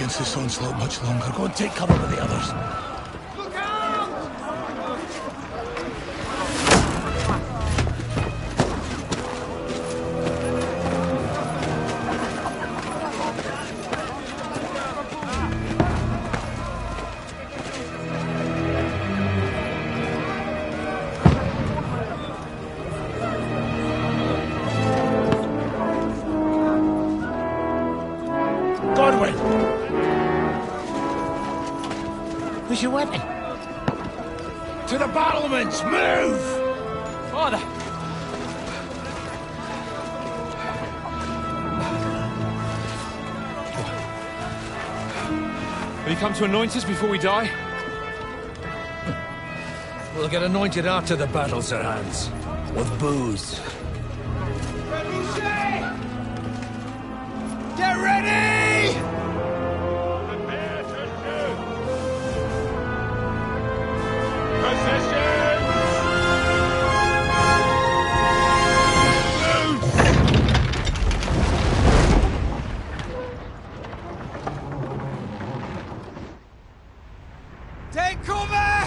commence this onslaught much longer. Go and take cover with the others. Where's your weapon? To the battlements! Move! Father! Will you come to anoint us before we die? We'll get anointed after the battles are hands. With booze. Get ready! Take cover!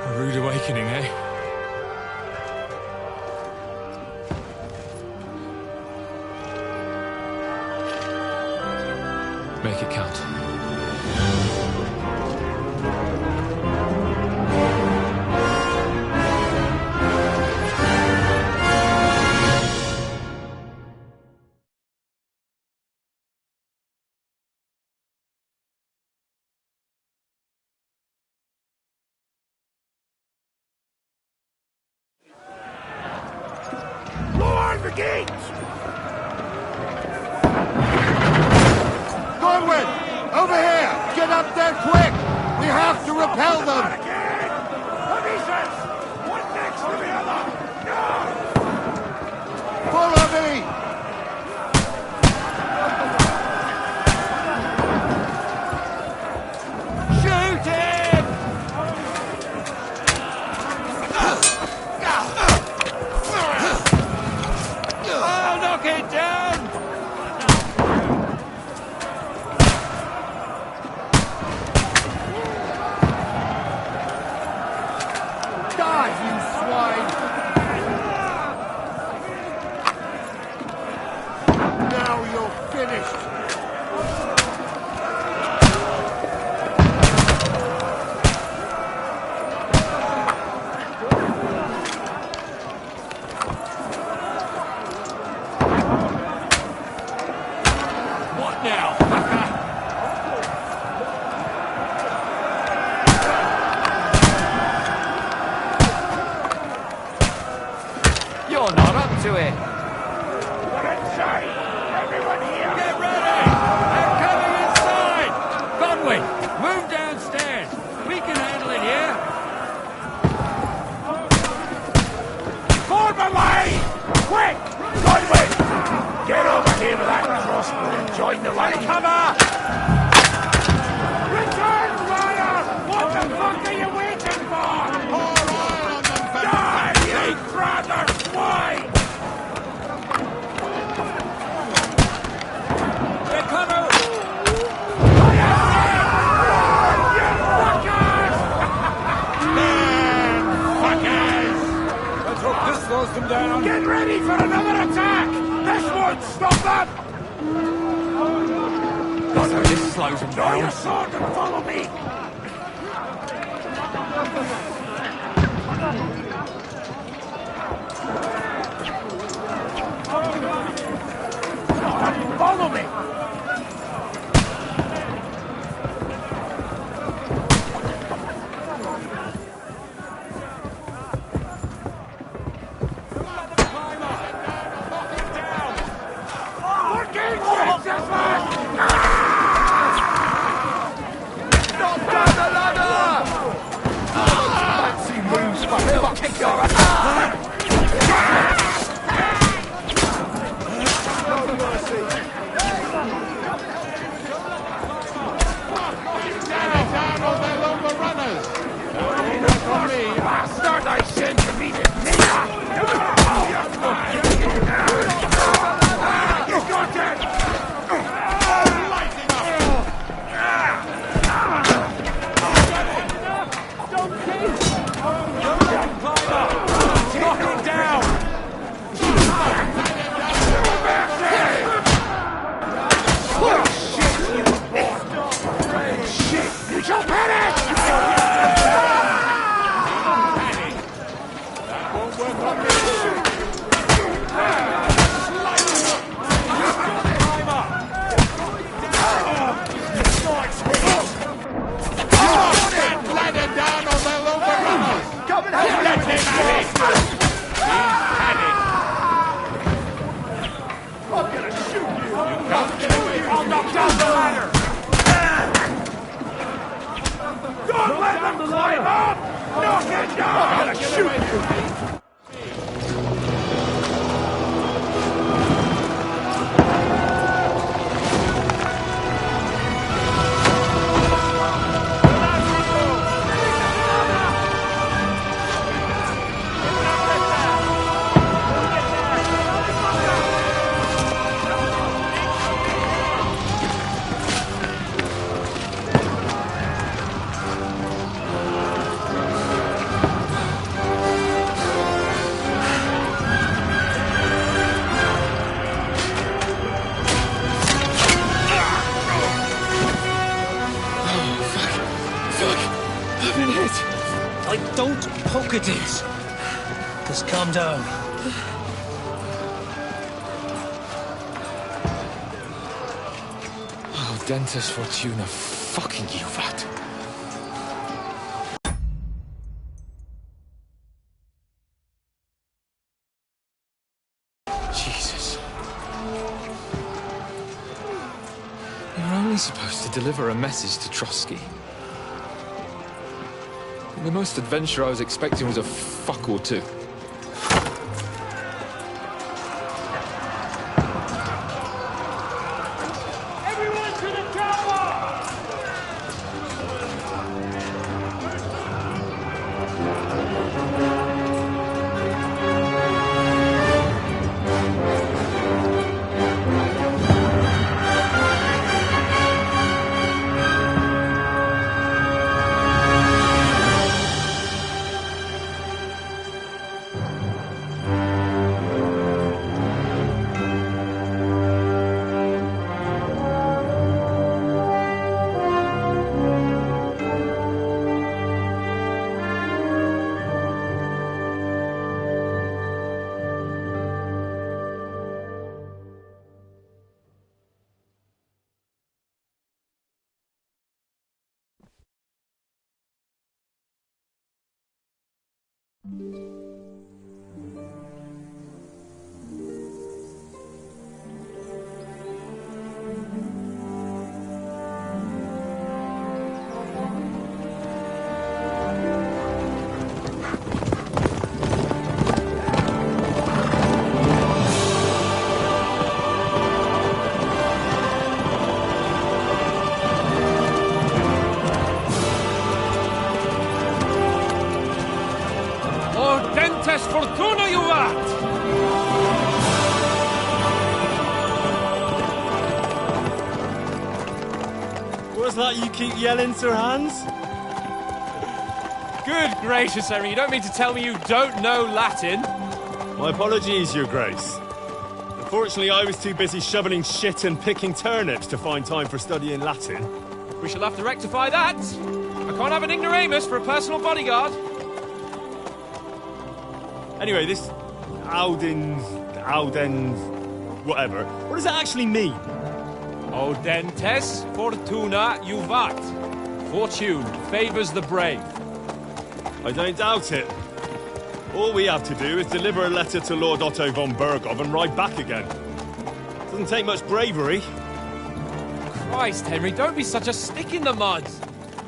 A rude awakening, eh? Make it count. Lord, the gates! Corwin! Over here! Get up there quick! We have to repel them! Again! Amices! One next to the other! No! Follow me! Shoot him! I'll knock it down! Die, you swine! Now you're finished! What now? You're not up to it! What inside? Everyone here! Get ready! They're coming inside! Godwin, move downstairs! We can handle it here! Form a line! Quick! Godwin! Get over here with that crossbow and join the line! Cover! Return fire! What the fuck are you waiting for? Die, you brother swine! Get cover! Let's hope this slows them down. Get ready for another attack! This won't stop them! So this slows them Draw your down. sword and follow me! Follow me! Not kick your ass! Down on their lumber runners! Bastard, I sent to meet his nigger! You got it! Knock him down! Shit, you shall perish! I'll knock down the ladder! Don't let them climb up! Knock it down! I'm gonna shoot you! Like, don't poke at it. Just calm down. Oh, Dentes Fortuna, fucking you, vat. Jesus. You're only supposed to deliver a message to Trotsky. The most adventure I was expecting was a fuck or two. Everyone to the tower! Fortuna, you vat! What's that you keep yelling, Sir Hans? Good gracious, Henry, you don't mean to tell me you don't know Latin? My apologies, Your Grace. Unfortunately, I was too busy shoveling shit and picking turnips to find time for studying Latin. We shall have to rectify that. I can't have an ignoramus for a personal bodyguard. Anyway, this Audens, whatever. What does that actually mean? Audentes Fortuna Juvat. Fortune favours the brave. I don't doubt it. All we have to do is deliver a letter to Lord Otto von Bergov and ride back again. Doesn't take much bravery. Christ, Henry, don't be such a stick in the mud.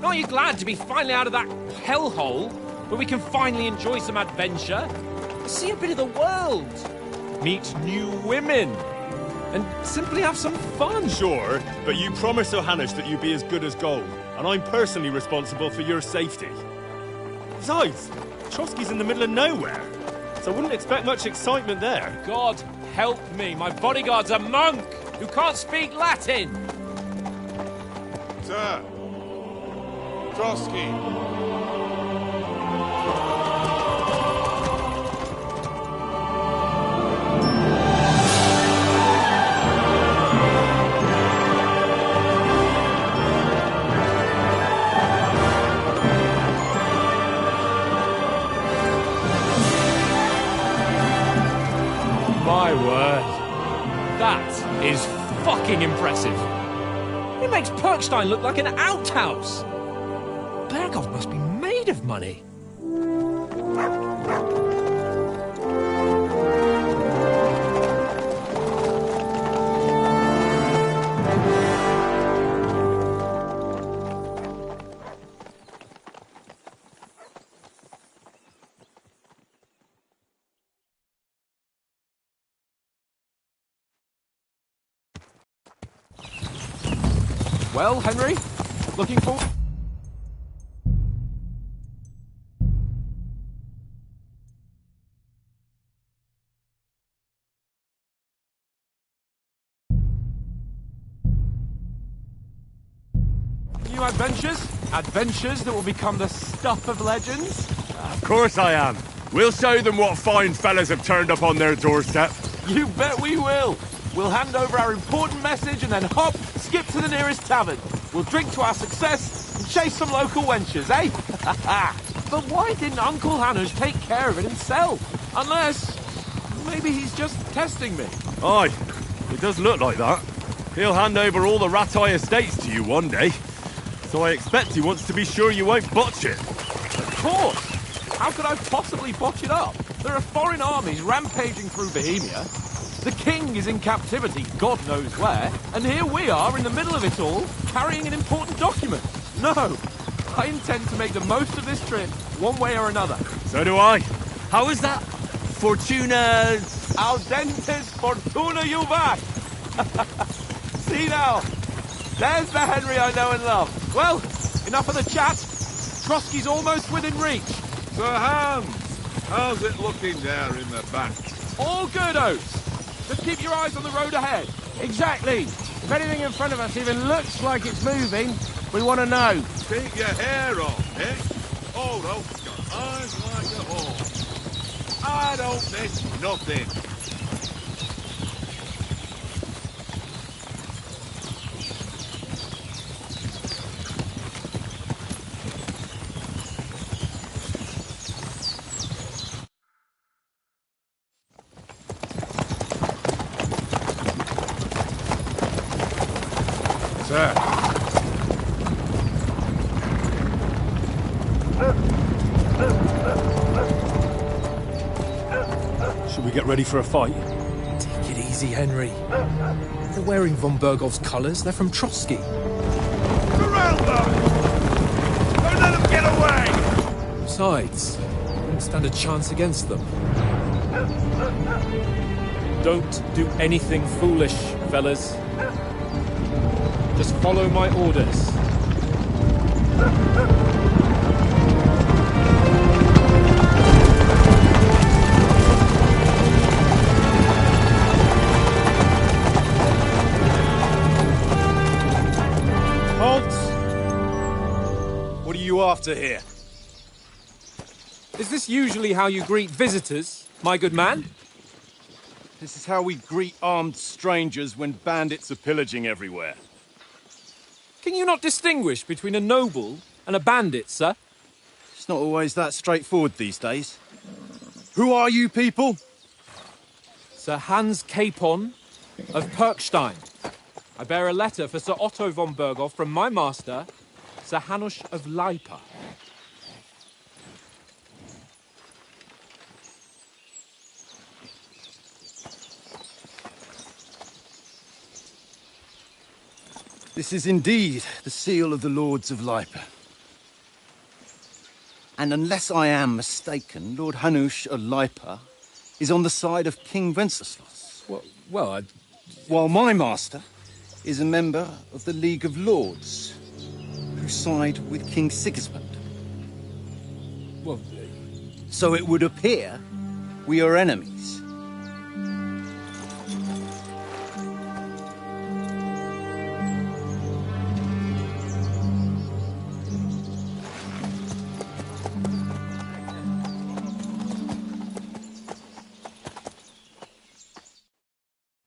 Aren't you glad to be finally out of that hellhole where we can finally enjoy some adventure, see a bit of the world, meet new women, and simply have some fun. Sure, but you promised Johannes that you'd be as good as gold, and I'm personally responsible for your safety. Besides, Trotsky's in the middle of nowhere, so I wouldn't expect much excitement there. God help me, my bodyguard's a monk who can't speak Latin. Sir! Trotsky! My word. That is fucking impressive. It makes Perkstein look like an outhouse. Berghoff must be made of money. Well, Henry, looking forward. New adventures? Adventures that will become the stuff of legends? Of course I am. We'll show them what fine fellas have turned up on their doorstep. You bet we will. We'll hand over our important message and then hop, skip to the nearest tavern. We'll drink to our success and chase some local wenches, eh? But why didn't Uncle Hanush take care of it himself? Unless, maybe he's just testing me. Aye, it does look like that. He'll hand over all the Ratai estates to you one day. So I expect he wants to be sure you won't botch it. Of course! How could I possibly botch it up? There are foreign armies rampaging through Bohemia. The king is in captivity, God knows where, and here we are in the middle of it all, carrying an important document. No, I intend to make the most of this trip, one way or another. So do I. How is that? Fortuna's... Audentes fortuna juvat! See now, there's the Henry I know and love. Well, enough of the chat. Trotsky's almost within reach. Sir Hans, how's it looking there in the back? All good, Oates. Just keep your eyes on the road ahead. Exactly. If anything in front of us even looks like it's moving, we want to know. Keep your hair on, eh? Old Oak's got eyes like a hawk. I don't miss nothing. Sir. Should we get ready for a fight? Take it easy, Henry. They're wearing von Bergov's colours. They're from Trotsky. Around them! Don't let them get away! Besides, we won't stand a chance against them. Don't do anything foolish, fellas. Just follow my orders. Halt! What are you after here? Is this usually how you greet visitors, my good man? This is how we greet armed strangers when bandits are pillaging everywhere. Can you not distinguish between a noble and a bandit, sir? It's not always that straightforward these days. Who are you people? Sir Hans Capon of Perkstein. I bear a letter for Sir Otto von Berghoff from my master, Sir Hanush of Lipa. This is indeed the seal of the Lords of Lipa. And unless I am mistaken, Lord Hanush of Lipa is on the side of King Wenceslas. While my master is a member of the League of Lords, who side with King Sigismund. Well, So it would appear we are enemies.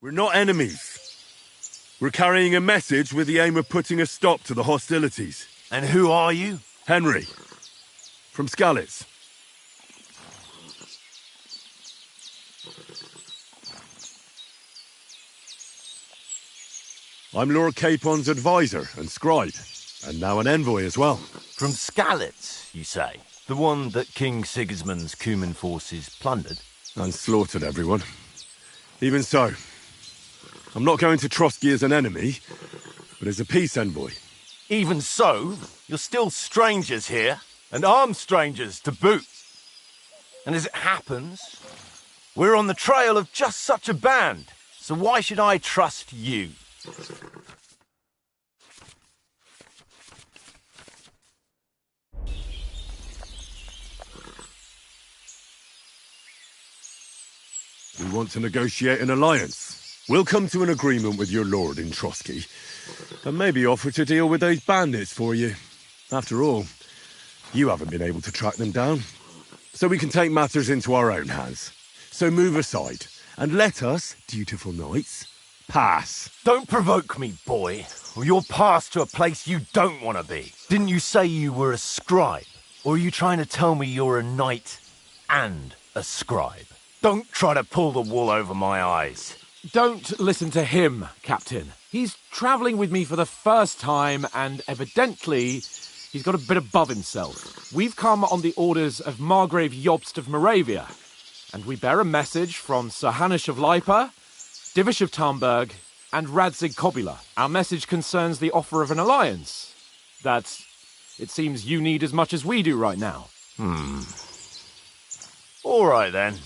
We're not enemies. We're carrying a message with the aim of putting a stop to the hostilities. And who are you? Henry, from Skalitz. I'm Lord Capon's advisor and scribe, and now an envoy as well. From Skalitz, you say? The one that King Sigismund's Cuman forces plundered? And slaughtered everyone. Even so, I'm not going to Trotsky as an enemy, but as a peace envoy. Even so, you're still strangers here, and armed strangers to boot. And as it happens, we're on the trail of just such a band, so why should I trust you? We want to negotiate an alliance. We'll come to an agreement with your lord in Trotsky, and maybe offer to deal with those bandits for you. After all, you haven't been able to track them down. So we can take matters into our own hands. So move aside, and let us, dutiful knights, pass. Don't provoke me, boy, or you'll pass to a place you don't want to be. Didn't you say you were a scribe? Or are you trying to tell me you're a knight and a scribe? Don't try to pull the wool over my eyes. Don't listen to him, Captain. He's travelling with me for the first time, and evidently he's got a bit above himself. We've come on the orders of Margrave Jobst of Moravia, and we bear a message from Sir Hanush of Lipa, Divish of Tarnberg, and Radzig Kobula. Our message concerns the offer of an alliance that it seems you need as much as we do right now. All right, then.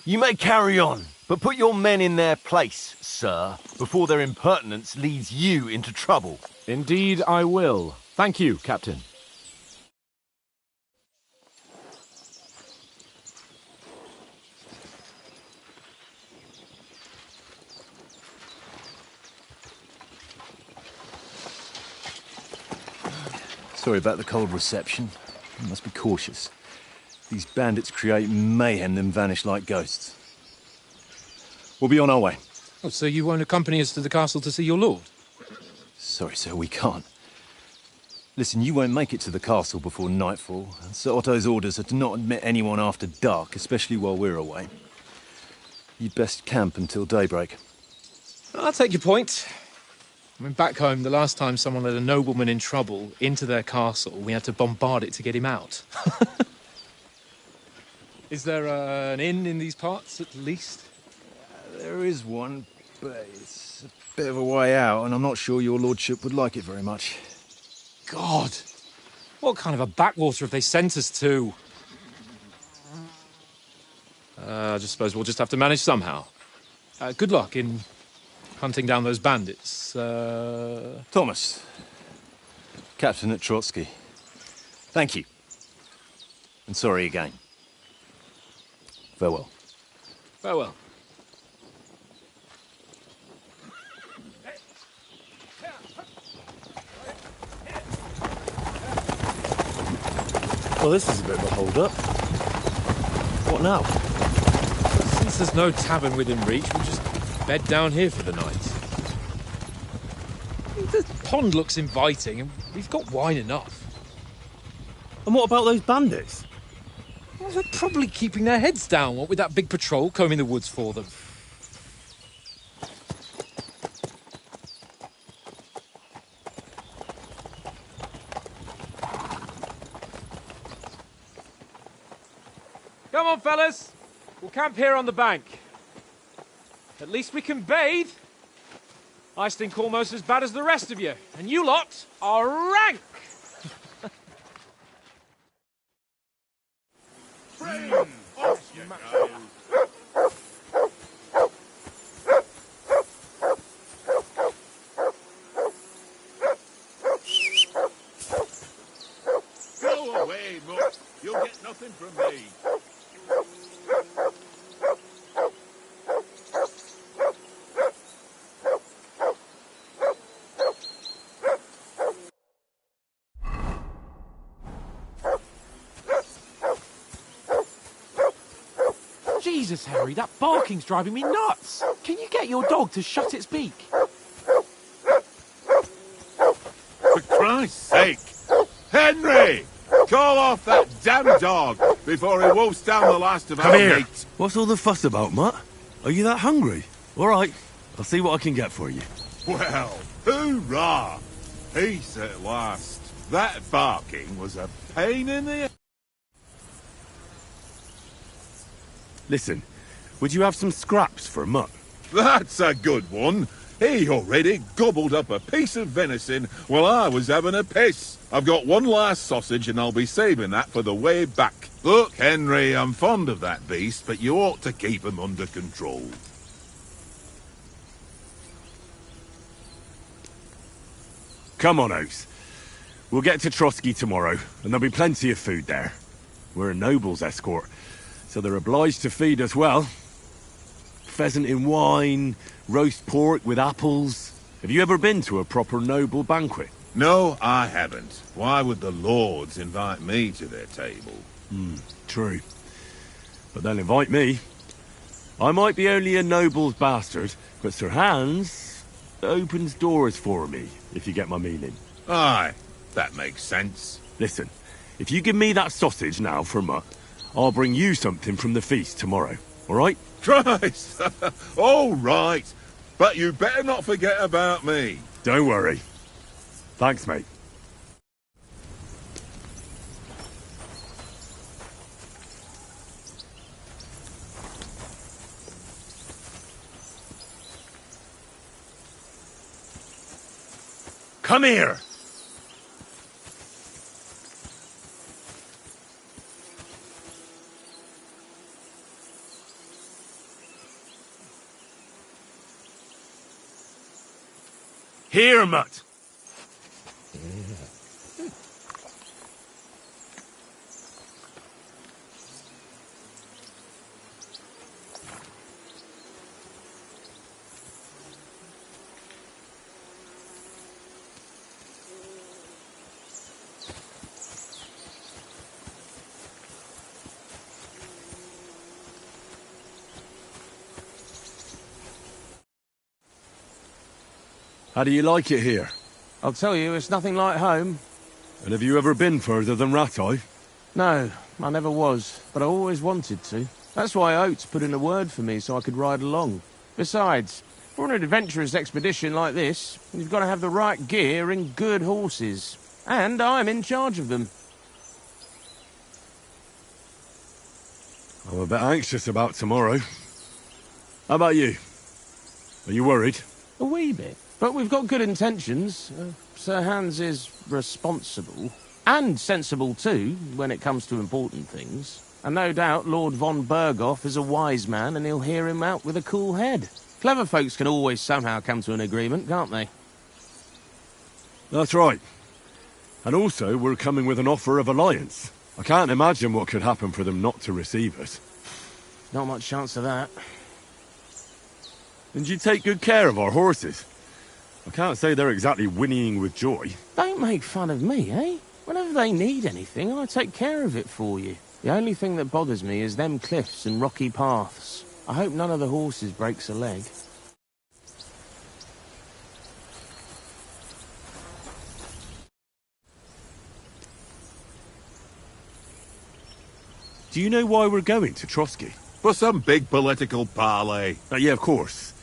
You may carry on, but put your men in their place, sir, before their impertinence leads you into trouble. Indeed, I will. Thank you, Captain. Sorry about the cold reception. You must be cautious. These bandits create mayhem, then vanish like ghosts. We'll be on our way. oh, so you won't accompany us to the castle to see your lord? Sorry, sir, we can't. Listen, you won't make it to the castle before nightfall. And Sir Otto's orders are to not admit anyone after dark, especially while we're away. You'd best camp until daybreak. I'll take your point. I mean, back home, the last time someone let a nobleman in trouble into their castle, we had to bombard it to get him out. Is there an inn in these parts, at least? There is one, but it's a bit of a way out, and I'm not sure your lordship would like it very much. God! What kind of a backwater have they sent us to? I just suppose we'll just have to manage somehow. Good luck in hunting down those bandits. Thomas, captain at Trotsky. Thank you. And sorry again. Farewell. Farewell. Well, this is a bit of a hold-up. What now? Since there's no tavern within reach, we'll just bed down here for the night. The pond looks inviting, and we've got wine enough. And what about those bandits? Well, they're probably keeping their heads down, what with that big patrol combing the woods for them. Come on, fellas. We'll camp here on the bank. At least we can bathe. I stink almost as bad as the rest of you, and you lot are rank! Go away, Mutt. You'll get nothing from me. Jesus, Harry, that barking's driving me nuts. Can you get your dog to shut its beak? For Christ's sake! Henry! Call off that damn dog before he wolfs down the last of Come our here. meat. What's all the fuss about, Mutt? Are you that hungry? All right, I'll see what I can get for you. Well, hoorah! Peace at last. That barking was a pain in the... Listen, would you have some scraps for Mutt? That's a good one. He already gobbled up a piece of venison while I was having a piss. I've got one last sausage and I'll be saving that for the way back. Look, Henry, I'm fond of that beast, but you ought to keep him under control. Come on, Oaks. We'll get to Trotsky tomorrow, and there'll be plenty of food there. We're a noble's escort, so they're obliged to feed us well. Pheasant in wine, roast pork with apples. Have you ever been to a proper noble banquet? No, I haven't. Why would the lords invite me to their table? True. But they'll invite me. I might be only a noble's bastard, but Sir Hans opens doors for me, if you get my meaning. Aye, that makes sense. Listen, if you give me that sausage now for Mutt, I'll bring you something from the feast tomorrow, all right? Christ! All right. But you better not forget about me. Don't worry. Thanks, mate. Come here! Here, Mutt. How do you like it here? I'll tell you, it's nothing like home. And have you ever been further than Rattay? No, I never was, but I always wanted to. That's why Oates put in a word for me so I could ride along. Besides, for an adventurous expedition like this, you've got to have the right gear and good horses. And I'm in charge of them. I'm a bit anxious about tomorrow. How about you? Are you worried? A wee bit. But we've got good intentions. Sir Hans is responsible. And sensible too, when it comes to important things. And no doubt Lord von Berghoff is a wise man and he'll hear him out with a cool head. Clever folks can always somehow come to an agreement, can't they? That's right. And also, we're coming with an offer of alliance. I can't imagine what could happen for them not to receive us. Not much chance of that. And you take good care of our horses. I can't say they're exactly whinnying with joy. Don't make fun of me, eh? Whenever they need anything, I take care of it for you. The only thing that bothers me is them cliffs and rocky paths. I hope none of the horses breaks a leg. Do you know why we're going to Trotsky? For some big political parley. Yeah, of course.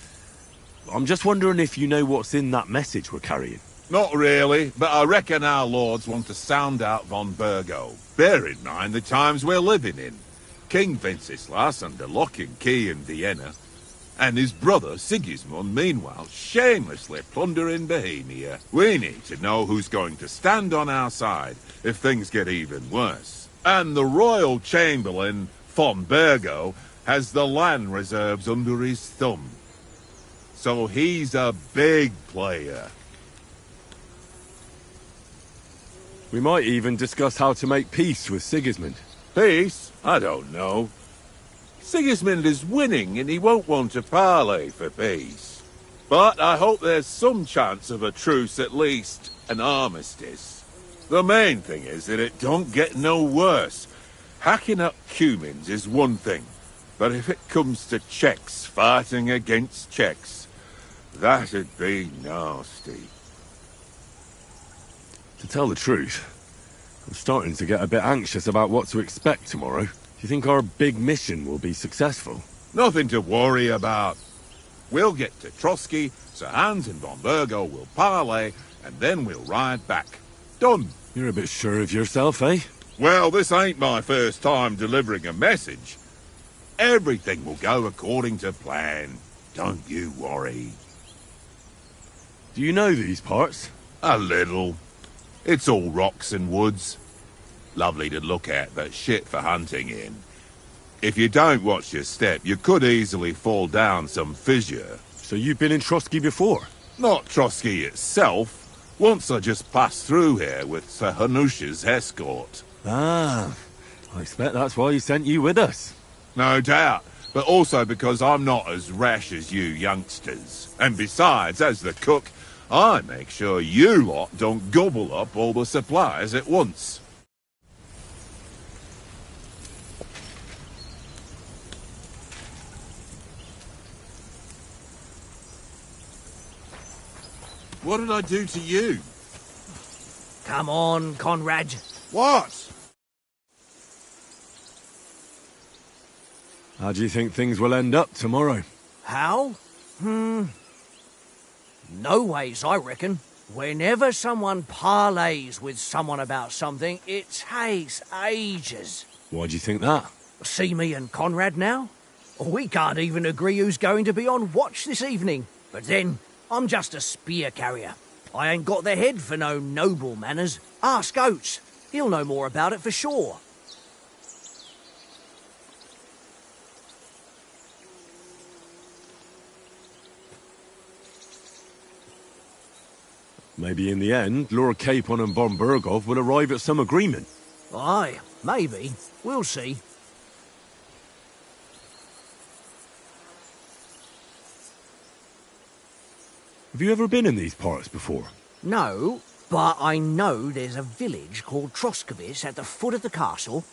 I'm just wondering if you know what's in that message we're carrying. Not really, but I reckon our lords want to sound out von Burgo. Bear in mind the times we're living in. King Wenceslas under lock and key in Vienna, and his brother Sigismund meanwhile shamelessly plundering Bohemia. We need to know who's going to stand on our side if things get even worse. And the royal chamberlain Von Burgo has the land reserves under his thumb. So he's a big player. We might even discuss how to make peace with Sigismund. Peace? I don't know. Sigismund is winning and he won't want to parley for peace. But I hope there's some chance of a truce, at least an armistice. The main thing is that it don't get no worse. Hacking up Cumins is one thing, but if it comes to Czechs fighting against Czechs, that'd be nasty. To tell the truth, I'm starting to get a bit anxious about what to expect tomorrow. Do you think our big mission will be successful? Nothing to worry about. We'll get to Trotsky, Sir Hans and Von Burgo will parley, and then we'll ride back. Done. You're a bit sure of yourself, eh? Well, this ain't my first time delivering a message. Everything will go according to plan. Don't you worry. Do you know these parts? A little. It's all rocks and woods. Lovely to look at, but shit for hunting in. If you don't watch your step, you could easily fall down some fissure. So you've been in Trotsky before? Not Trotsky itself. Once I just passed through here with Sir Hanush's escort. Ah, I expect that's why he sent you with us. No doubt, but also because I'm not as rash as you youngsters. And besides, as the cook, I make sure you lot don't gobble up all the supplies at once. What did I do to you? Come on, Conrad. What? How do you think things will end up tomorrow? How? No ways, I reckon. Whenever someone parleys with someone about something, it takes ages. Why do you think that? See me and Conrad now? We can't even agree who's going to be on watch this evening. But then, I'm just a spear carrier. I ain't got the head for no noble manners. Ask Oates. He'll know more about it for sure. Maybe in the end, Lord Capon and Von Burgov will arrive at some agreement. Aye, maybe. We'll see. Have you ever been in these parts before? No, but I know there's a village called Troskowitz at the foot of the castle,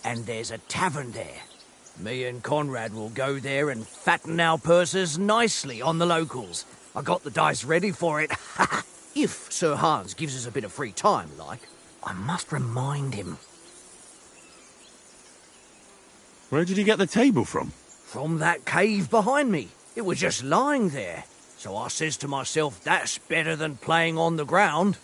and there's a tavern there. Me and Conrad will go there and fatten our purses nicely on the locals. I got the dice ready for it. If Sir Hans gives us a bit of free time, like. I must remind him. Where did you get the table from? From that cave behind me. It was just lying there. So I says to myself, that's better than playing on the ground.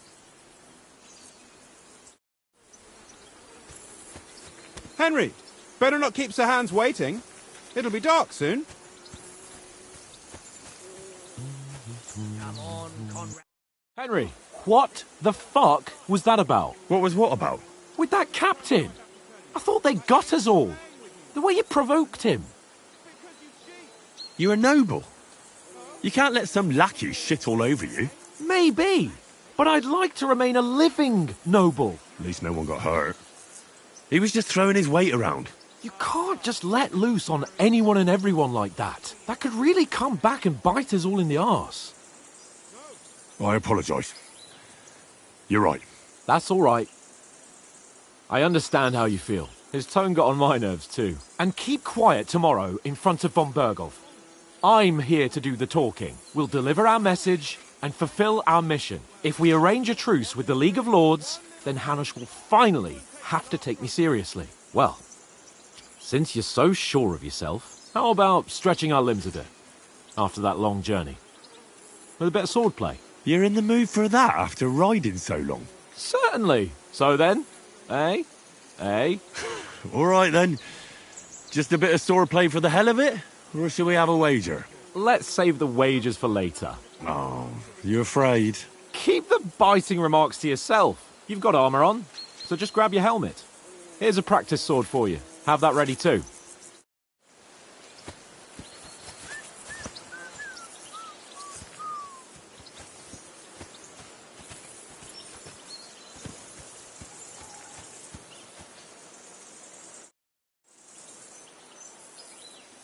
Henry, better not keep Sir Hans waiting. It'll be dark soon. Come on, Conrad. Henry, what the fuck was that about? What was what about? With that captain. I thought they got us all. The way you provoked him. You're a noble. You can't let some lackey shit all over you. Maybe, but I'd like to remain a living noble. At least no one got hurt. He was just throwing his weight around. You can't just let loose on anyone and everyone like that. That could really come back and bite us all in the arse. I apologise. You're right. That's all right. I understand how you feel. His tone got on my nerves too. And keep quiet tomorrow in front of Von Burgov. I'm here to do the talking. We'll deliver our message and fulfill our mission. If we arrange a truce with the League of Lords, then Hanush will finally have to take me seriously. Well, since you're so sure of yourself, how about stretching our limbs a bit after that long journey? With a bit of swordplay. You're in the mood for that after riding so long? Certainly. So then, eh? Eh? All right then. Just a bit of swordplay for the hell of it? Or shall we have a wager? Let's save the wagers for later. Oh, you afraid? Keep the biting remarks to yourself. You've got armour on, so just grab your helmet. Here's a practice sword for you. Have that ready too.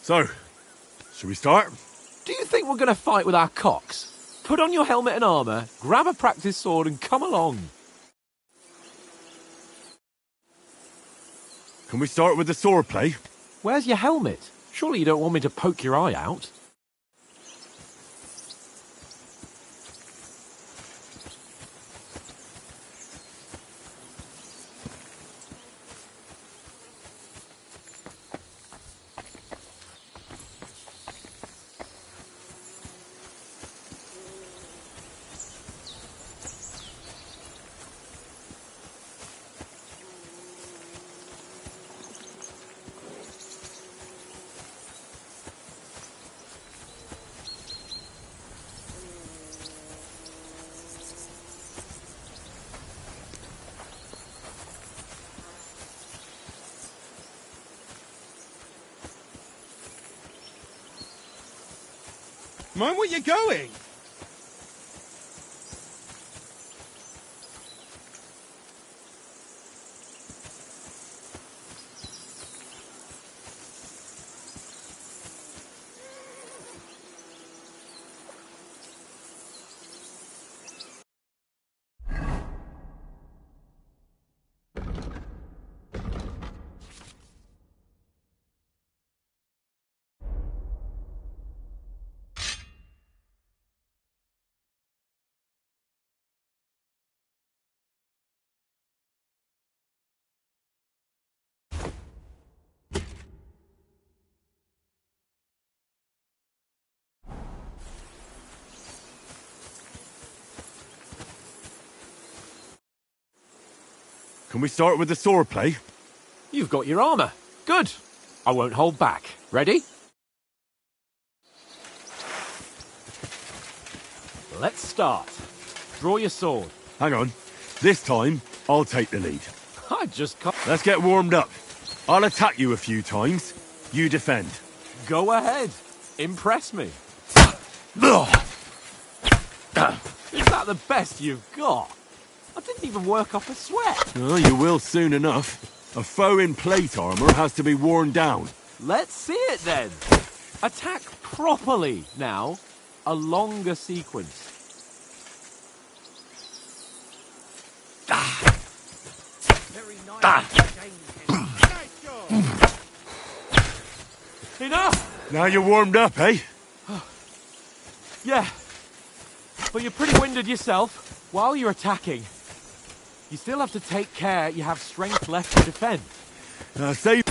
So, should we start? Do you think we're going to fight with our cocks? Put on your helmet and armour, grab a practice sword and come along. Can we start with the sword play? Where's your helmet? Surely you don't want me to poke your eye out? Mind where you're going? Can we start with the sword play? You've got your armour. Good. I won't hold back. Ready? Let's start. Draw your sword. Hang on. This time, I'll take the lead. I just can't... Let's get warmed up. I'll attack you a few times. You defend. Go ahead. Impress me. Is that the best you've got? I didn't even work off a sweat. Oh, you will soon enough. A foe in plate armour has to be worn down. Let's see it then. Attack properly now. A longer sequence. Enough! Now you're warmed up, eh? Yeah. But you're pretty winded yourself while you're attacking. You still have to take care you have strength left to defend. Save...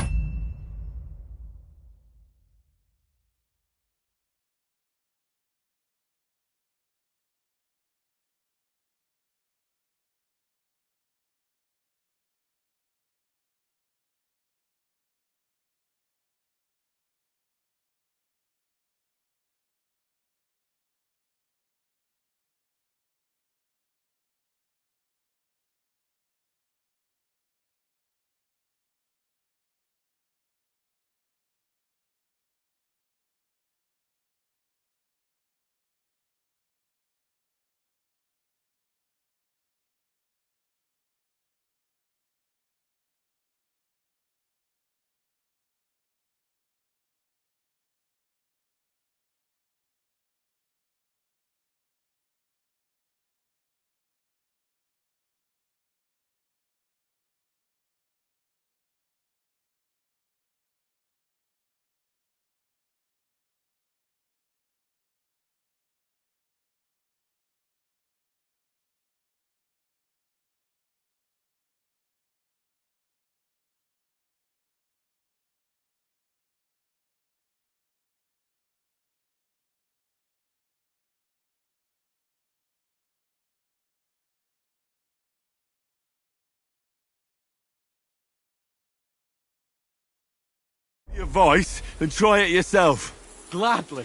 your voice and try it yourself. Gladly.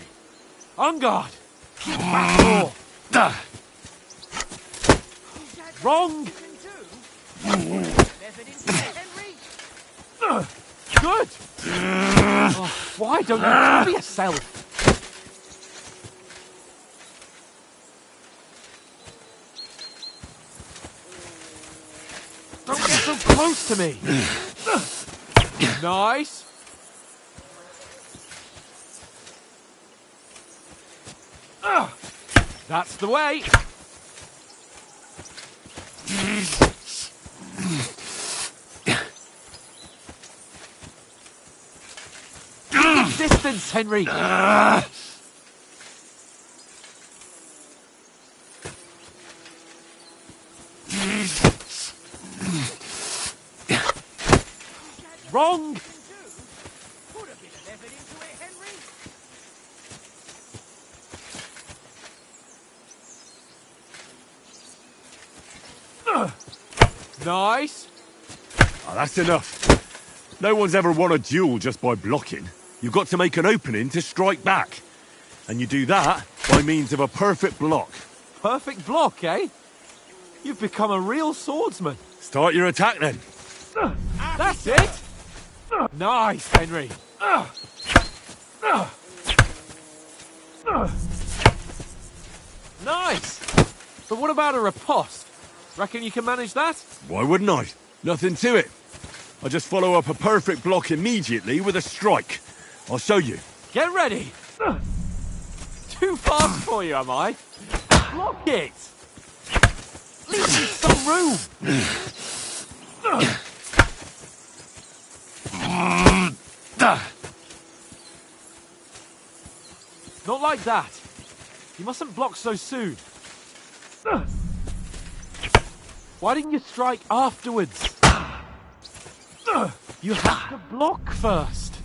On guard. Back door. Wrong. Good. Oh, why don't you cover yourself? Don't get so close to me. Nice. That's the way. Keep distance, Henry. Wrong. Put a bit of effort into it, Henry. Nice. Oh, that's enough. No one's ever won a duel just by blocking. You've got to make an opening to strike back. And you do that by means of a perfect block. Perfect block, eh? You've become a real swordsman. Start your attack then. That's it. Nice, Henry. Nice. But what about a riposte? Reckon you can manage that? Why wouldn't I? Nothing to it. I just follow up a perfect block immediately with a strike. I'll show you. Get ready. Too fast for you, am I? Block it. Leave me some room. Not like that. You mustn't block so soon. Why didn't you strike afterwards? You have to block first.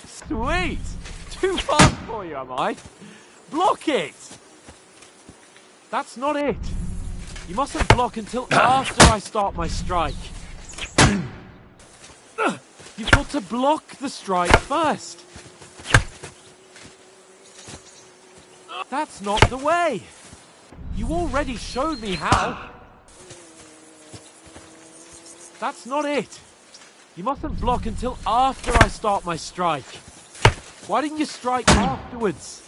Sweet. Too fast for you, am I? Block it. That's not it. You mustn't block until after I start my strike. You've got to block the strike first. That's not the way. You already showed me how. That's not it. You mustn't block until after I start my strike. Why didn't you strike afterwards?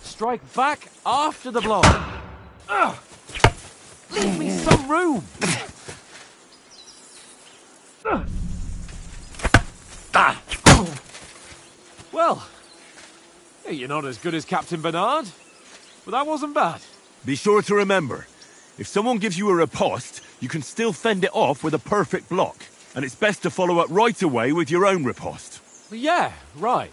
Strike back after the block. Leave me some room. Well, you're not as good as Captain Bernard, but that wasn't bad. Be sure to remember, if someone gives you a riposte, you can still fend it off with a perfect block. And it's best to follow up right away with your own riposte. Yeah, right.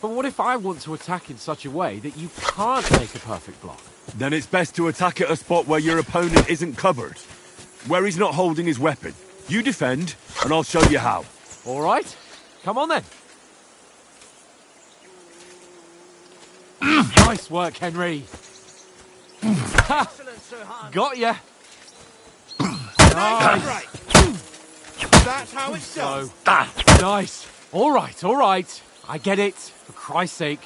But what if I want to attack in such a way that you can't make a perfect block? Then it's best to attack at a spot where your opponent isn't covered. Where he's not holding his weapon. You defend, and I'll show you how. All right. Come on then. Nice work, Henry. Excellent, Sir Hans. Got ya. Right. That's how it's done. Nice. All right. I get it. For Christ's sake.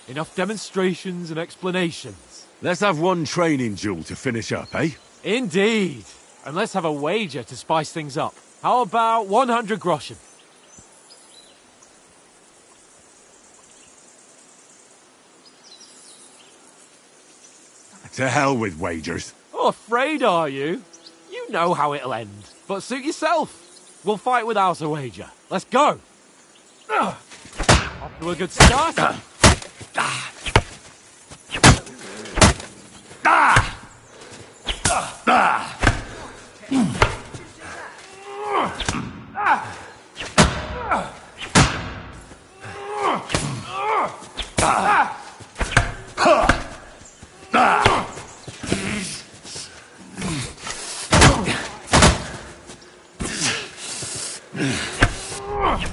Enough demonstrations and explanations. Let's have one training duel to finish up, eh? Indeed. And let's have a wager to spice things up. How about 100 groschen? To hell with wagers. Oh, afraid are you? You know how it'll end. But suit yourself. We'll fight without a wager. Let's go. Off to a good start.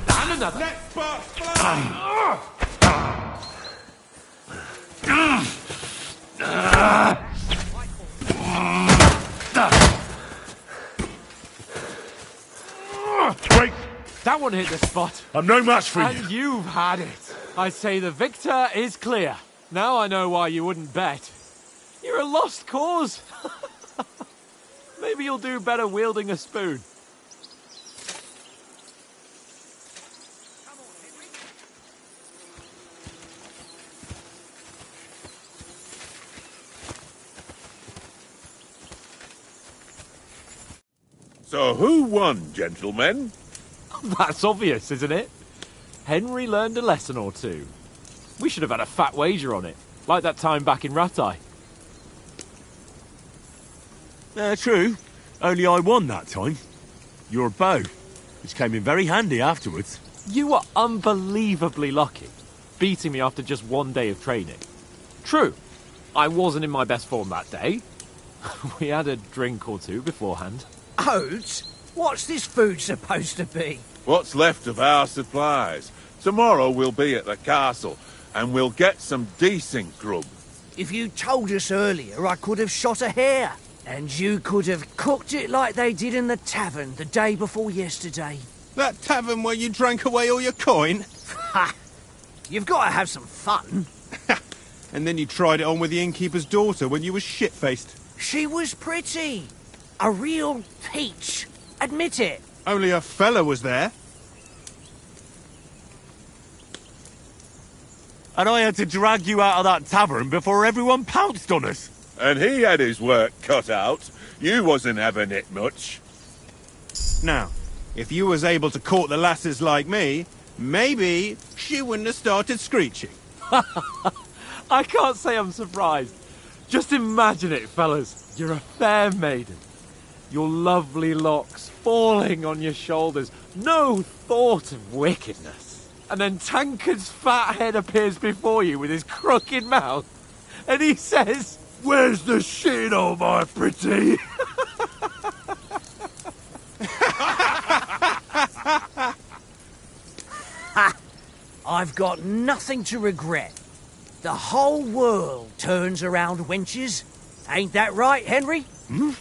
And another. Next spark fly. Wait! That one hit the spot. I'm no match for you. And you've had it. I say the victor is clear. Now I know why you wouldn't bet. You're a lost cause. Maybe you'll do better wielding a spoon. So who won, gentlemen? That's obvious, isn't it? Henry learned a lesson or two. We should have had a fat wager on it, like that time back in Rattay. True. Only I won that time. Your bow, which came in very handy afterwards. You were unbelievably lucky, beating me after just one day of training. True, I wasn't in my best form that day. We had a drink or two beforehand. Oats? What's this food supposed to be? What's left of our supplies. Tomorrow we'll be at the castle, and we'll get some decent grub. If you told us earlier, I could have shot a hare. And you could have cooked it like they did in the tavern the day before yesterday. That tavern where you drank away all your coin? Ha! You've got to have some fun. And then you tried it on with the innkeeper's daughter when you were shit-faced. She was pretty. A real peach. Admit it. Only a fella was there. And I had to drag you out of that tavern before everyone pounced on us. And he had his work cut out. You wasn't having it much. Now, if you was able to court the lasses like me, maybe she wouldn't have started screeching. I can't say I'm surprised. Just imagine it, fellas. You're a fair maiden. Your lovely locks falling on your shoulders. No thought of wickedness. And then Tankard's fat head appears before you with his crooked mouth. And he says, "Where's the shit, oh my pretty?" I've got nothing to regret. The whole world turns around wenches. Ain't that right, Henry? Hmm?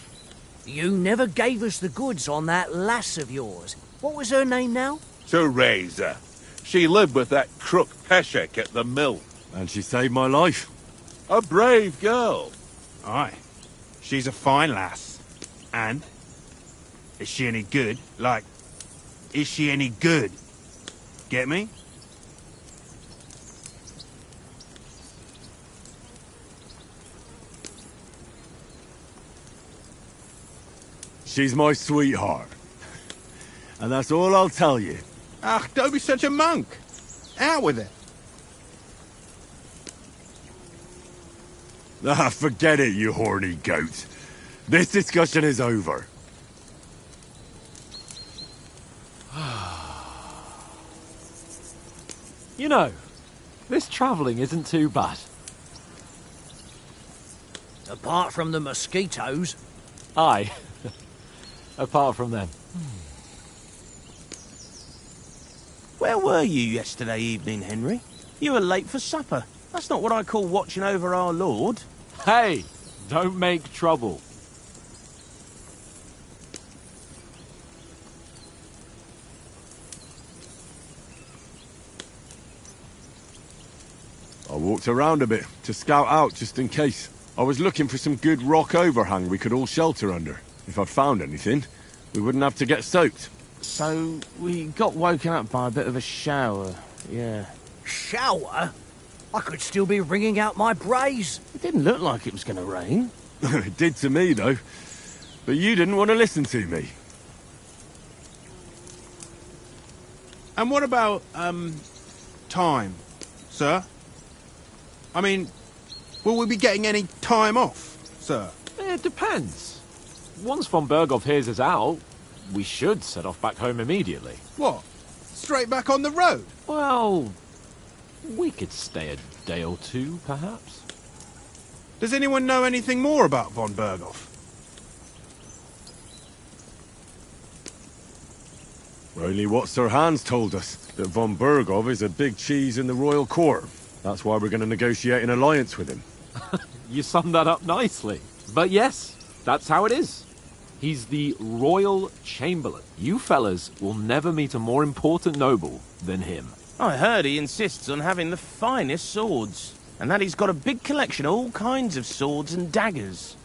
You never gave us the goods on that lass of yours. What was her name now? Teresa. She lived with that crook Peshek at the mill. And she saved my life. A brave girl. Aye. She's a fine lass. And? Is she any good? Like, is she any good? Get me? She's my sweetheart. And that's all I'll tell you. Ach, don't be such a monk. Out with it. Ah, forget it, you horny goat. This discussion is over. You know, this travelling isn't too bad. Apart from the mosquitoes. Aye. Apart from them. Where were you yesterday evening, Henry? You were late for supper. That's not what I call watching over our Lord. Hey, don't make trouble. I walked around a bit to scout out just in case. I was looking for some good rock overhang we could all shelter under. If I'd found anything, we wouldn't have to get soaked. So, we got woken up by a bit of a shower, yeah. Shower? I could still be wringing out my brace. It didn't look like it was going to rain. It did to me, though. But you didn't want to listen to me. And what about, time, sir? I mean, will we be getting any time off, sir? It depends. Once von Berghoff hears us out, we should set off back home immediately. What? Straight back on the road? Well, we could stay a day or two, perhaps. Does anyone know anything more about von Berghoff? Only what Sir Hans told us, that von Berghoff is a big cheese in the royal court. That's why we're going to negotiate an alliance with him. You summed that up nicely. But yes, that's how it is. He's the royal chamberlain. You fellas will never meet a more important noble than him. I heard he insists on having the finest swords, and that he's got a big collection of all kinds of swords and daggers.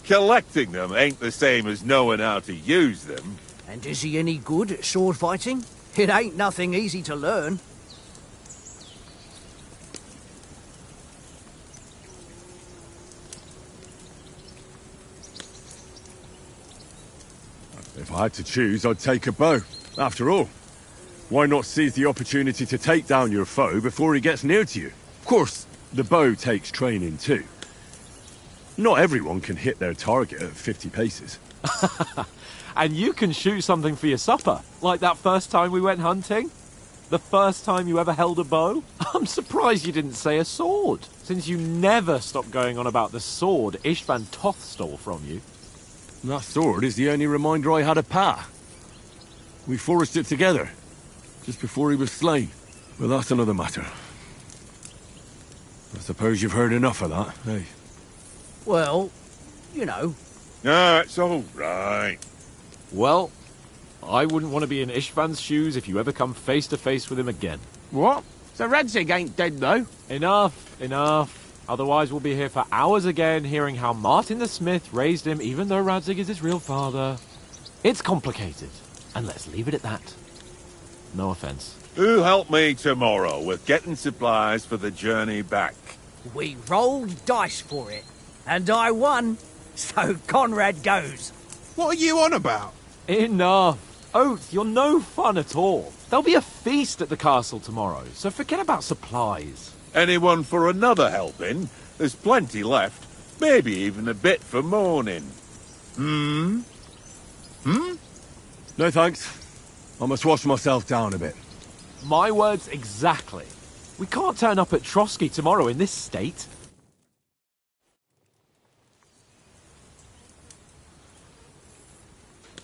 Collecting them ain't the same as knowing how to use them. And is he any good at sword fighting? It ain't nothing easy to learn. If I had to choose, I'd take a bow. After all, why not seize the opportunity to take down your foe before he gets near to you? Of course, the bow takes training too. Not everyone can hit their target at 50 paces. And you can shoot something for your supper, like that first time we went hunting? The first time you ever held a bow? I'm surprised you didn't say a sword, since you never stopped going on about the sword Ishvan Toth stole from you. That sword is the only reminder I had of Pa. We forged it together, just before he was slain. But that's another matter. I suppose you've heard enough of that, eh? Well, you know. No, it's all right. Well, I wouldn't want to be in Ishvan's shoes if you ever come face to face with him again. What? So Radzig ain't dead, though? Enough, enough. Otherwise we'll be here for hours again hearing how Martin the Smith raised him even though Radzig is his real father. It's complicated, and let's leave it at that. No offense. Who'll help me tomorrow with getting supplies for the journey back? We rolled dice for it, and I won, so Conrad goes. What are you on about? Enough. Oath, you're no fun at all. There'll be a feast at the castle tomorrow, so forget about supplies. Anyone for another helping? There's plenty left. Maybe even a bit for morning. No thanks. I must wash myself down a bit. My words exactly. We can't turn up at Trotsky tomorrow in this state.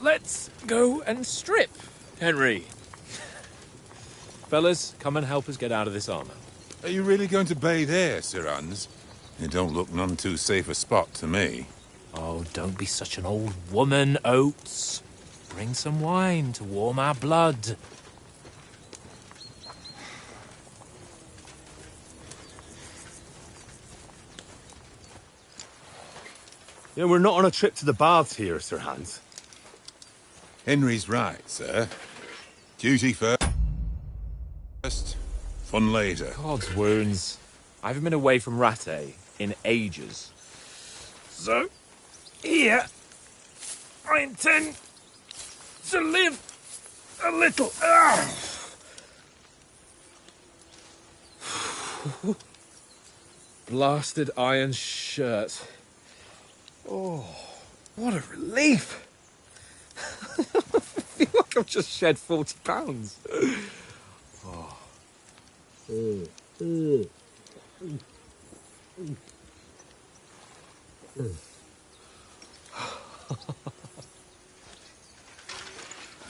Let's go and strip, Henry. Fellas, come and help us get out of this armor. Are you really going to bathe here, Sir Hans? It don't look none too safe a spot to me. Oh, don't be such an old woman, Oates. Bring some wine to warm our blood. Yeah, we're not on a trip to the baths here, Sir Hans. Henry's right, sir. Duty first, fun later. God's wounds. I haven't been away from Rattay in ages. So, here, I intend to live a little. Blasted iron shirt. Oh, what a relief! I feel like I've just shed 40 pounds. Oh.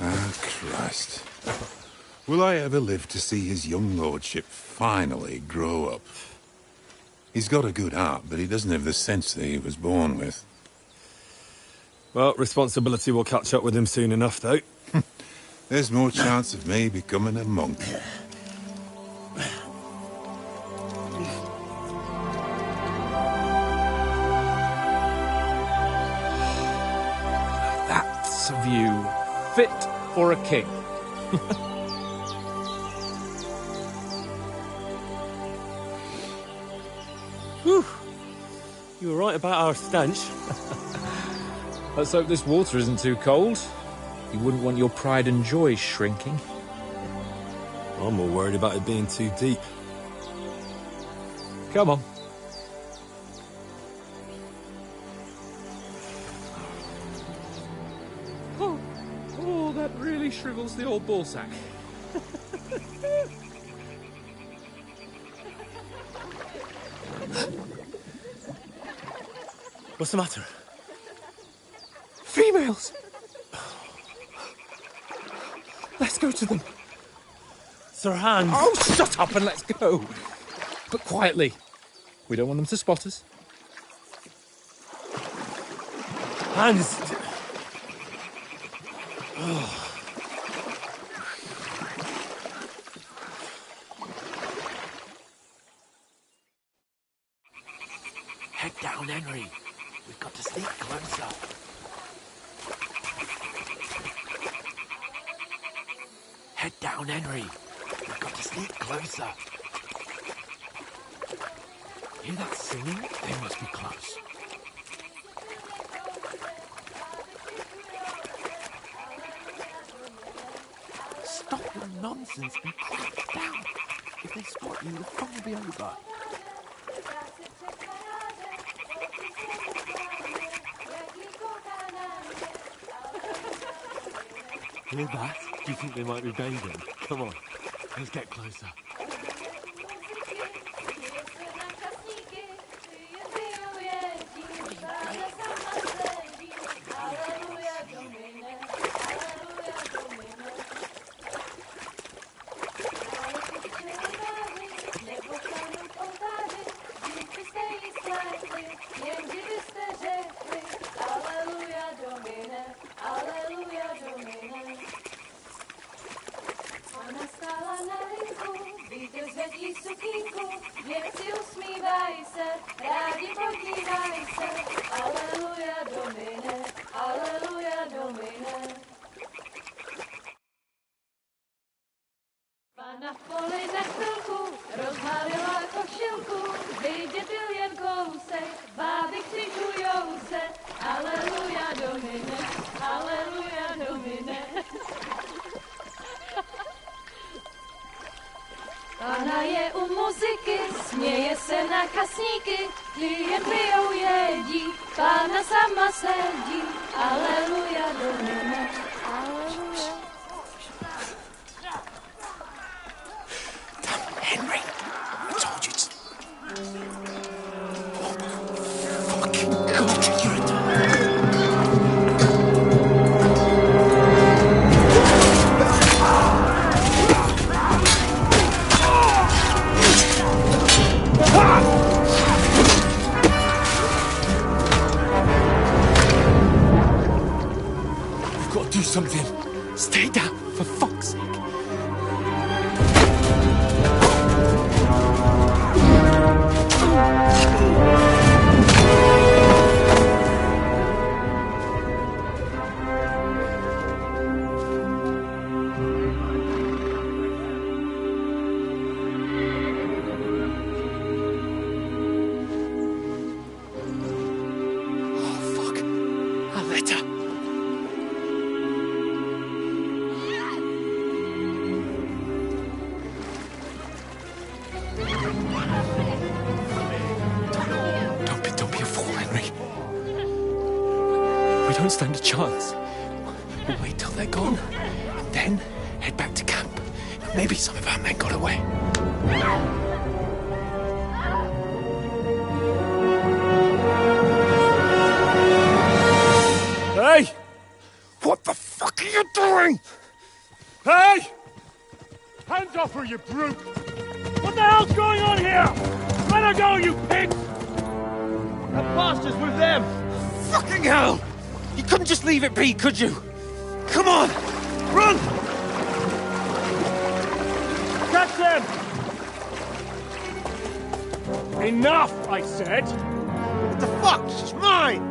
Ah, Christ. Will I ever live to see his young lordship finally grow up? He's got a good heart, but he doesn't have the sense that he was born with. Well, responsibility will catch up with him soon enough, though. There's more chance of me becoming a monk. That's a view fit for a king. Whew. You were right about our stench. Let's hope this water isn't too cold. You wouldn't want your pride and joy shrinking. I'm more worried about it being too deep. Come on. Oh, that really shrivels the old ballsack. What's the matter? Females! Let's go to them. Sir Hans! Oh, shut up and let's go. But quietly. We don't want them to spot us. Hans! Head down, Henry. We've got to sneak closer. Head down, Henry. We've got to sneak closer. Hear that singing? They must be close. nonsense and crack down. If they spot you, the fun will be over. Hear that? Do you think they might be bathing? Come on, let's get closer. Na poli na chvilku rozhalila košilku, vidět byl jen kousek, báby křičujou se, aleluja domine, aleluja domine. Pana je u muziky, směje se na kasníky, klient pijou jedí, Pána sama sedí, aleluja domine, aleluja. Henry, I told you to... Fucking God, you're a... We've got to do something. Stay down, for fuck's sake. Don't be a fool, Henry. We don't stand a chance. We'll wait till they're gone, and then head back to camp. Maybe some of our men got away. Hey! What the fuck are you doing? Hey! Hands off her, you brute! What the hell's going on here? Let her go, you pigs! That bastard's with them! Fucking hell! You couldn't just leave it be, could you? Come on! Run! Catch them! Enough, I said! What the fuck? She's mine!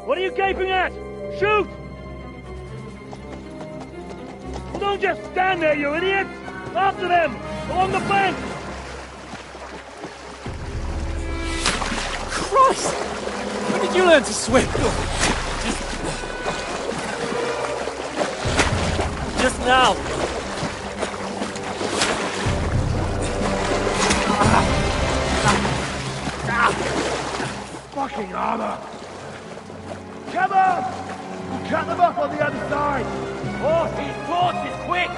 What are you gaping at? Shoot! Well, don't just stand there, you idiots! After them! Along the bank! Christ! When did you learn to swim? Just now! Fucking armor! Come on! We'll cut them off on the other side! Horses, torches, quick!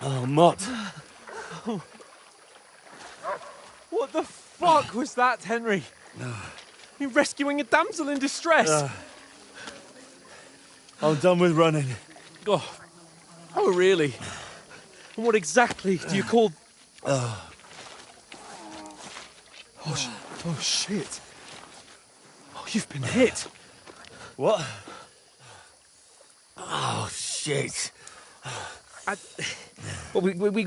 Oh, Mott. What the fuck was that, Henry? You rescuing a damsel in distress? I'm done with running. Oh, really? And what exactly do you call... Oh, shit. Oh, you've been hit. What? Oh, shit. Well, we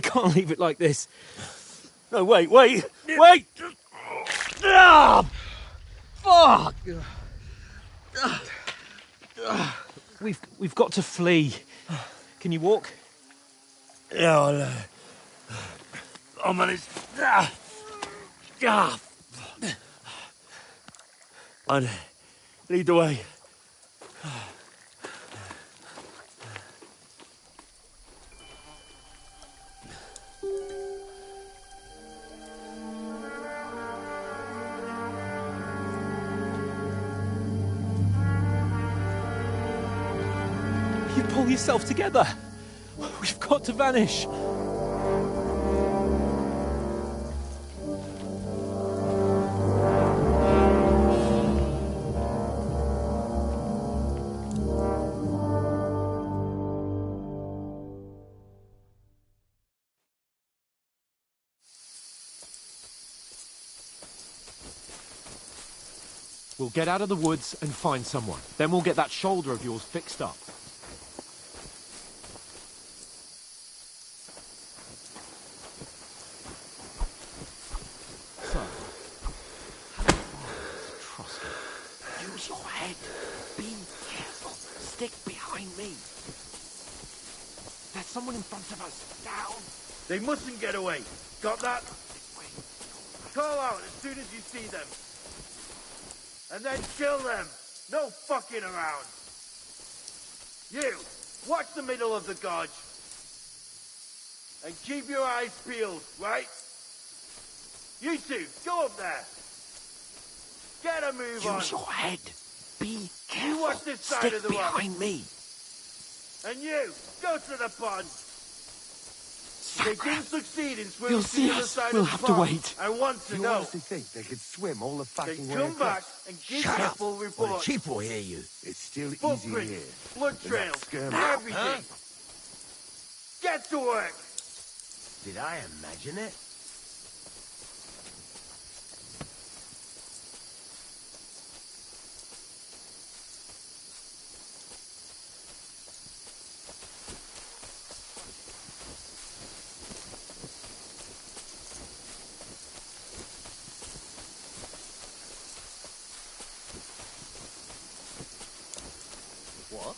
can't leave it like this. No, wait! Ah! Fuck! We've got to flee. Can you walk? Yeah, I'll manage. I'd lead the way. You pull yourself together. We've got to vanish. We'll get out of the woods and find someone. Then we'll get that shoulder of yours fixed up. So, trust me. Use your head. Be careful. Stick behind me. There's someone in front of us. Down. They mustn't get away. Got that? Call out as soon as you see them. And then kill them. No fucking around. You, watch the middle of the gorge. And keep your eyes peeled, right? You two, go up there. Get a move on. Use your head. Be careful. You watch this side Stick of the behind me. And you, go to the pond. If they didn't succeed in swimming You'll to see the other us. side We'll of the have to pond, wait. I want to You know. honestly think they could swim all the fucking Then way come back across? and give Shut me a up, full or the report. chief will hear you. It's still easy Footprints, here. blood They're not trails, skirmish. everything. Get to work. Did I imagine it? What?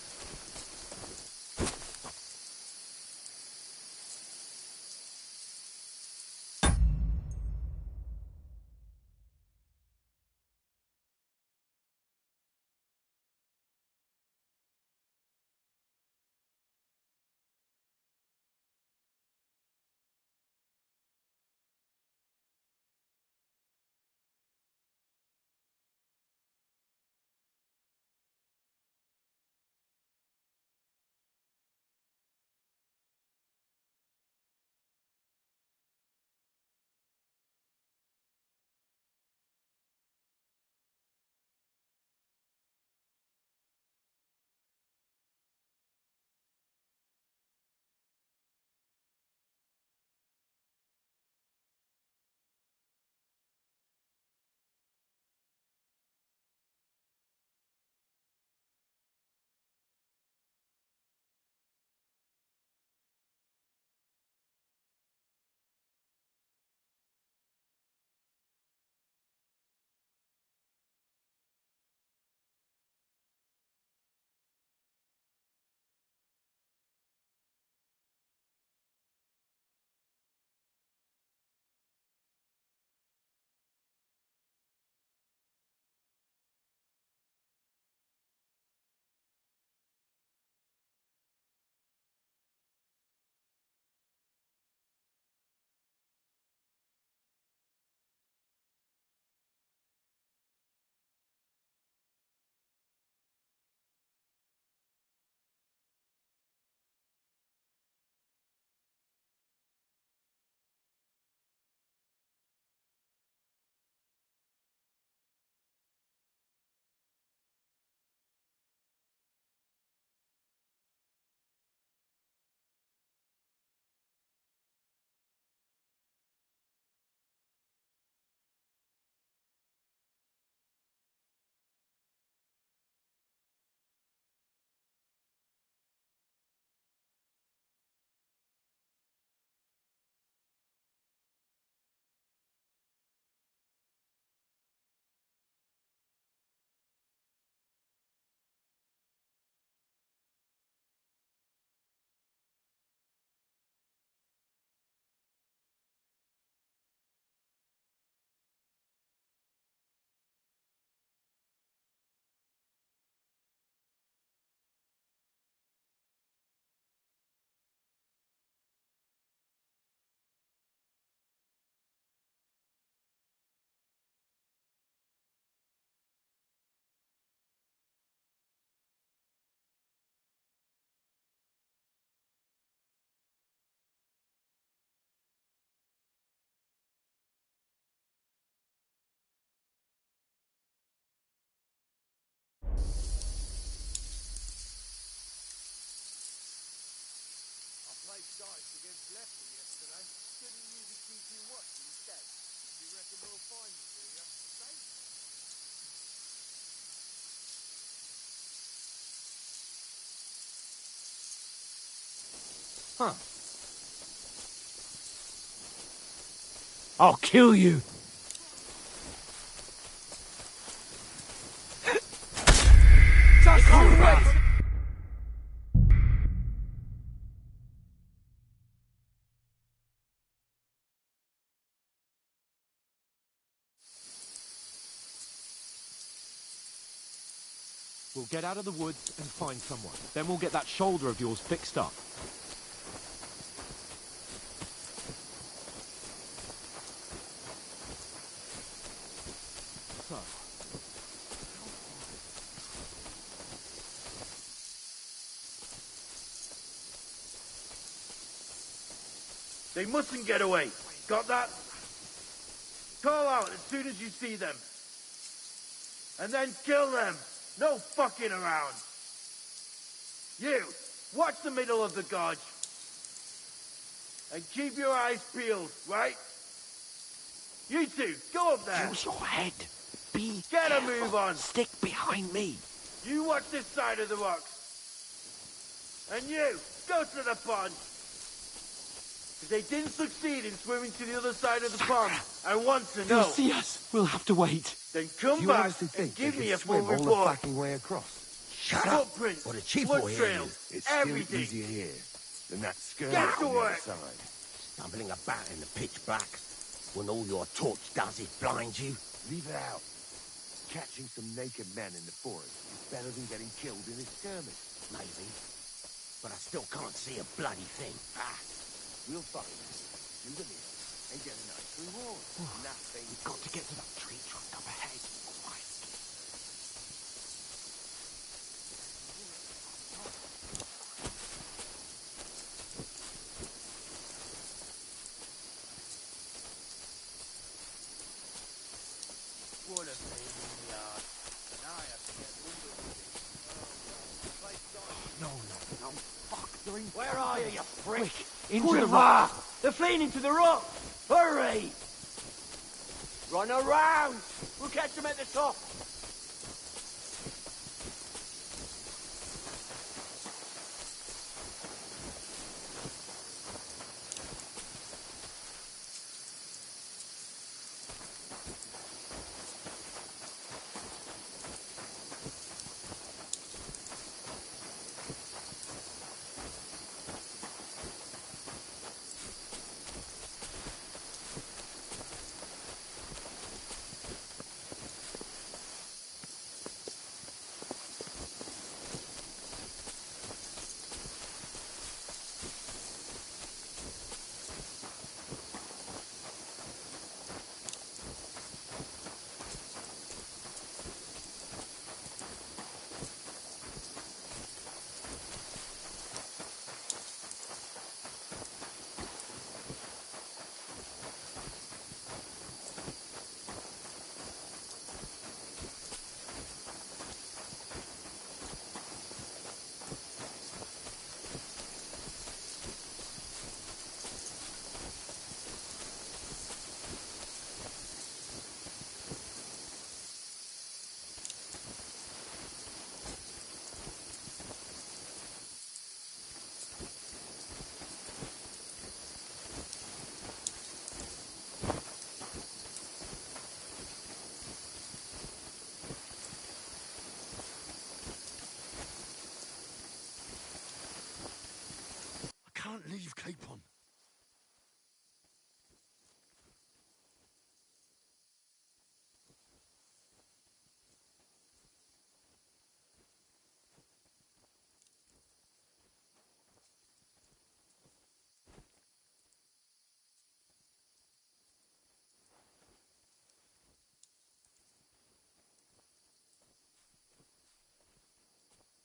dice against Lefty yesterday. Couldn't use a keeping watch instead. You reckon we'll find you, do you? Safe? Huh. I'll kill you. Just you wait! We'll get out of the woods and find someone. Then we'll get that shoulder of yours fixed up. So, They mustn't get away. Got that? Call out as soon as you see them. And then kill them. No fucking around. You, watch the middle of the gorge. And keep your eyes peeled, right? You two, go up there. Use your head. Be Get careful. a move on. Stick behind me. You watch this side of the rocks. And you, go to the pond. If they didn't succeed in swimming to the other side of the pond, I want to know. they'll see us. We'll have to wait. Then come You back honestly and think they give can me a full swim all the report. fucking way across? Shut up. Footprints, Or the chief blood will hear trails, trails, It's everything. still easier here than that skirt Get to on the other work. side. Stumbling about in the pitch black when all your torch does is blind you. Leave it out. Catching some naked men in the forest is better than getting killed in a skirmish. Maybe. But I still can't see a bloody thing. Ah, we'll find it. Do the meal and get a nice reward. Nothing. We've got to get to that tree trunk up ahead. Quietly. What a pain in the ass. Now I have to get rid of it. No. Fuck, they're in. Where are you, you freak? Into the rock. They're fleeing into the rock! Hurry! Run around! We'll catch them at the top! Can't leave Capon.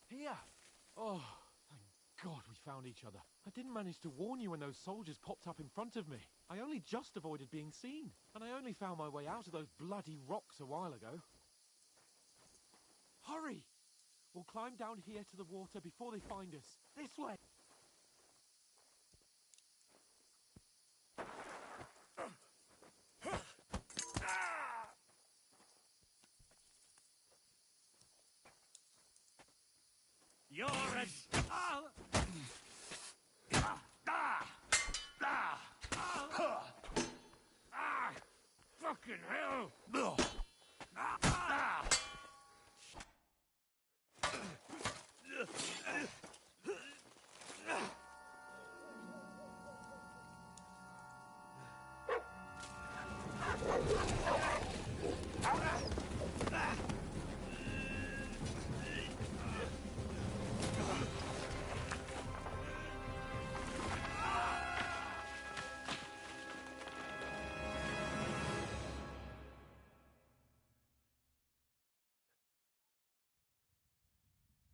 Here. Oh, thank God we found each other. I didn't manage to warn you when those soldiers popped up in front of me. I only just avoided being seen. And I only found my way out of those bloody rocks a while ago. Hurry! We'll climb down here to the water before they find us. This way! You're a... Oh. Fucking hell!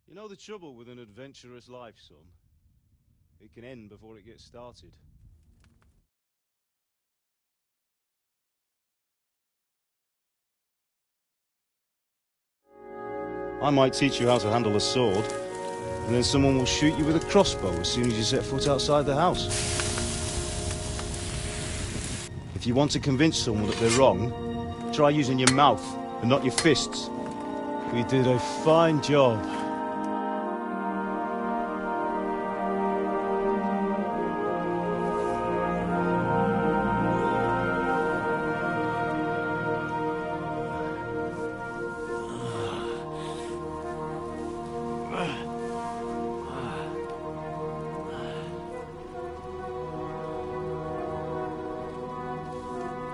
You know the trouble with an adventurous life, son? It can end before it gets started. I might teach you how to handle a sword, and then someone will shoot you with a crossbow as soon as you set foot outside the house. If you want to convince someone that they're wrong, try using your mouth and not your fists. We did a fine job.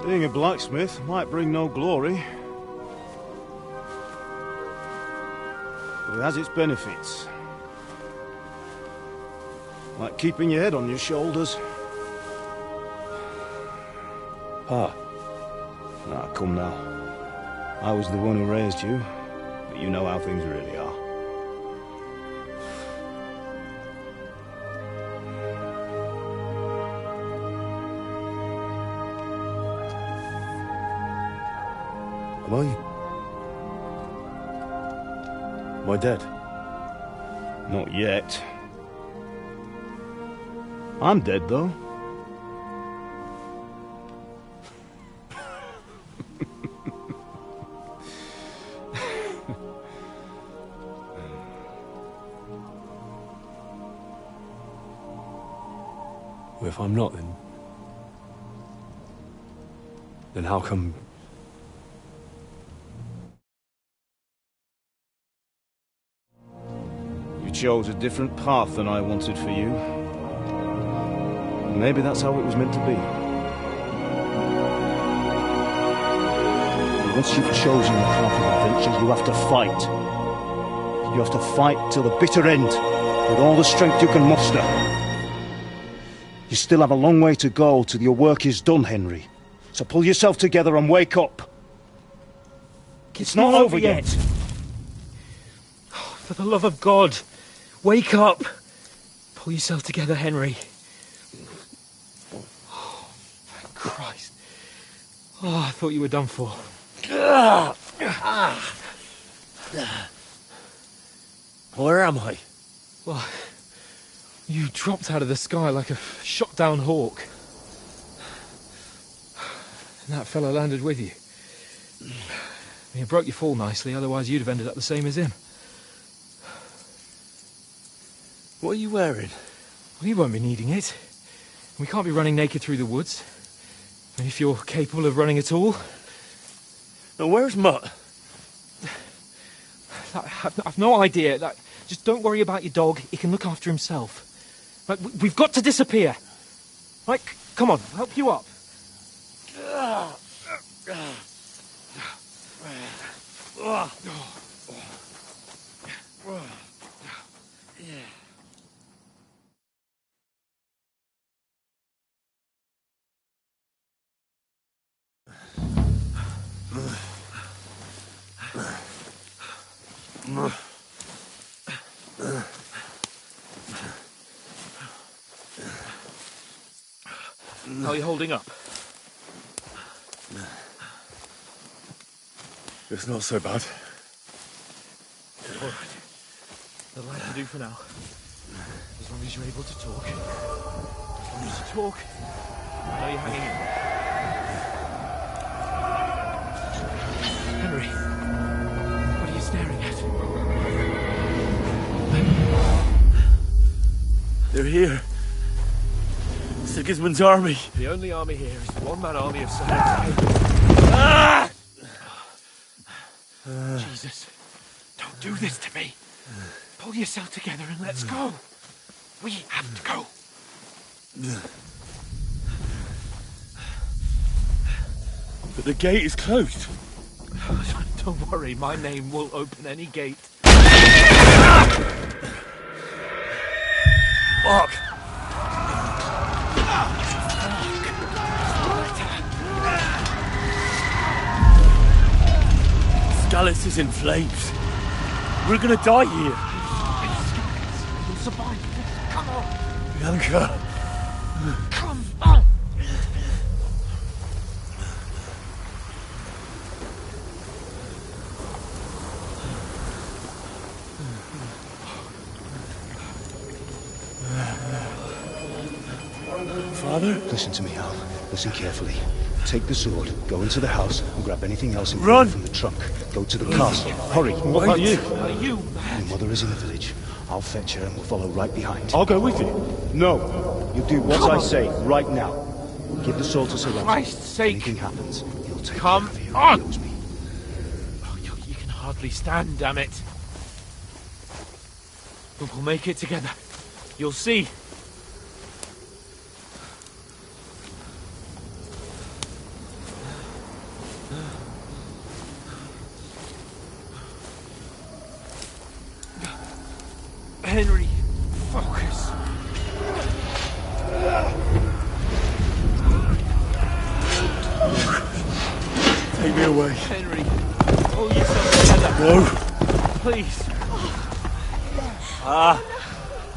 Being a blacksmith might bring no glory, but it has its benefits. Like keeping your head on your shoulders. Pa. Ah, come now. I was the one who raised you, but you know how things really are. Am I dead? Not yet. I'm dead, though. Well, if I'm not, then how come... You chose a different path than I wanted for you. Maybe that's how it was meant to be. But once you've chosen the path of adventure, you have to fight. You have to fight till the bitter end, with all the strength you can muster. You still have a long way to go till your work is done, Henry. So pull yourself together and wake up. It's not over yet. Oh, for the love of God, wake up. Pull yourself together, Henry. Oh, thank Christ. Oh, I thought you were done for. Where am I? Well, you dropped out of the sky like a shot-down hawk. And that fellow landed with you. You broke your fall nicely, otherwise you'd have ended up the same as him. What are you wearing? Well, you won't be needing it. We can't be running naked through the woods. And if you're capable of running at all... Now, where's Mutt? I've no idea. Just don't worry about your dog. He can look after himself. Like, we've got to disappear. Right, come on, I'll help you up. How are you holding up? It's not so bad. All right. That'll have to do for now. As long as you're able to talk. As long as you talk, I know you're hanging in. Henry, what are you staring at? They're here. Sigismund's army. The only army here is the one-man army of Sir Henry. Jesus, don't do this to me. Pull yourself together and let's go. We have to go. But the gate is closed. Don't worry, my name will open any gate. Fuck. Scallis is in flames. We're gonna die here. You'll survive. Come on. Bianca. Come on. Father? Listen to me, Hal. Listen carefully. Take the sword, go into the house, and grab anything else Run! from the trunk. Go to the castle. Hurry. What about you? Are you Your mother is in the village. I'll fetch her and we'll follow right behind. I'll go with you. No. You do what I say right now. Give the sword to Sir Ransom. Christ's sake. If anything happens, he'll take Come care of you. on. He knows me. Oh, you can hardly stand, damn it. But we'll make it together. You'll see. Henry, focus. Take me away. Henry, pull yourself together. No. Please.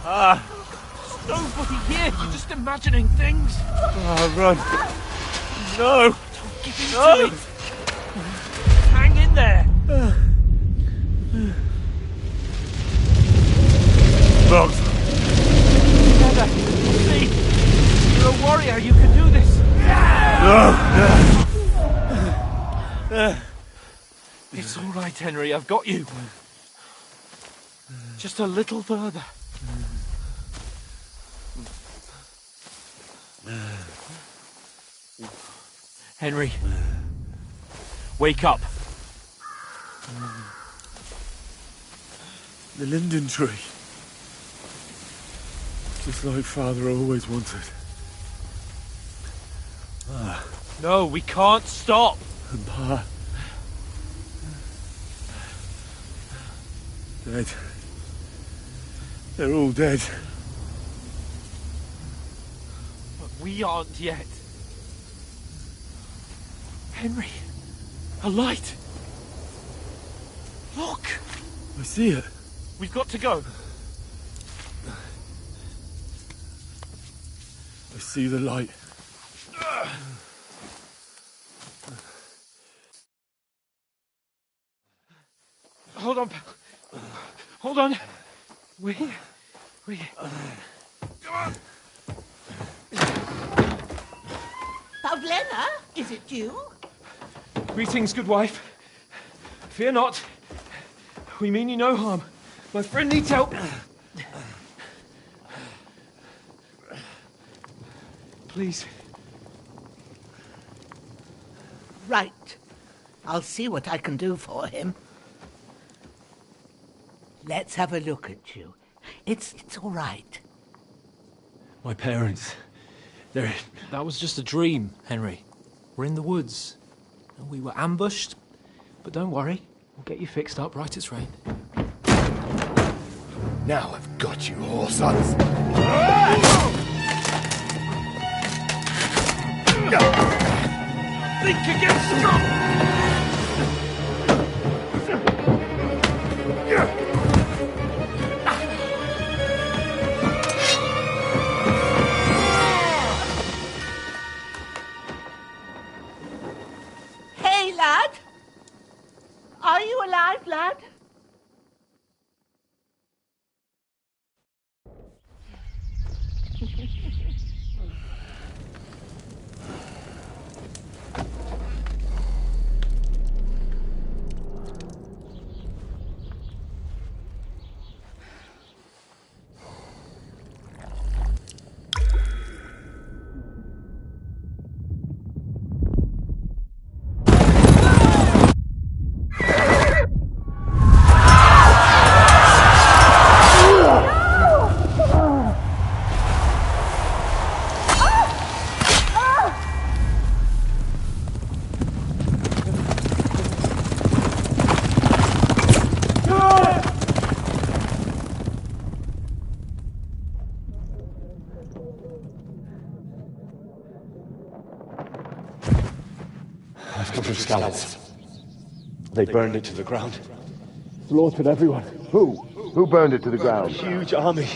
There's nobody here. You're just imagining things. Run. No. Don't give in to it. Hang in there. Bugs. Together. See, you're a warrior. You can do this. No. It's all right, Henry. I've got you. Just a little further. Henry, wake up. The linden tree. Just like Father always wanted. No, we can't stop. And Pa. Dead. They're all dead. But we aren't yet. Henry, a light. Look. I see it. We've got to go. I see the light. Hold on, pal. Hold on. We. Come on. Pavlena, is it you? Greetings, good wife. Fear not. We mean you no harm. My friend needs help. Please. Right. I'll see what I can do for him. Let's have a look at you. It's all right. My parents. They're... That was just a dream, Henry. We're in the woods. We were ambushed, but don't worry. We'll get you fixed up right as rain. Now I've got you, whoresons. Think again, strong! Hey, lad! Are you alive, lad? Skalitz. They burned it to the ground. Slaughtered everyone. Who? Who burned it to the ground? A huge army.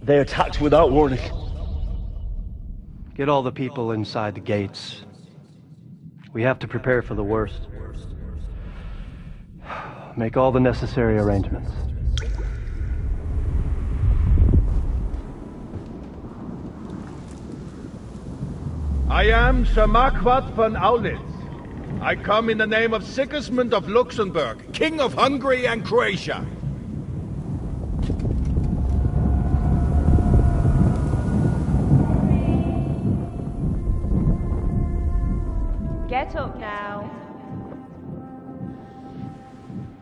They attacked without warning. Get all the people inside the gates. We have to prepare for the worst. Make all the necessary arrangements. I am Sir Marquardt von Aulitz. I come in the name of Sigismund of Luxembourg, King of Hungary and Croatia. Get up now.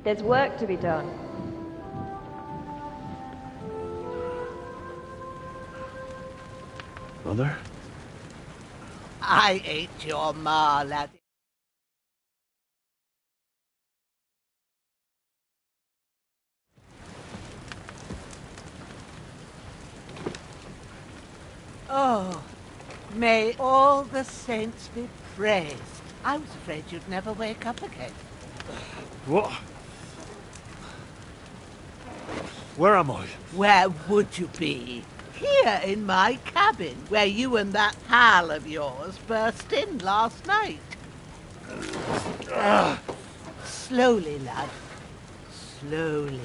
There's work to be done. Mother? I ain't your ma, laddie. Oh, may all the saints be praised. I was afraid you'd never wake up again. What? Where am I? Where would you be? Here in my cabin, where you and that pal of yours burst in last night. Slowly, lad. Slowly.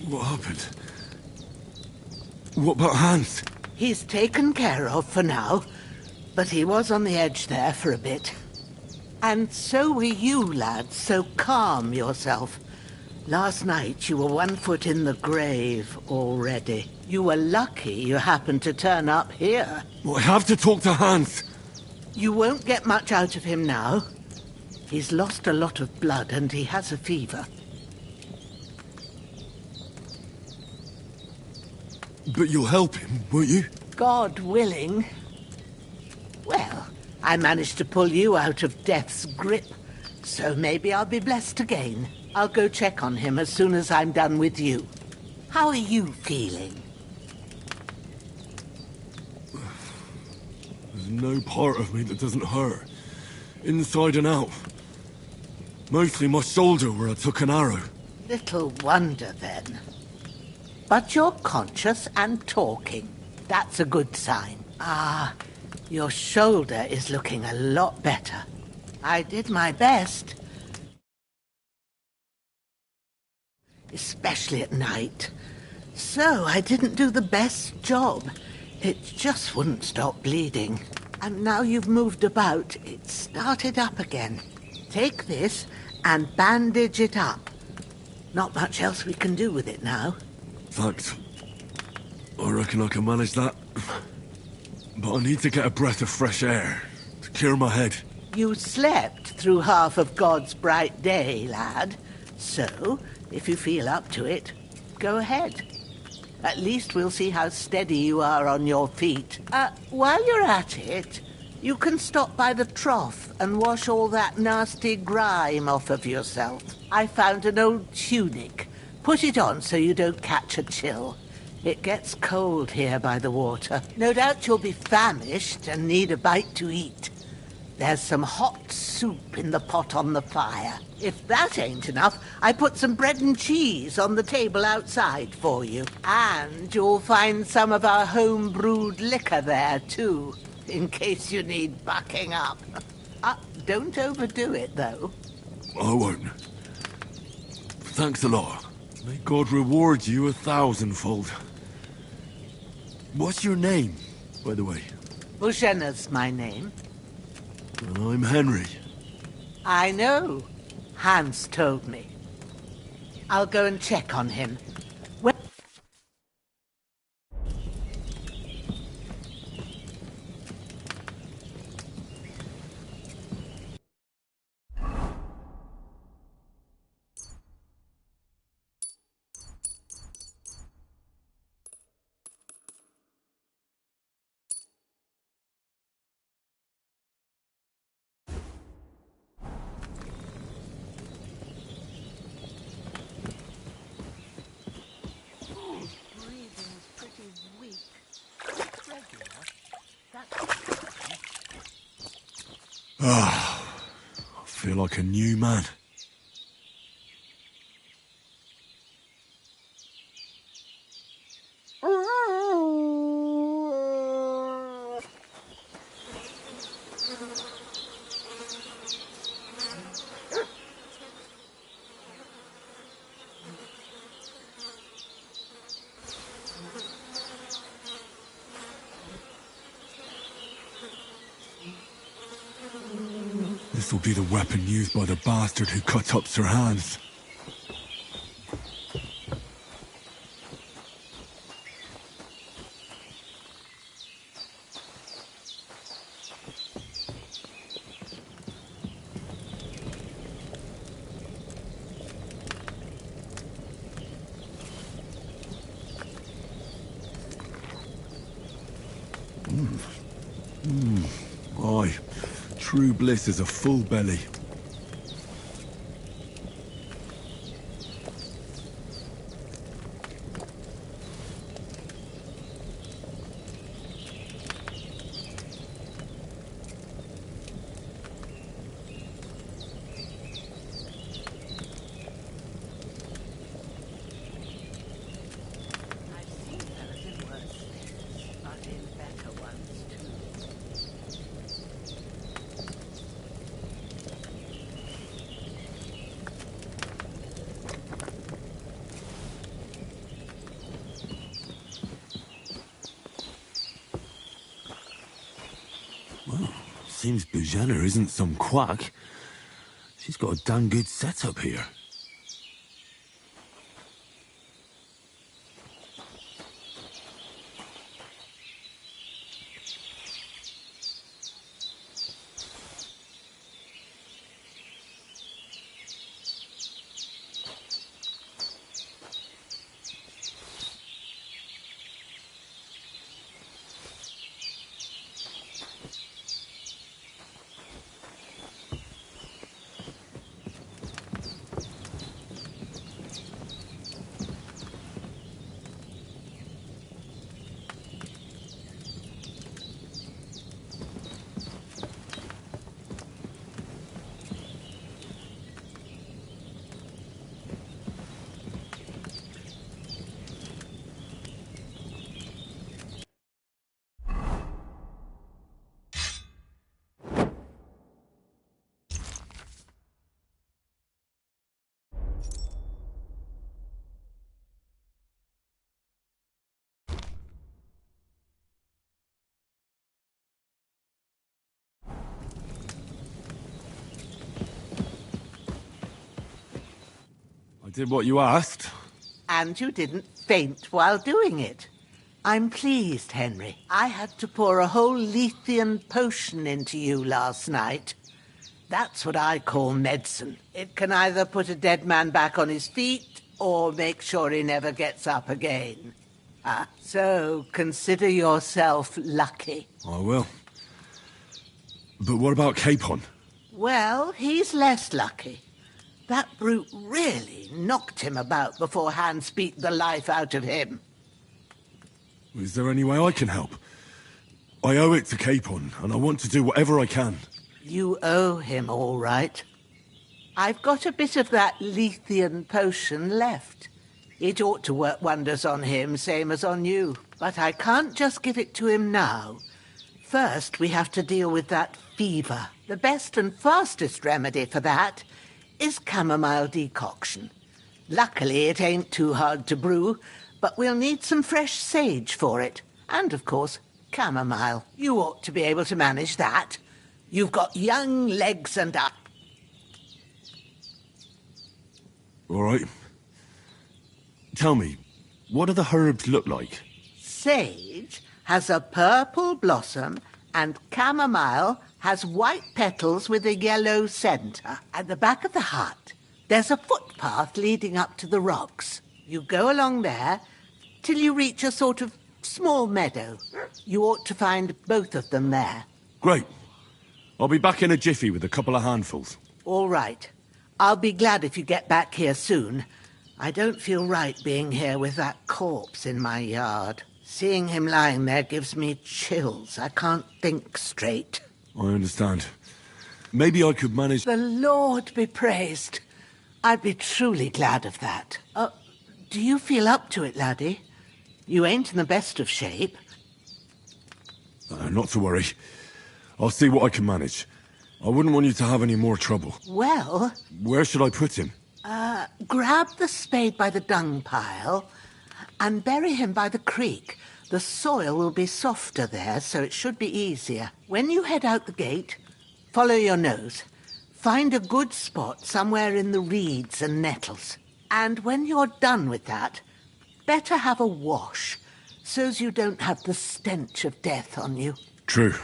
What happened? What about Hans? He's taken care of for now, but he was on the edge there for a bit. And so were you, lad, so calm yourself. Last night you were 1 foot in the grave already. You were lucky you happened to turn up here. Well, I have to talk to Hans. You won't get much out of him now. He's lost a lot of blood and he has a fever. But you'll help him, won't you? God willing. Well, I managed to pull you out of death's grip, so maybe I'll be blessed again. I'll go check on him as soon as I'm done with you. How are you feeling? There's no part of me that doesn't hurt. Inside and out. Mostly my shoulder where I took an arrow. Little wonder then. But you're conscious and talking. That's a good sign. Ah, your shoulder is looking a lot better. I did my best. Especially at night. So I didn't do the best job. It just wouldn't stop bleeding. And now you've moved about, it started up again. Take this and bandage it up. Not much else we can do with it now. Thanks. I reckon I can manage that. But I need to get a breath of fresh air to clear my head. You slept through half of God's bright day, lad. So, if you feel up to it, go ahead. At least we'll see how steady you are on your feet. While you're at it, you can stop by the trough and wash all that nasty grime off of yourself. I found an old tunic. Put it on so you don't catch a chill. It gets cold here by the water. No doubt you'll be famished and need a bite to eat. There's some hot soup in the pot on the fire. If that ain't enough, I put some bread and cheese on the table outside for you. And you'll find some of our home-brewed liquor there, too, in case you need bucking up. Don't overdo it, though. I won't. Thanks a lot. May God reward you 1,000-fold. What's your name, by the way? Bushenna's my name. I'm Henry. I know. Hans told me. I'll go and check on him. Ah, I feel like a new man. This will be the weapon used by the bastard who cut up Sir Hans. Aye, true bliss is a full belly. Seems Bujana isn't some quack. She's got a damn good setup here. I did what you asked. And you didn't faint while doing it. I'm pleased, Henry. I had to pour a whole Lethean potion into you last night. That's what I call medicine. It can either put a dead man back on his feet or make sure he never gets up again. So consider yourself lucky. I will. But what about Capon? Well, he's less lucky. That brute really knocked him about before Hans beat the life out of him. Is there any way I can help? I owe it to Capon, and I want to do whatever I can. You owe him, all right. I've got a bit of that Lethean potion left. It ought to work wonders on him, same as on you. But I can't just give it to him now. First, we have to deal with that fever. The best and fastest remedy for that is chamomile decoction. Luckily, it ain't too hard to brew, but we'll need some fresh sage for it. And, of course, chamomile. You ought to be able to manage that. You've got young legs and up. All right. Tell me, what do the herbs look like? Sage has a purple blossom, and chamomile has white petals with a yellow centre. At the back of the hut, there's a footpath leading up to the rocks. You go along there till you reach a sort of small meadow. You ought to find both of them there. Great. I'll be back in a jiffy with a couple of handfuls. All right. I'll be glad if you get back here soon. I don't feel right being here with that corpse in my yard. Seeing him lying there gives me chills. I can't think straight. I understand. Maybe I could manage... The Lord be praised. I'd be truly glad of that. Do you feel up to it, laddie? You ain't in the best of shape. Not to worry. I'll see what I can manage. I wouldn't want you to have any more trouble. Well... Where should I put him? Grab the spade by the dung pile and bury him by the creek. The soil will be softer there, so it should be easier. When you head out the gate, follow your nose. Find a good spot somewhere in the reeds and nettles. And when you're done with that, better have a wash, so's you don't have the stench of death on you. True.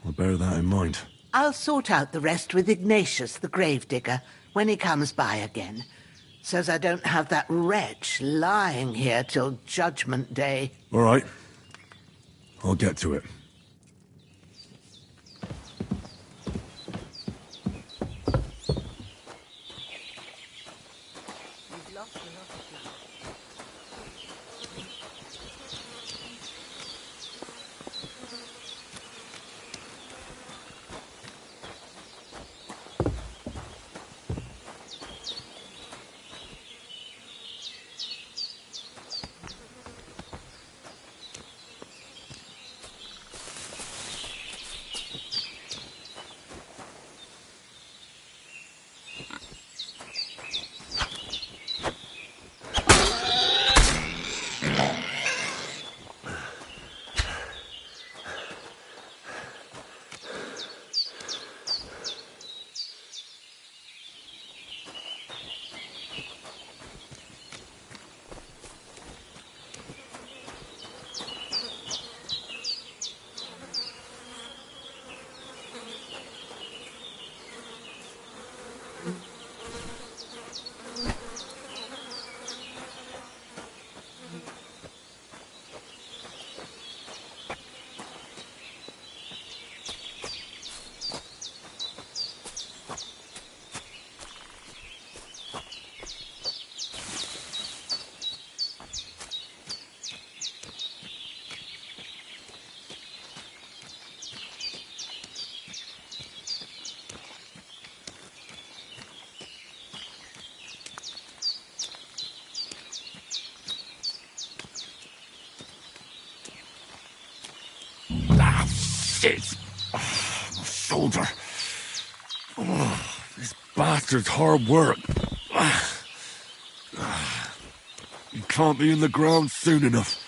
I'll bear that in mind. I'll sort out the rest with Ignatius, the gravedigger, when he comes by again, so's I don't have that wretch lying here till Judgment Day. All right. I'll get to it. Shit! My shoulder. This bastard's hard work. You can't be in the ground soon enough.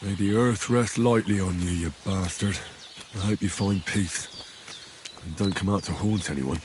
May the earth rest lightly on you, you bastard. I hope you find peace. And don't come out to haunt anyone.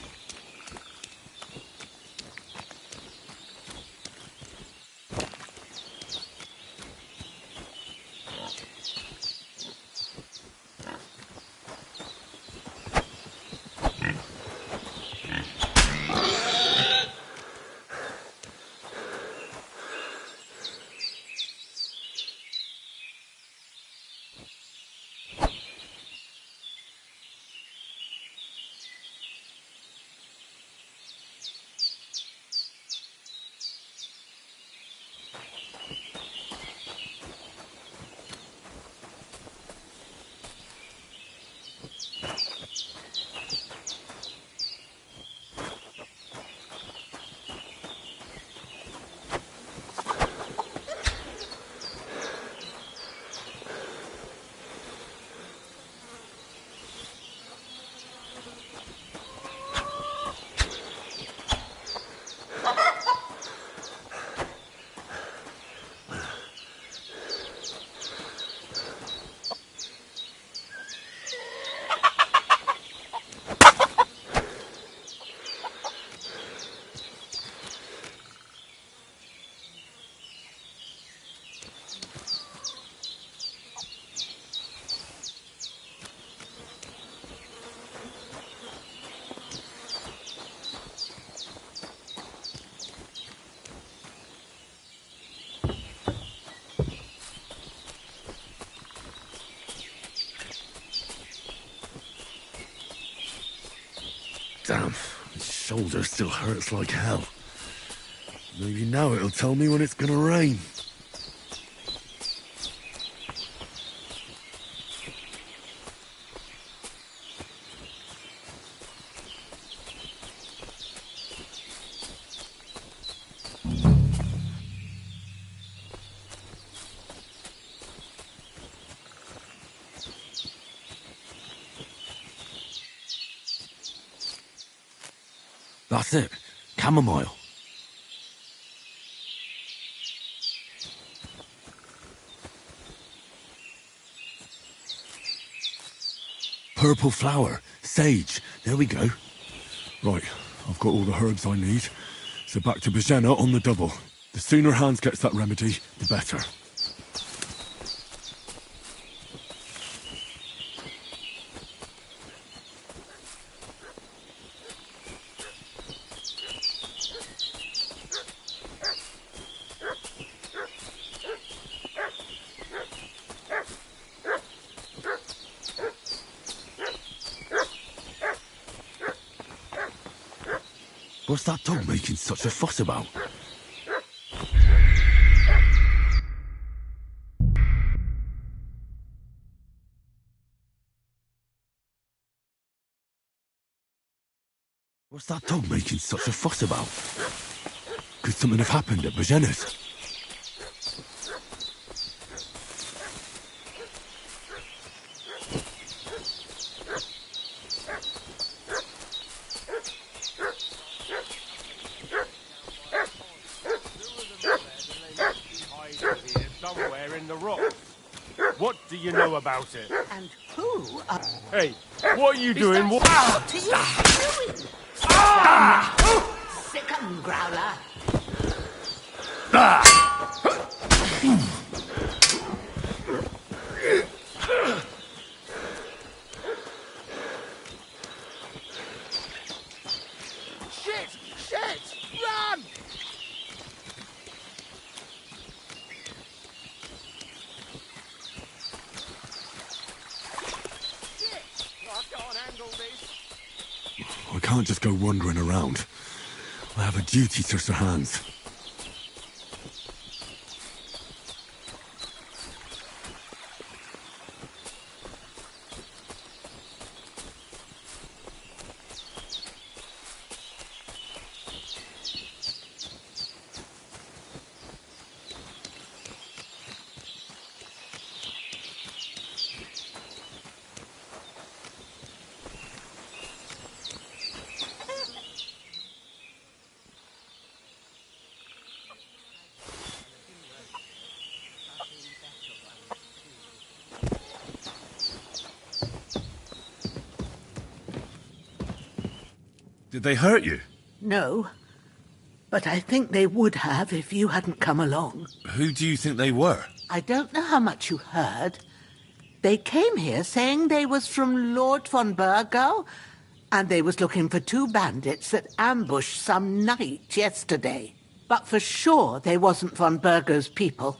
Damn, his shoulder still hurts like hell. Maybe now it'll tell me when it's gonna rain. That's it. Chamomile. Purple flower. Sage. There we go. Right, I've got all the herbs I need. So back to Bajena on the double. The sooner Hans gets that remedy, the better. What's that dog making such a fuss about? What's that dog making such a fuss about? Could something have happened at Bajena's? Somewhere in the rocks. What do you know about it? And who are... Hey, what are you doing? What are you doing? Sick 'em, Growler. Shit! Shit! Run! I can't just go wandering around. I have a duty to Sir Hans. Did they hurt you? No, but I think they would have if you hadn't come along. Who do you think they were? I don't know how much you heard. They came here saying they was from Lord von Burgo, and they was looking for 2 bandits that ambushed some knight yesterday. But for sure they wasn't von Burgo's people.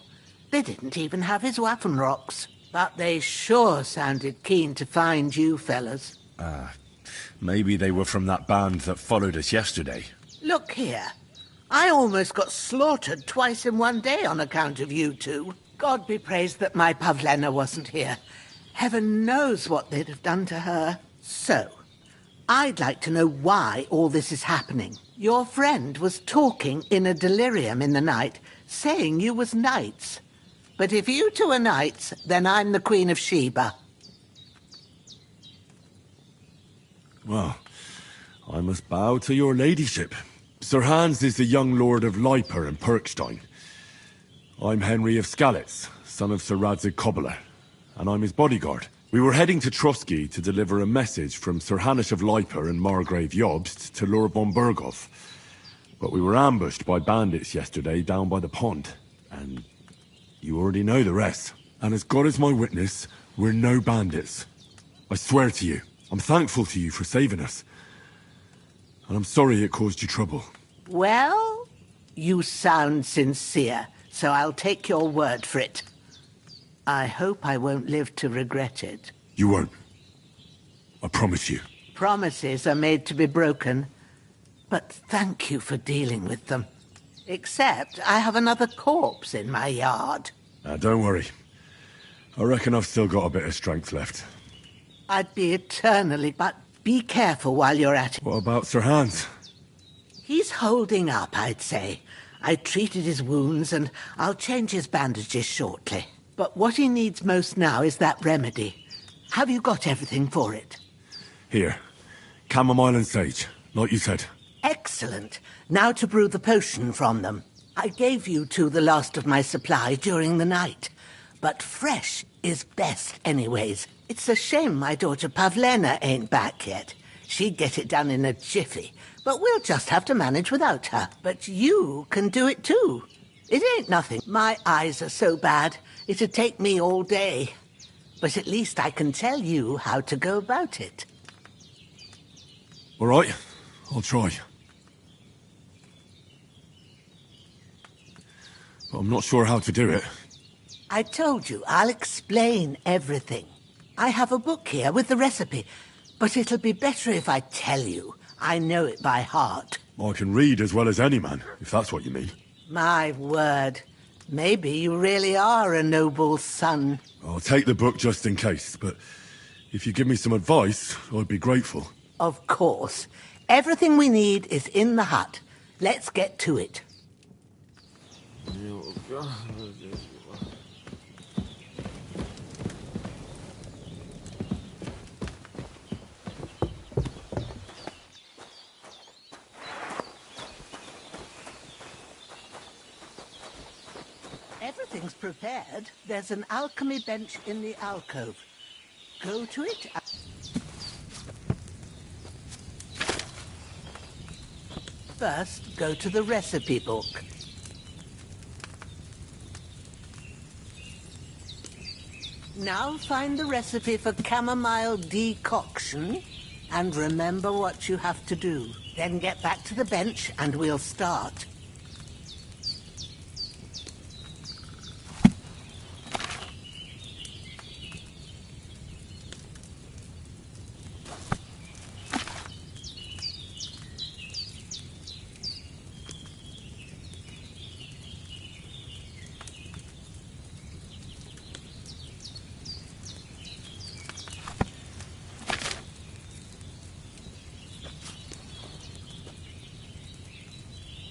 They didn't even have his Waffenrocks. But they sure sounded keen to find you fellas. Maybe they were from that band that followed us yesterday. Look here. I almost got slaughtered twice in one day on account of you two. God be praised that my Pavlena wasn't here. Heaven knows what they'd have done to her. So, I'd like to know why all this is happening. Your friend was talking in a delirium in the night, saying you was knights. But if you two are knights, then I'm the Queen of Sheba. Well, I must bow to your ladyship. Sir Hans is the young lord of Leiper and Perkstein. I'm Henry of Skalitz, son of Sir Radzig Cobbler, and I'm his bodyguard. We were heading to Trotsky to deliver a message from Sir Hanish of Leiper and Margrave Jobst to Lord von Burgov. But we were ambushed by bandits yesterday down by the pond, and you already know the rest. And as God is my witness, we're no bandits. I swear to you. I'm thankful to you for saving us. And I'm sorry it caused you trouble. Well, you sound sincere, so I'll take your word for it. I hope I won't live to regret it. You won't. I promise you. Promises are made to be broken. But thank you for dealing with them. Except I have another corpse in my yard. Don't worry. I reckon I've still got a bit of strength left. I'd be eternally, but be careful while you're at it. What about Sir Hans? He's holding up, I'd say. I treated his wounds and I'll change his bandages shortly. But what he needs most now is that remedy. Have you got everything for it? Here. Chamomile and sage, like you said. Excellent. Now to brew the potion from them. I gave you two the last of my supply during the night. But fresh is best anyways. It's a shame my daughter Pavlena ain't back yet. She'd get it done in a jiffy. But we'll just have to manage without her. But you can do it too. It ain't nothing. My eyes are so bad, it'd take me all day. But at least I can tell you how to go about it. All right, I'll try. But I'm not sure how to do it. I told you, I'll explain everything. I have a book here with the recipe, but it'll be better if I tell you. I know it by heart. I can read as well as any man, if that's what you mean. My word. Maybe you really are a noble son. I'll take the book just in case, but if you give me some advice, I'd be grateful. Of course. Everything we need is in the hut. Let's get to it. Everything's prepared. There's an alchemy bench in the alcove. Go to it. First, go to the recipe book. Now find the recipe for chamomile decoction and remember what you have to do. Then get back to the bench and we'll start.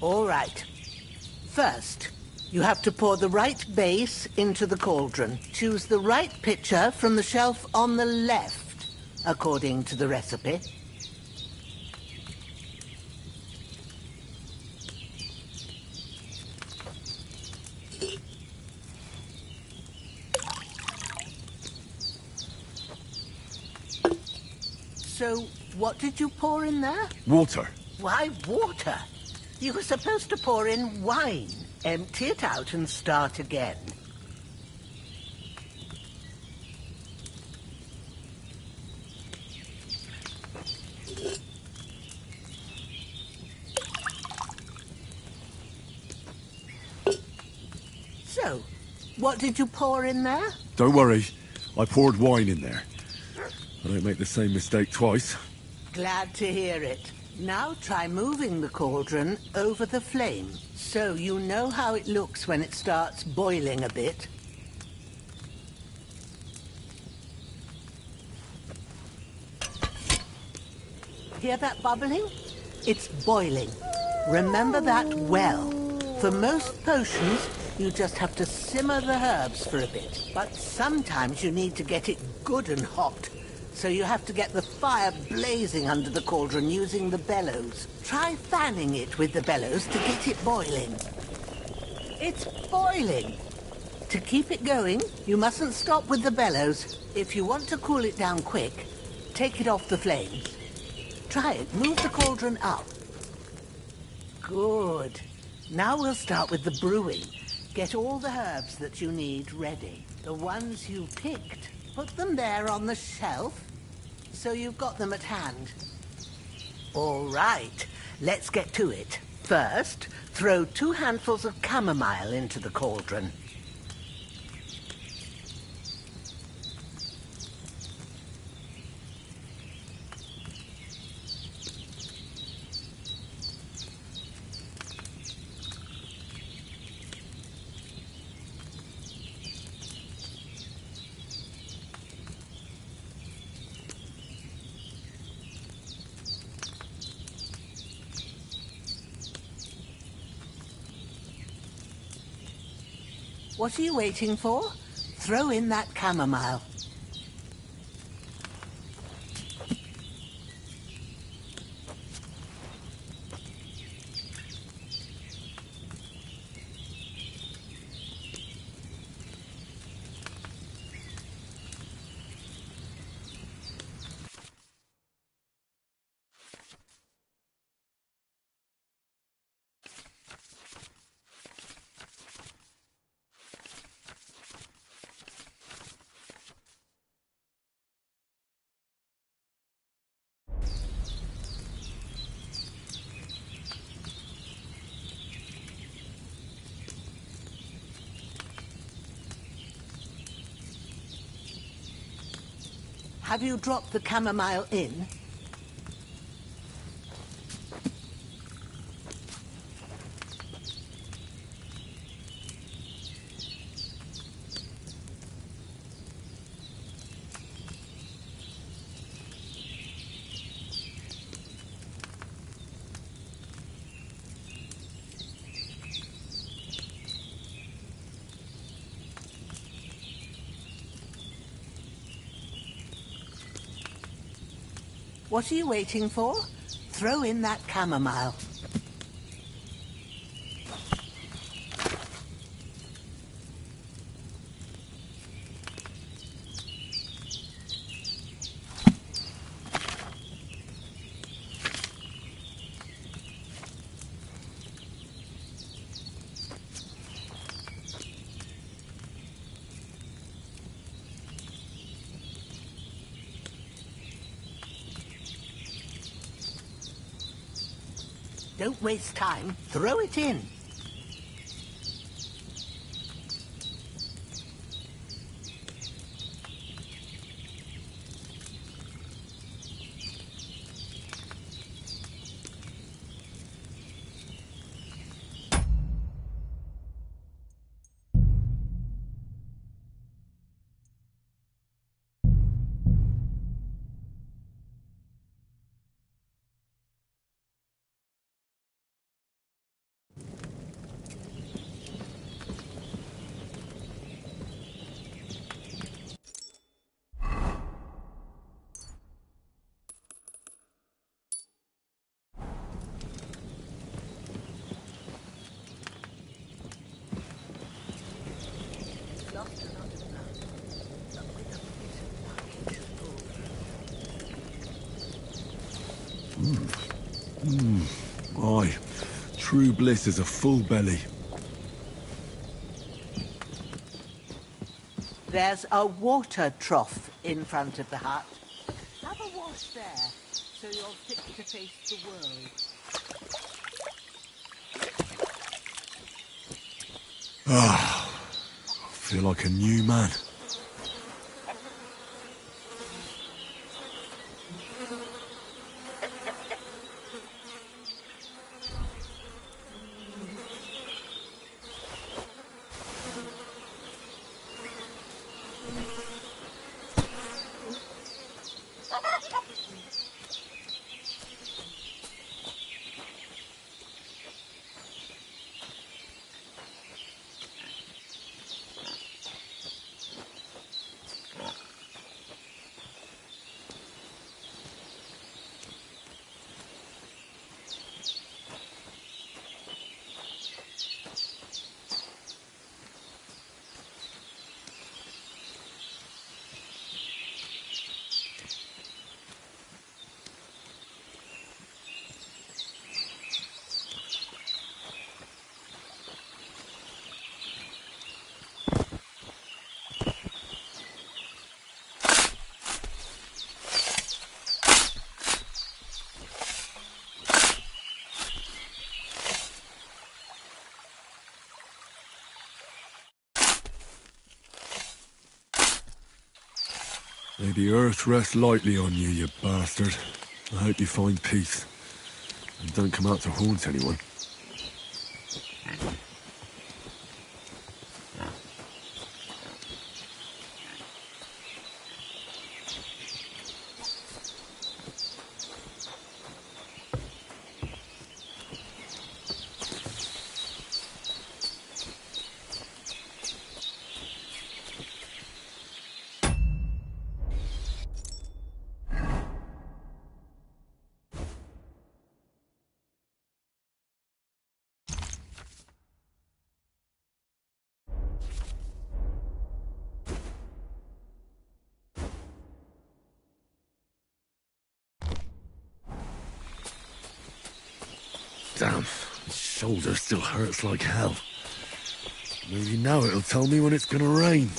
All right. First, you have to pour the right base into the cauldron. Choose the right pitcher from the shelf on the left, according to the recipe. So, what did you pour in there? Water. Why water? You were supposed to pour in wine. Empty it out and start again. So, what did you pour in there? Don't worry, I poured wine in there. I don't make the same mistake twice. Glad to hear it. Now try moving the cauldron over the flame, so you know how it looks when it starts boiling a bit. Hear that bubbling? It's boiling. Remember that well. For most potions, you just have to simmer the herbs for a bit. But sometimes you need to get it good and hot. So you have to get the fire blazing under the cauldron using the bellows. Try fanning it with the bellows to get it boiling. It's boiling. To keep it going, you mustn't stop with the bellows. If you want to cool it down quick, take it off the flames. Try it. Move the cauldron up. Good. Now we'll start with the brewing. Get all the herbs that you need ready. The ones you picked, put them there on the shelf, so you've got them at hand. All right, let's get to it. First, throw 2 handfuls of chamomile into the cauldron. What are you waiting for? Throw in that chamomile. Have you dropped the chamomile in? What are you waiting for? Throw in that chamomile. Don't waste time. Throw it in. Aye, true bliss is a full belly. There's a water trough in front of the hut. Have a wash there, so you're fit to face the world. Ah, I feel like a new man. May the earth rest lightly on you, you bastard. I hope you find peace. And don't come out to haunt anyone. Damn, his shoulder still hurts like hell. Maybe now it'll tell me when it's gonna rain.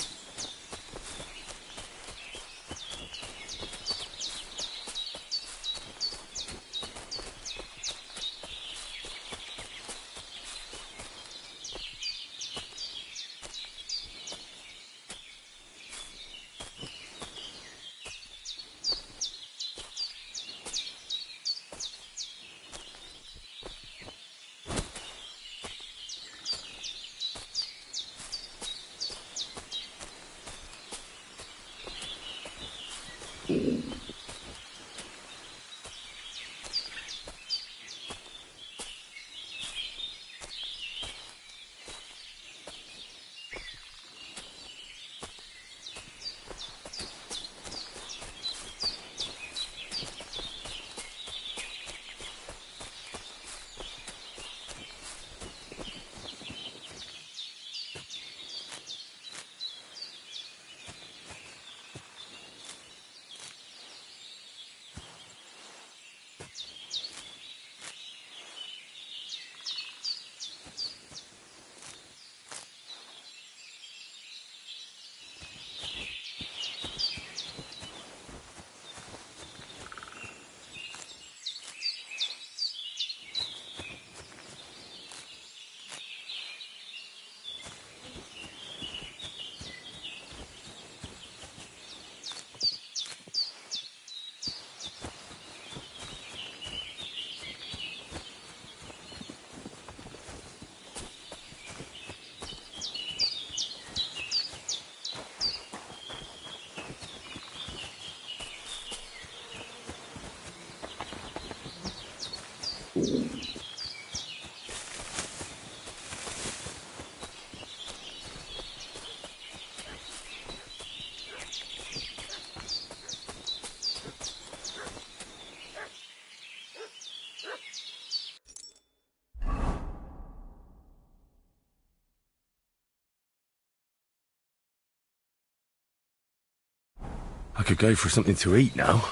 I could go for something to eat now.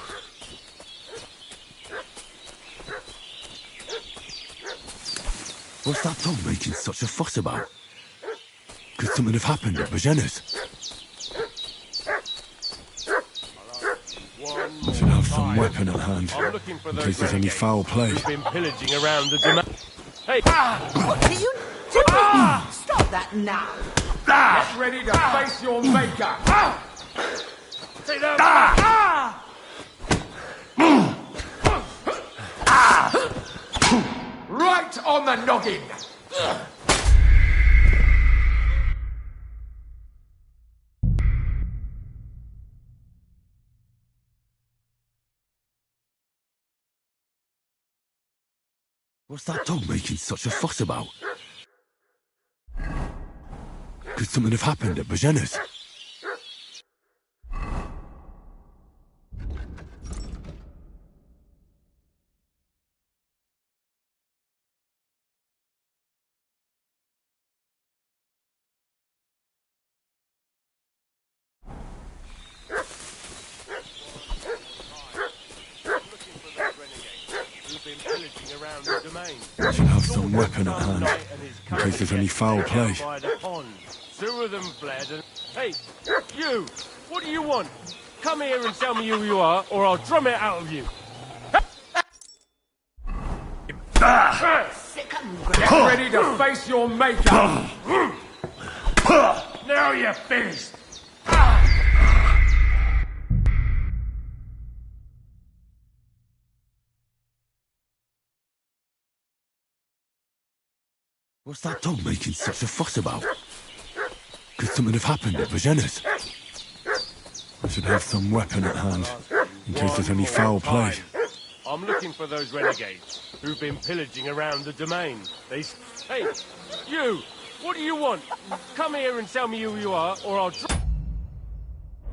What's that dog making such a fuss about? Could something have happened at Bajena's? I should have some weapon at hand, in case there's any foul play. Been pillaging around the domain. Hey! What are you doing? Stop that now. Get ready to face your maker. Take that! Right on the noggin. What's that dog making such a fuss about? Could something have happened at Bajena's? I should have some weapon at hand, in case there's any foul play. Two of them fled and... Hey, you! What do you want? Come here and tell me who you are, or I'll drum it out of you. Get ready to face your maker. Now you're finished. What's that dog making such a fuss about? Could something have happened at Bajena's? I should have some weapon at hand, in case there's any foul play. I'm looking for those renegades who've been pillaging around the domain. Hey, you! What do you want? Come here and tell me who you are, or I'll drum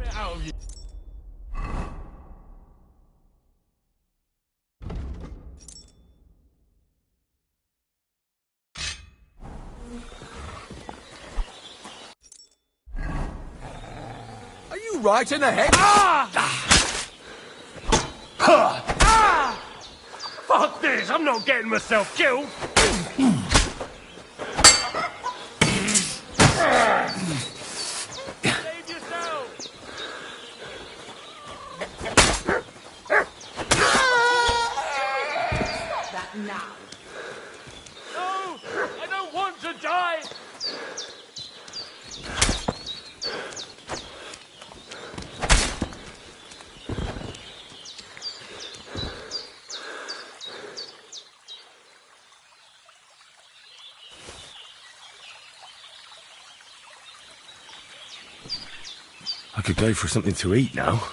it out of you. Right in the head. Fuck this! I'm not getting myself killed! I could go for something to eat now.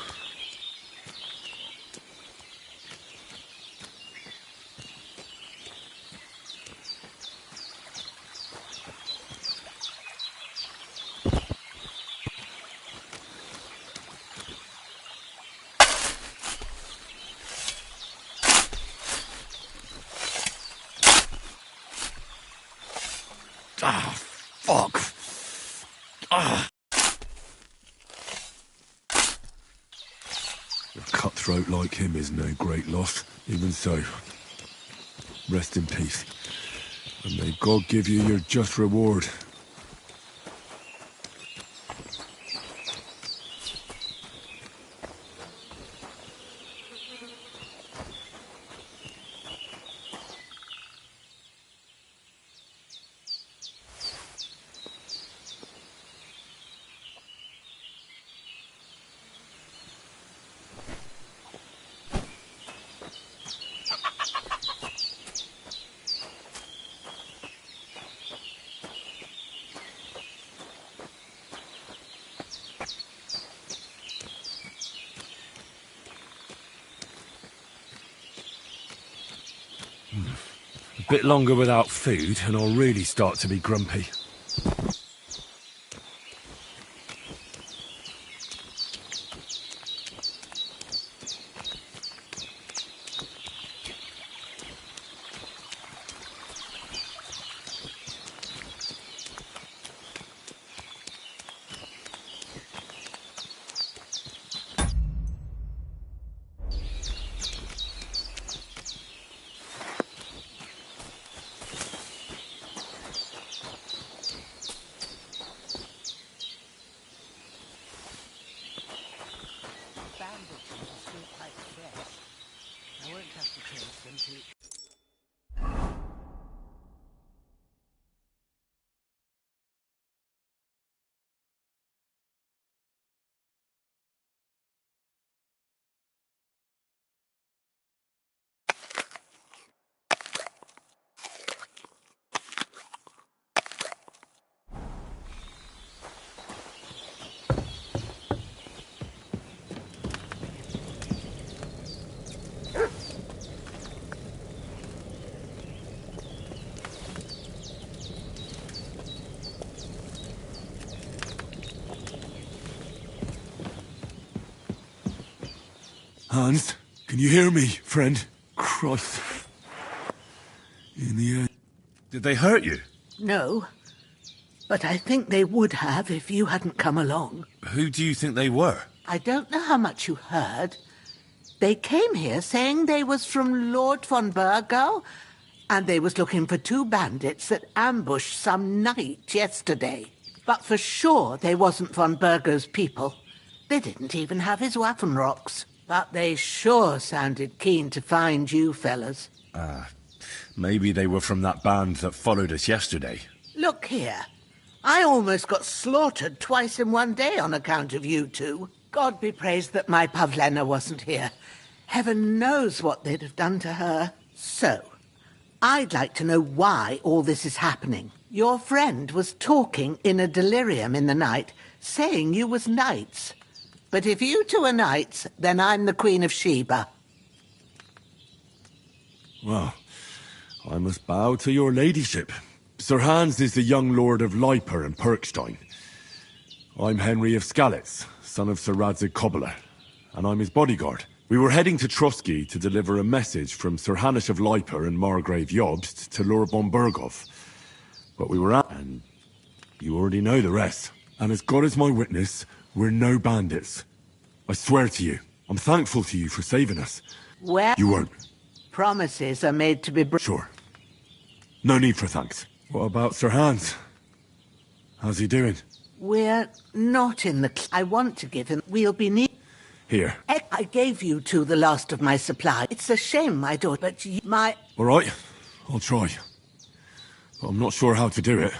Ah, fuck. Ah. A cutthroat like him is no great loss. Even so, rest in peace. And may God give you your just reward. A bit longer without food, and I'll really start to be grumpy. Hans, can you hear me, friend? Christ. In the end. Did they hurt you? No, but I think they would have if you hadn't come along. Who do you think they were? I don't know how much you heard. They came here saying they was from Lord von Burgo, and they was looking for 2 bandits that ambushed some knight yesterday. But for sure they wasn't von Burgo's people. They didn't even have his Waffenrocks. But they sure sounded keen to find you fellas. Maybe they were from that band that followed us yesterday. Look here. I almost got slaughtered twice in one day on account of you two. God be praised that my Pavlena wasn't here. Heaven knows what they'd have done to her. So, I'd like to know why all this is happening. Your friend was talking in a delirium in the night, saying you was knights. But if you two are knights, then I'm the Queen of Sheba. Well, I must bow to your ladyship. Sir Hans is the young lord of Leiper and Perkstein. I'm Henry of Skalitz, son of Sir Radzig Kobyla, and I'm his bodyguard. We were heading to Trotsky to deliver a message from Sir Hanush of Leiper and Margrave Jobst to Lord von Burgov. But we were out, and you already know the rest. And as God is my witness, we're no bandits. I swear to you, I'm thankful to you for saving us. Well, You weren't. promises are made to be Sure. No need for thanks. What about Sir Hans? How's he doing? We're not in the... I want to give him... We'll be near... Here. I gave you two the last of my supply. It's a shame, my daughter, but my... All right, I'll try. But I'm not sure how to do it.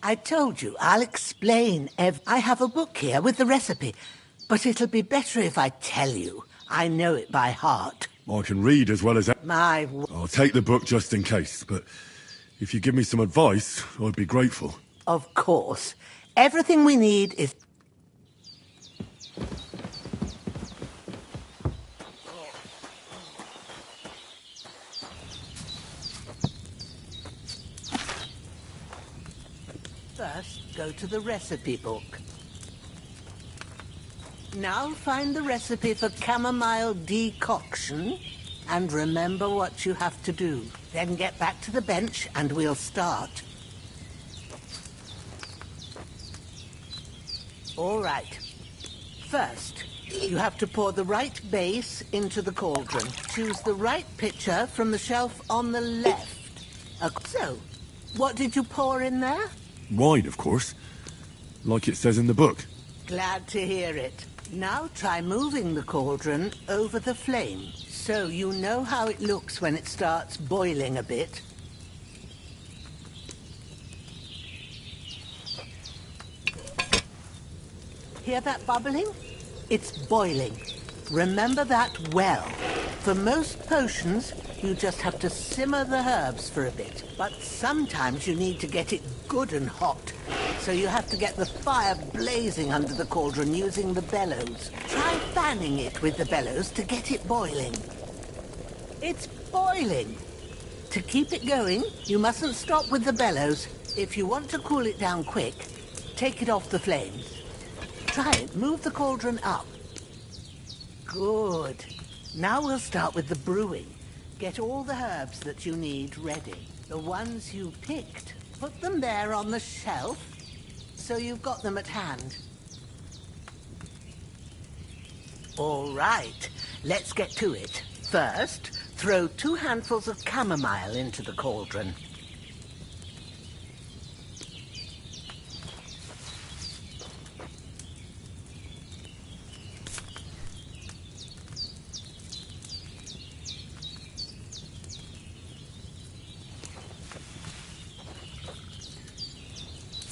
I told you, I'll explain I have a book here with the recipe, but it'll be better if I tell you. I know it by heart. I can read as well as... I'll take the book just in case, but if you give me some advice, I'd be grateful. Of course. Everything we need is... First, go to the recipe book. Now find the recipe for chamomile decoction and remember what you have to do. Then get back to the bench and we'll start. All right. First, you have to pour the right base into the cauldron. Choose the right pitcher from the shelf on the left. So, what did you pour in there? Wine, of course. Like it says in the book. Glad to hear it. Now try moving the cauldron over the flame, so you know how it looks when it starts boiling a bit. Hear that bubbling? It's boiling. Remember that well. For most potions, you just have to simmer the herbs for a bit. But sometimes you need to get it good and hot. So you have to get the fire blazing under the cauldron using the bellows. Try fanning it with the bellows to get it boiling. It's boiling. To keep it going, you mustn't stop with the bellows. If you want to cool it down quick, take it off the flames. Try it. Move the cauldron up. Good. Now we'll start with the brewing. Get all the herbs that you need ready. The ones you picked, put them there on the shelf, so you've got them at hand. All right, let's get to it. First, throw 2 handfuls of chamomile into the cauldron.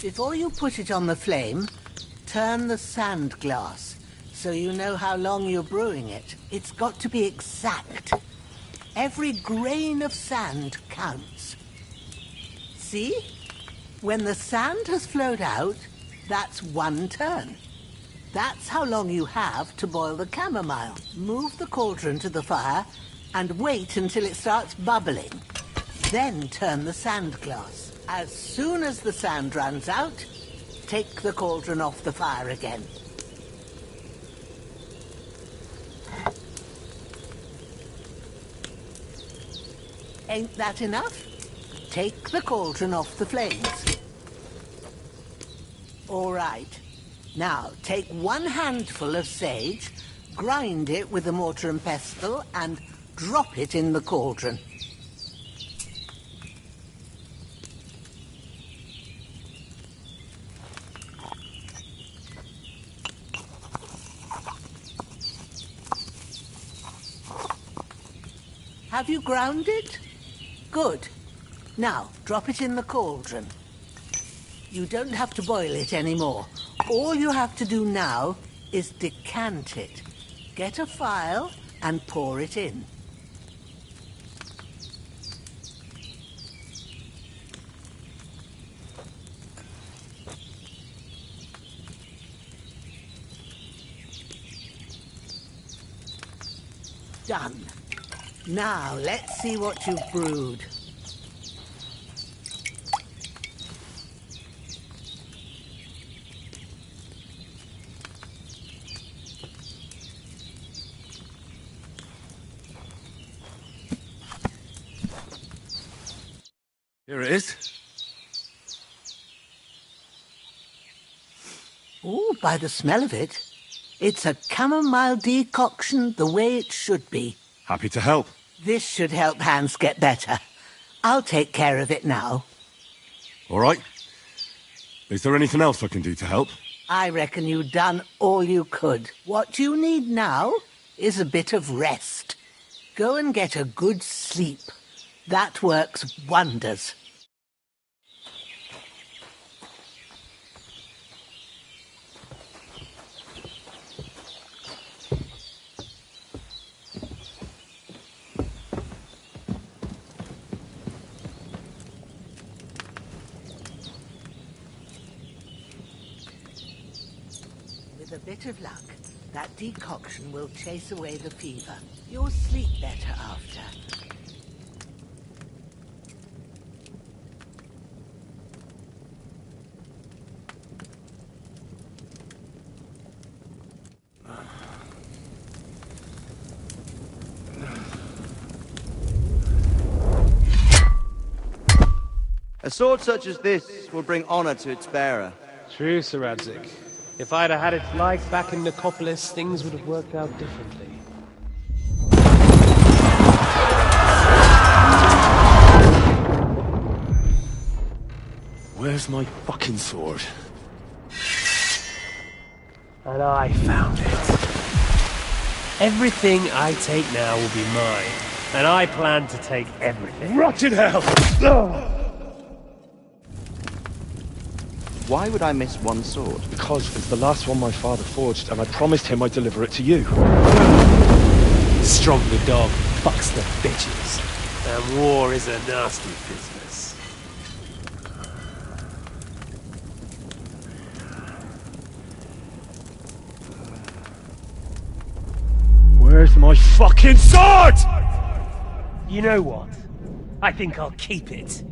Before you put it on the flame, turn the sand glass so you know how long you're brewing it. It's got to be exact. Every grain of sand counts. See? When the sand has flowed out, that's 1 turn. That's how long you have to boil the chamomile. Move the cauldron to the fire and wait until it starts bubbling. Then turn the sand glass. As soon as the sand runs out, take the cauldron off the fire again. Ain't that enough? Take the cauldron off the flames. All right. Now, take 1 handful of sage, grind it with a mortar and pestle, and drop it in the cauldron. Have you ground it? Good. Now, drop it in the cauldron. You don't have to boil it anymore. All you have to do now is decant it. Get a phial and pour it in. Done. Now, let's see what you've brewed. Here it is. Oh, by the smell of it, it's a chamomile decoction the way it should be. Happy to help. This should help Hans get better. I'll take care of it now. All right. Is there anything else I can do to help? I reckon you've done all you could. What you need now is a bit of rest. Go and get a good sleep. That works wonders. With a bit of luck, That decoction will chase away the fever. You'll sleep better after. A sword such as this will bring honor to its bearer. True, Sir Radzik. If I'd have had its like back in Nicopolis, things would have worked out differently. Where's my fucking sword? And I found it. Everything I take now will be mine, and I plan to take everything. Rot in hell! Why would I miss one sword? Because it's the last one my father forged, and I promised him I'd deliver it to you. Strong the dog fucks the bitches, and war is a nasty business. Where's my fucking sword? You know what? I think I'll keep it.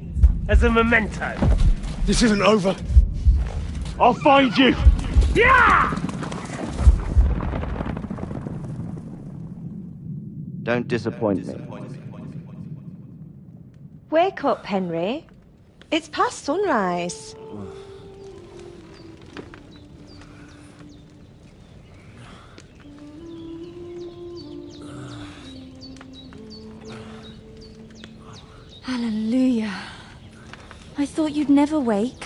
As a memento. This isn't over. I'll find you! Yeah! Don't disappoint me. Wake up, Henry. It's past sunrise. Hallelujah. I thought you'd never wake.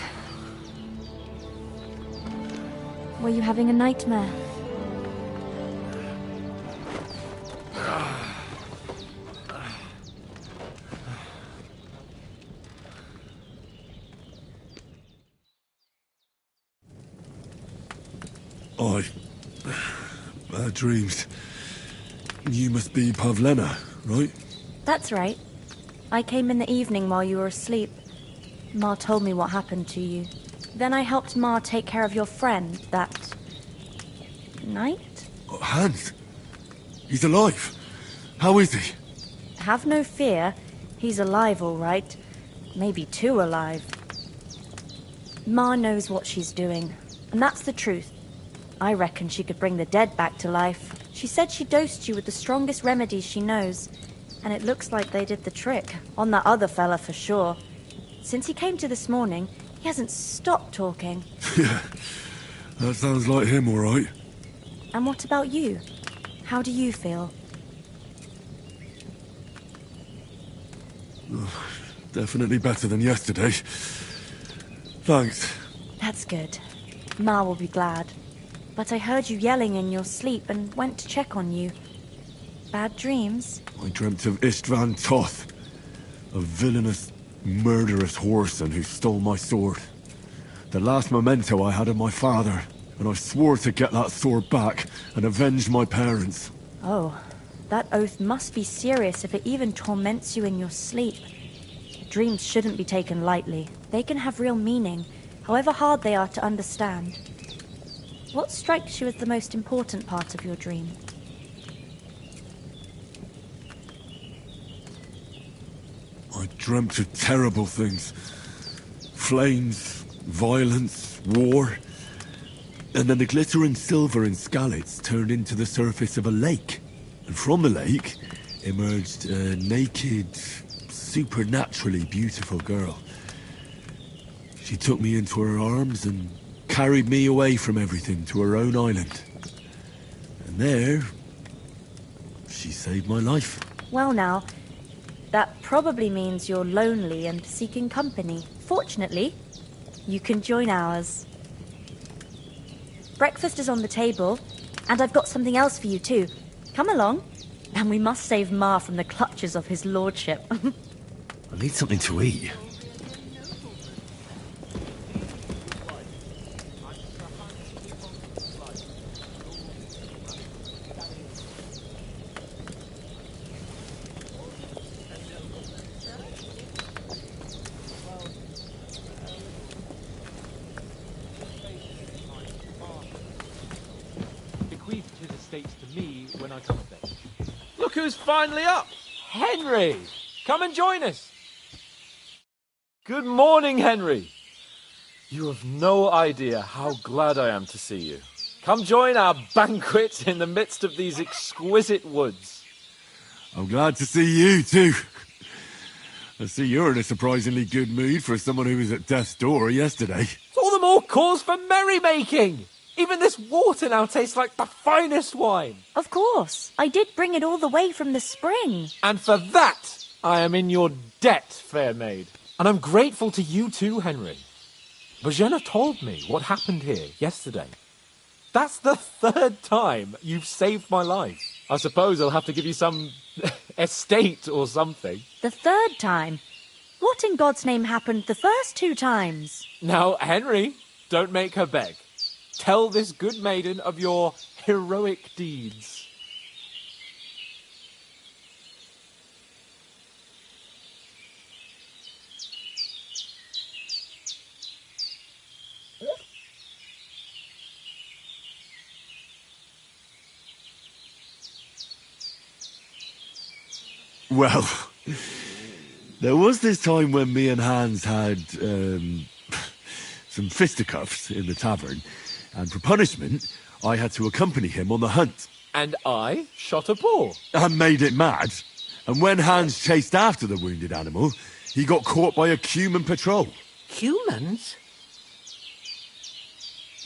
Were you having a nightmare? Bad dreams. You must be Pavlena, right? That's right. I came in the evening while you were asleep. Ma told me what happened to you. Then I helped Ma take care of your friend that night? Hans? He's alive. How is he? Have no fear. He's alive, all right. Maybe too alive. Ma knows what she's doing, and that's the truth. I reckon she could bring the dead back to life. She said she dosed you with the strongest remedies she knows, and it looks like they did the trick. On that other fella for sure. Since he came to this morning, he hasn't stopped talking. Yeah, that sounds like him, all right. And what about you? How do you feel? Definitely better than yesterday. Thanks. That's good. Ma will be glad. But I heard you yelling in your sleep and went to check on you. Bad dreams? I dreamt of Istvan Toth, a villainous, murderous whoreson who stole my sword. The last memento I had of my father, and I swore to get that sword back and avenge my parents. Oh, that oath must be serious if it even torments you in your sleep. Dreams shouldn't be taken lightly. They can have real meaning, however hard they are to understand. What strikes you as the most important part of your dream? I dreamt of terrible things. Flames, violence, war. And then the glittering silver and scallops turned into the surface of a lake. And from the lake emerged a naked, supernaturally beautiful girl. She took me into her arms and carried me away from everything to her own island. And there, she saved my life. Well now, that probably means you're lonely and seeking company. Fortunately, you can join ours. Breakfast is on the table, and I've got something else for you too. Come along, and we must save Ma from the clutches of his lordship. I need something to eat. Bequeathed to the who's finally up. Henry, come and join us. Good morning, Henry. You have no idea how glad I am to see you. Come join our banquet in the midst of these exquisite woods. I'm glad to see you, too. I see you're in a surprisingly good mood for someone who was at death's door yesterday. It's all the more cause for merrymaking. Even this water now tastes like the finest wine. Of course. I did bring it all the way from the spring. And for that, I am in your debt, fair maid. And I'm grateful to you too, Henry. Bajena told me what happened here yesterday. That's the 3rd time you've saved my life. I suppose I'll have to give you some estate or something. The 3rd time? What in God's name happened the first 2 times? Now, Henry, don't make her beg. Tell this good maiden of your heroic deeds. Well, there was this time when me and Hans had some fisticuffs in the tavern, and for punishment, I had to accompany him on the hunt. And I shot a boar. And made it mad. And when Hans chased after the wounded animal, he got caught by a human patrol. Humans?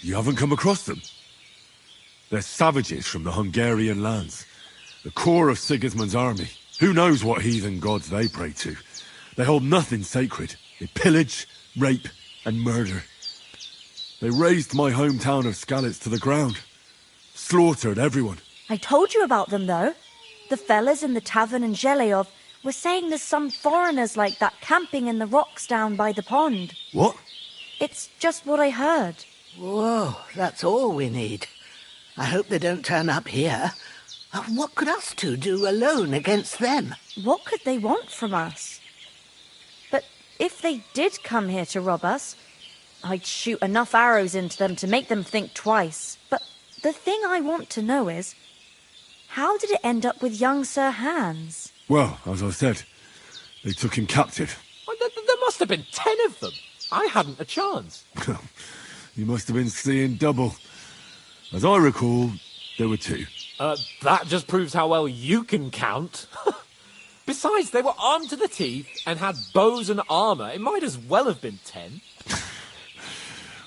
You haven't come across them? They're savages from the Hungarian lands. The core of Sigismund's army. Who knows what heathen gods they pray to? They hold nothing sacred. They pillage, rape, and murder. They razed my hometown of Skalitz to the ground. Slaughtered everyone. I told you about them, though. The fellas in the tavern in Zheleyov were saying there's some foreigners like that camping in the rocks down by the pond. What? It's just what I heard. Whoa, that's all we need. I hope they don't turn up here. What could us two do alone against them? What could they want from us? But if they did come here to rob us, I'd shoot enough arrows into them to make them think twice. But the thing I want to know is, how did it end up with young Sir Hans? Well, as I said, they took him captive. Well, there must have been 10 of them. I hadn't a chance. You must have been seeing double. As I recall, there were 2. That just proves how well you can count. Besides, they were armed to the teeth and had bows and armour. It might as well have been 10.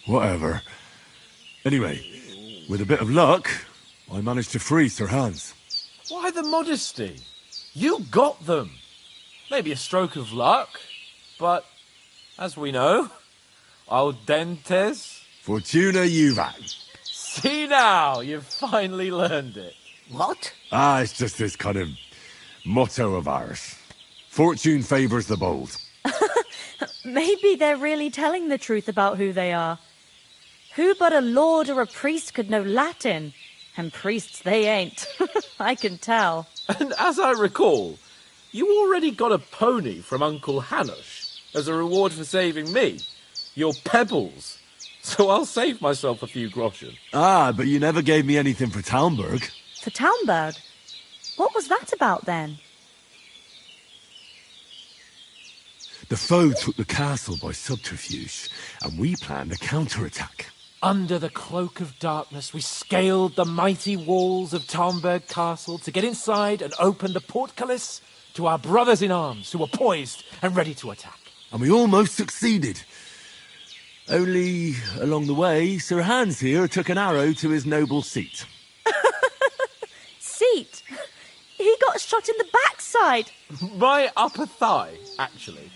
Whatever. Anyway, with a bit of luck, I managed to free Sir Hans. Why the modesty? You got them. Maybe a stroke of luck, but as we know, audentes Fortuna juvat. See now, you've finally learned it. What? It's just this kind of motto of ours. Fortune favours the bold. Maybe they're really telling the truth about who they are. Who but a lord or a priest could know Latin? And priests they ain't. I can tell. And as I recall, you already got a pony from Uncle Hanush as a reward for saving me. Your pebbles. So I'll save myself a few groschen. But you never gave me anything for Talmberg. For Talmberg? What was that about then? The foe took the castle by subterfuge, and we planned a counterattack. Under the cloak of darkness, we scaled the mighty walls of Talmberg Castle to get inside and open the portcullis to our brothers in arms who were poised and ready to attack. And we almost succeeded. Only, along the way, Sir Hans here took an arrow to his noble seat. Seat? He got shot in the backside. My upper thigh, actually.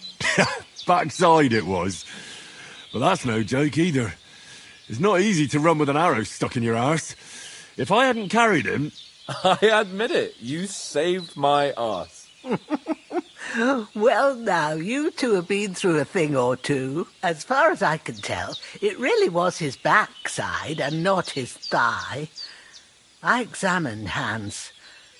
Backside it was. But that's no joke either. It's not easy to run with an arrow stuck in your arse. If I hadn't carried him... I admit it. You saved my arse. Well, now, you two have been through a thing or two. As far as I can tell, it really was his backside and not his thigh. I examined Hans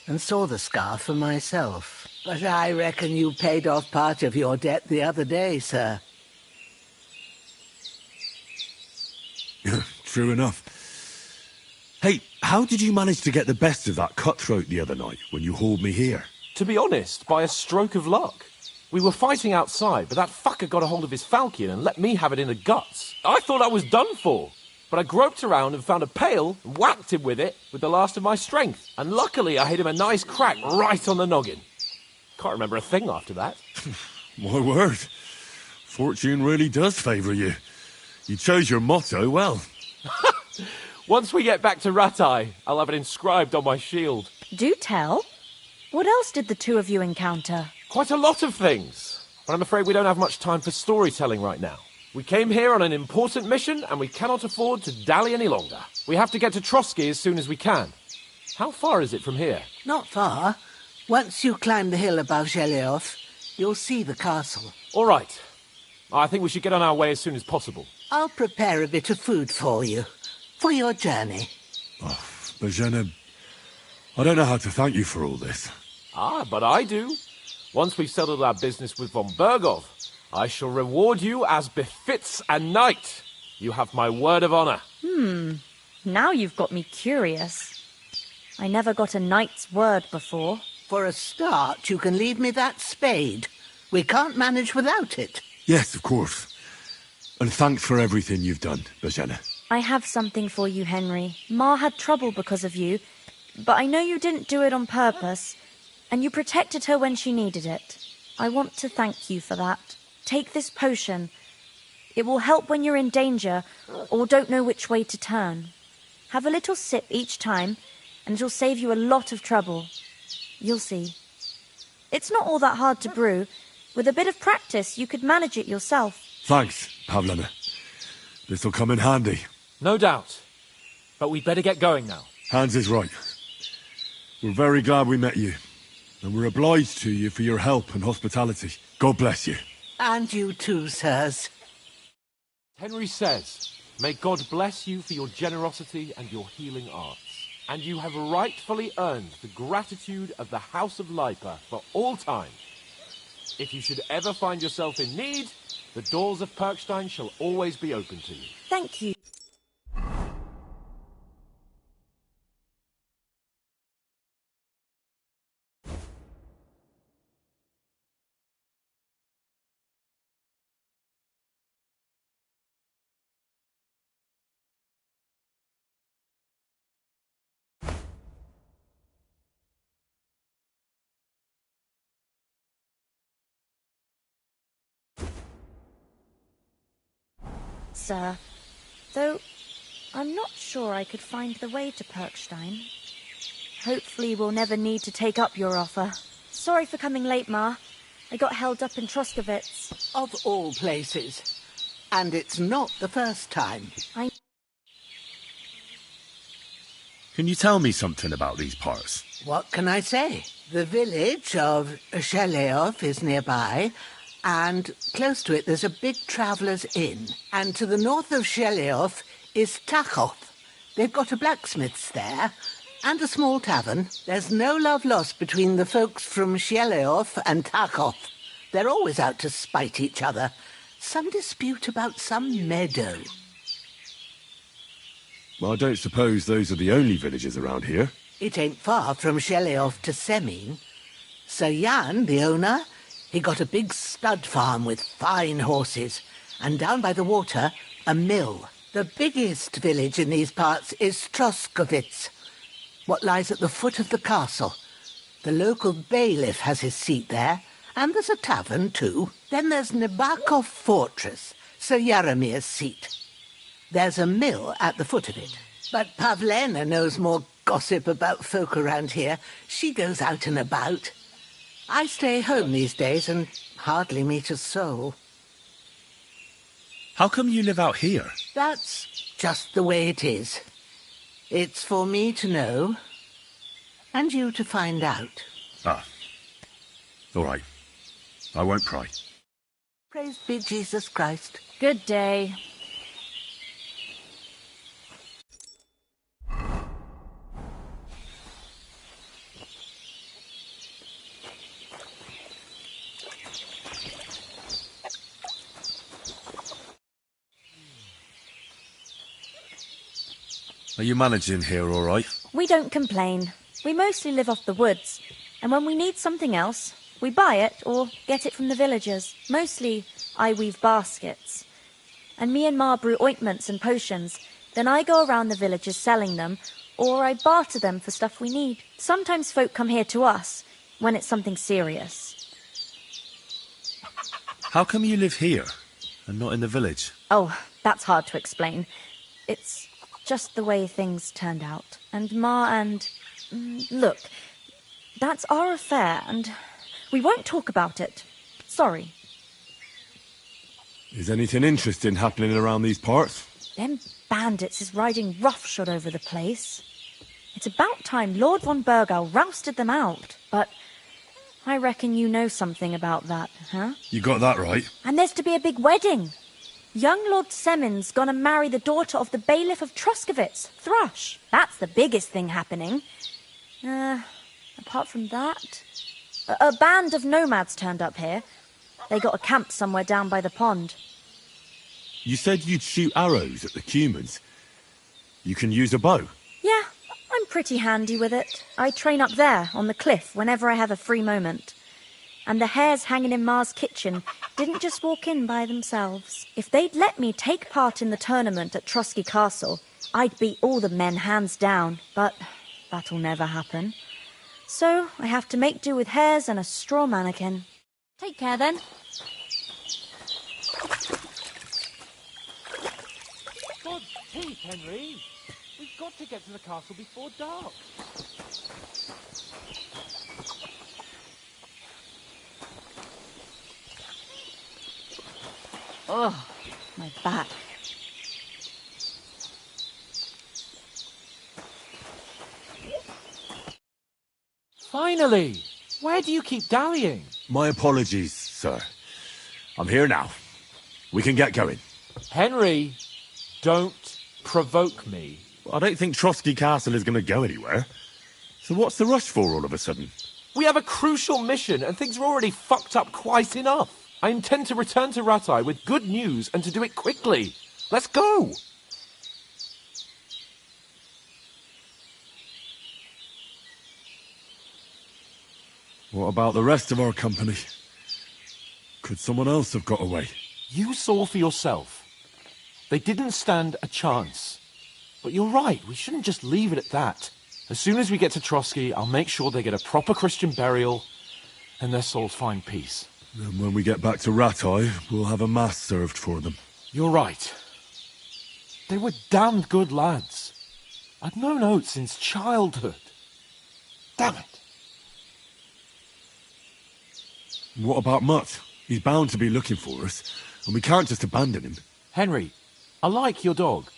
and saw the scar for myself. But I reckon you paid off part of your debt the other day, sir. True enough. Hey, How did you manage to get the best of that cutthroat the other night when you hauled me here? To be honest, by a stroke of luck. We were fighting outside, but that fucker got a hold of his falchion and let me have it in the guts. I thought I was done for. But I groped around and found a pail and whacked him with it with the last of my strength. And luckily I hit him a nice crack right on the noggin. Can't remember a thing after that. My word. Fortune really does favour you. You chose your motto well. Once we get back to Rattay, I'll have it inscribed on my shield. Do tell. What else did the two of you encounter? Quite a lot of things. But I'm afraid we don't have much time for storytelling right now. We came here on an important mission, and we cannot afford to dally any longer. We have to get to Trotsky as soon as we can. How far is it from here? Not far. Once you climb the hill above Zheleov, you'll see the castle. All right. I think we should get on our way as soon as possible. I'll prepare a bit of food for you, for your journey. Oh, Bozhena, I don't know how to thank you for all this. Ah, but I do. Once we've settled our business with von Bergov, I shall reward you as befits a knight. You have my word of honor. Now you've got me curious. I never got a knight's word before. For a start, you can leave me that spade. We can't manage without it. Yes, of course. And thanks for everything you've done, Bozhena. I have something for you, Henry. Ma had trouble because of you, but I know you didn't do it on purpose, and you protected her when she needed it. I want to thank you for that. Take this potion. It will help when you're in danger or don't know which way to turn. Have a little sip each time, and it'll save you a lot of trouble. You'll see. It's not all that hard to brew. With a bit of practice, you could manage it yourself. Thanks, Pavlena. This'll come in handy. No doubt. But we'd better get going now. Hans is right. We're very glad we met you. And we're obliged to you for your help and hospitality. God bless you. And you too, sirs. Henry says, may God bless you for your generosity and your healing arts. And you have rightfully earned the gratitude of the House of Lipa for all time. If you should ever find yourself in need, the doors of Perkstein shall always be open to you. Thank you. Sir, though I'm not sure I could find the way to Perkstein. Hopefully we'll never need to take up your offer. Sorry for coming late, Ma. I got held up in Troskowitz. Of all places. And it's not the first time. Can you tell me something about these parts? What can I say? The village of Zheleov is nearby, and close to it there's a big traveller's inn. And to the north of Zheleov is Takhov. They've got a blacksmith's there, and a small tavern. There's no love lost between the folks from Zheleov and Takhov. They're always out to spite each other. Some dispute about some meadow. Well, I don't suppose those are the only villages around here. It ain't far from Zheleov to Semin. Sir Jan, the owner, he got a big stud farm with fine horses, and down by the water, a mill. The biggest village in these parts is Troskowitz, what lies at the foot of the castle. The local bailiff has his seat there, and there's a tavern too. Then there's Nebakov Fortress, Sir Yaramir's seat. There's a mill at the foot of it. But Pavlena knows more gossip about folk around here. She goes out and about. I stay home these days and hardly meet a soul. How come you live out here? That's just the way it is. It's for me to know, and you to find out. Ah. All right. I won't pry. Praise be Jesus Christ. Good day. Are you managing here all right? We don't complain. We mostly live off the woods, and when we need something else, we buy it or get it from the villagers. Mostly, I weave baskets. And me and Ma brew ointments and potions. Then I go around the villages selling them, or I barter them for stuff we need. Sometimes folk come here to us, when it's something serious. How come you live here, and not in the village? Oh, that's hard to explain. It's just the way things turned out. And Ma and... Look, that's our affair, and we won't talk about it. Sorry. Is anything interesting happening around these parts? Them bandits is riding roughshod over the place. It's about time Lord von Burgau rousted them out, but I reckon you know something about that, huh? You got that right. And there's to be a big wedding. Young Lord Semon's gonna marry the daughter of the bailiff of Troskowitz, Thrush. That's the biggest thing happening. Apart from that... A band of nomads turned up here. They got a camp somewhere down by the pond. You said you'd shoot arrows at the humans. You can use a bow. Yeah, I'm pretty handy with it. I train up there, on the cliff, whenever I have a free moment. And the hares hanging in Ma's kitchen didn't just walk in by themselves. If they'd let me take part in the tournament at Trotsky Castle, I'd beat all the men hands down, but that'll never happen. So I have to make do with hares and a straw mannequin. Take care, then. God's teeth, Henry! We've got to get to the castle before dark. Oh, my back. Finally! Where do you keep dallying? My apologies, sir. I'm here now. We can get going. Henry, don't provoke me. I don't think Trotsky Castle is going to go anywhere. So what's the rush for all of a sudden? We have a crucial mission and things are already fucked up quite enough. I intend to return to Rattay with good news and to do it quickly. Let's go! What about the rest of our company? Could someone else have got away? You saw for yourself. They didn't stand a chance. But you're right, we shouldn't just leave it at that. As soon as we get to Trotsky, I'll make sure they get a proper Christian burial and their souls find peace. Then when we get back to Rattay, we'll have a mass served for them. You're right. They were damned good lads. I've known Oates since childhood. Damn it. What about Mutt? He's bound to be looking for us, and we can't just abandon him. Henry, I like your dog,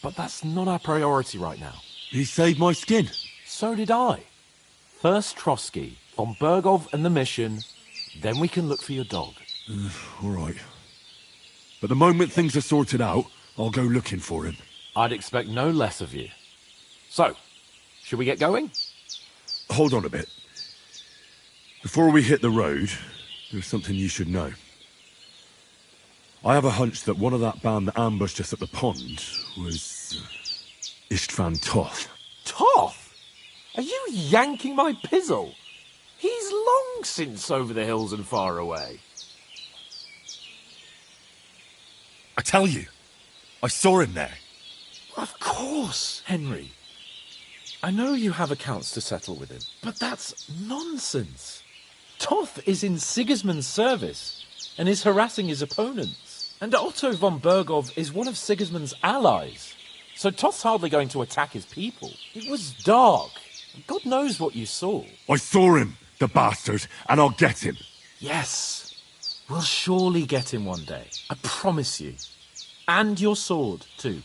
but that's not our priority right now. He saved my skin. So did I. First Trotsky, von Burgov and the mission, then we can look for your dog. All right. But the moment things are sorted out, I'll go looking for him. I'd expect no less of you. So, should we get going? Hold on a bit. Before we hit the road, there's something you should know. I have a hunch that one of that band that ambushed us at the pond was Istvan Toth. Toth? Are you yanking my pizzle? He's long since over the hills and far away. I tell you, I saw him there. Of course, Henry. I know you have accounts to settle with him, but that's nonsense. Toth is in Sigismund's service and is harassing his opponents. And Otto von Burgov is one of Sigismund's allies. So Toth's hardly going to attack his people. It was dark. God knows what you saw. I saw him, the bastard, and I'll get him. Yes. We'll surely get him one day. I promise you. And your sword, too.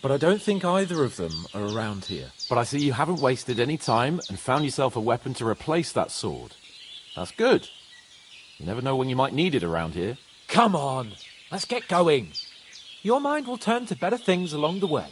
But I don't think either of them are around here. But I see you haven't wasted any time and found yourself a weapon to replace that sword. That's good. You never know when you might need it around here. Come on, let's get going. Your mind will turn to better things along the way.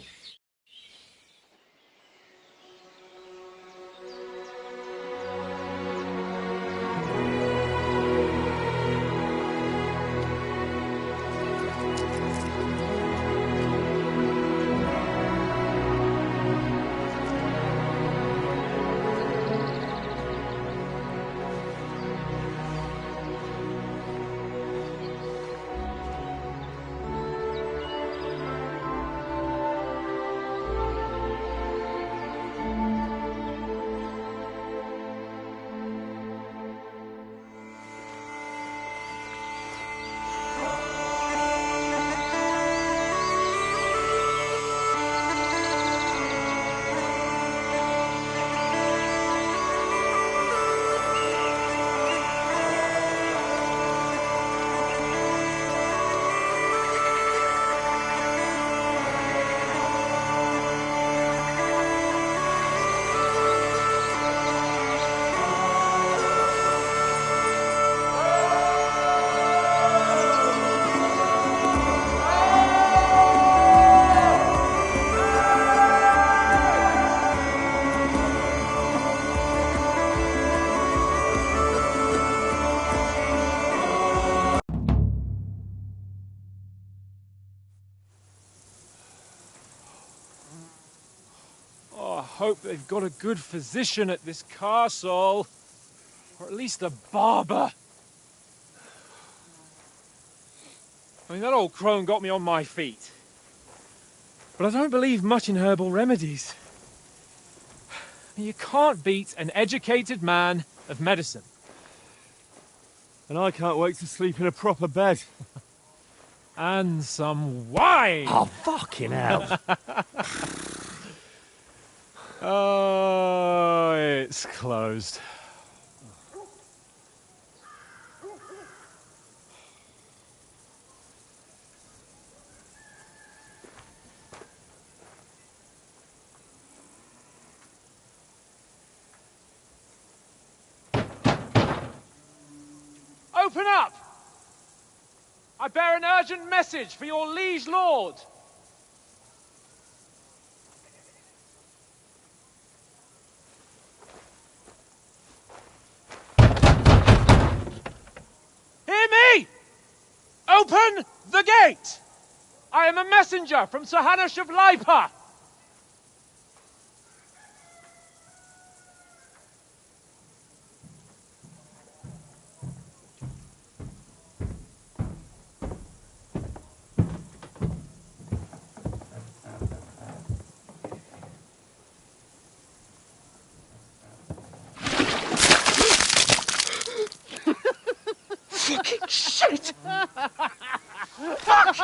hope they've got a good physician at this castle. Or at least a barber. I mean, that old crone got me on my feet. But I don't believe much in herbal remedies. You can't beat an educated man of medicine. And I can't wait to sleep in a proper bed. And some wine! Oh, fucking hell. Oh, it's closed. Open up! I bear an urgent message for your liege lord. Hear me! Open the gate! I am a messenger from Sir Hanush of Lipa. Fucking shit! Fuck!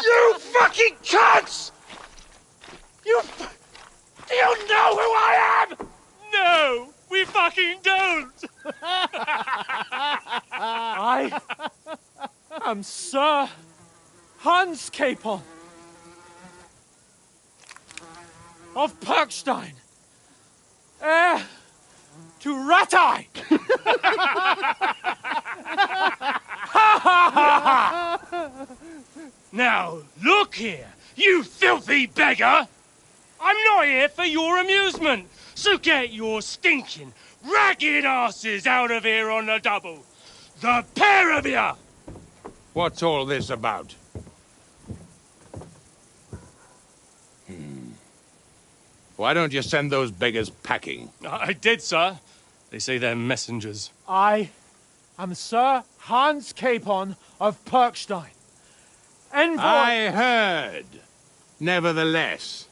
You fucking cunts! Do you know who I am? No, we fucking don't! I am Sir Hans Capon of Perkstein, heir to Ratai! Now, look here, you filthy beggar! I'm not here for your amusement, so get your stinking, ragged asses out of here on the double. The pair of you! What's all this about? Why don't you send those beggars packing? I did, sir. They say they're messengers. I am Sir Hans Capon of Perkstein, envoy... I heard. Nevertheless,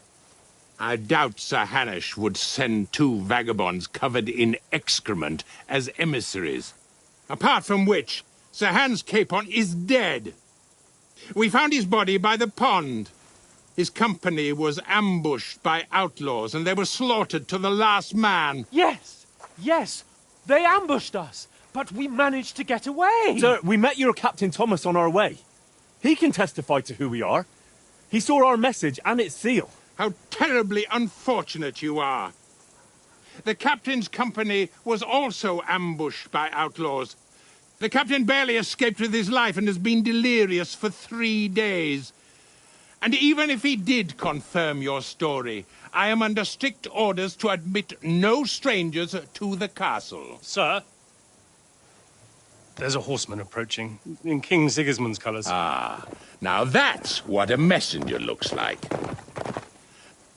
I doubt Sir Hanush would send two vagabonds covered in excrement as emissaries. Apart from which, Sir Hans Capon is dead. We found his body by the pond. His company was ambushed by outlaws, and they were slaughtered to the last man. Yes, yes, they ambushed us, but we managed to get away. Sir, we met your Captain Thomas on our way. He can testify to who we are. He saw our message and its seal. How terribly unfortunate you are. The captain's company was also ambushed by outlaws. The captain barely escaped with his life and has been delirious for 3 days. And even if he did confirm your story, I am under strict orders to admit no strangers to the castle. Sir, there's a horseman approaching, in King Sigismund's colours. Ah, now that's what a messenger looks like.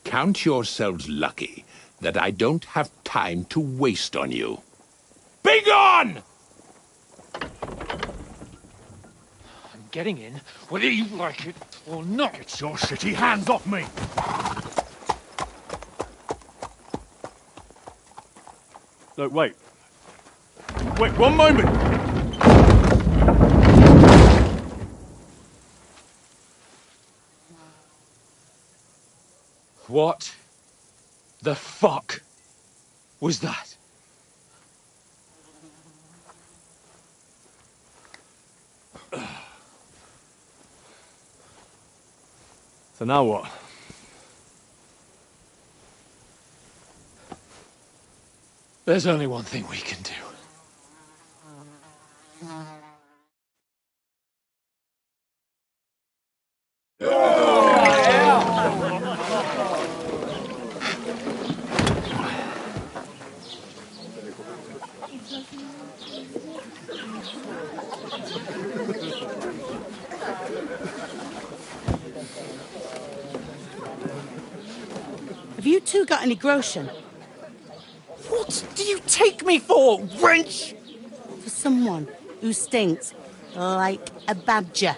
Count yourselves lucky that I don't have time to waste on you. Be gone! I'm getting in, whether you like it or not. Get your shitty hands off me! No, wait. Wait, one moment! What the fuck was that? So now what? There's only one thing we can do. Have you two got any groschen? What do you take me for, wench? For someone who stinks like a badger.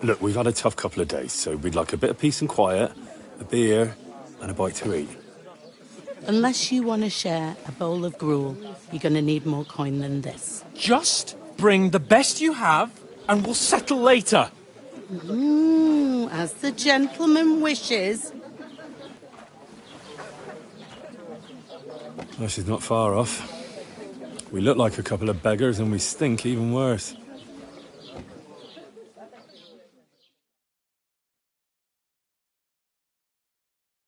Look, we've had a tough couple of days, so we'd like a bit of peace and quiet, a beer, and a bite to eat. Unless you want to share a bowl of gruel, you're going to need more coin than this. Just bring the best you have, and we'll settle later. As the gentleman wishes. Well, she's not far off. We look like a couple of beggars, and we stink even worse.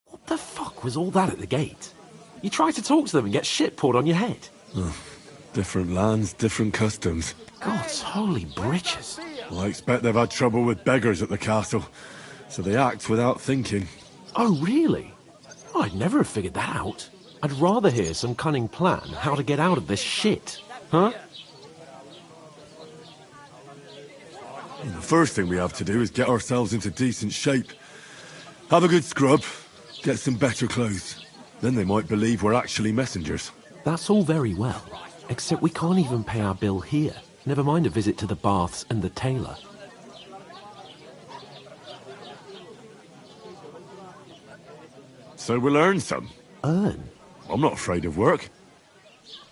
What the fuck was all that at the gate? You try to talk to them and get shit poured on your head. Oh, different lands, different customs. God's holy britches. Well, I expect they've had trouble with beggars at the castle, so they act without thinking. Oh, really? Oh, I'd never have figured that out. I'd rather hear some cunning plan how to get out of this shit. Huh? The first thing we have to do is get ourselves into decent shape. Have a good scrub, get some better clothes. Then they might believe we're actually messengers. That's all very well, except we can't even pay our bill here. Never mind a visit to the baths and the tailor. So we'll earn some. Earn? I'm not afraid of work.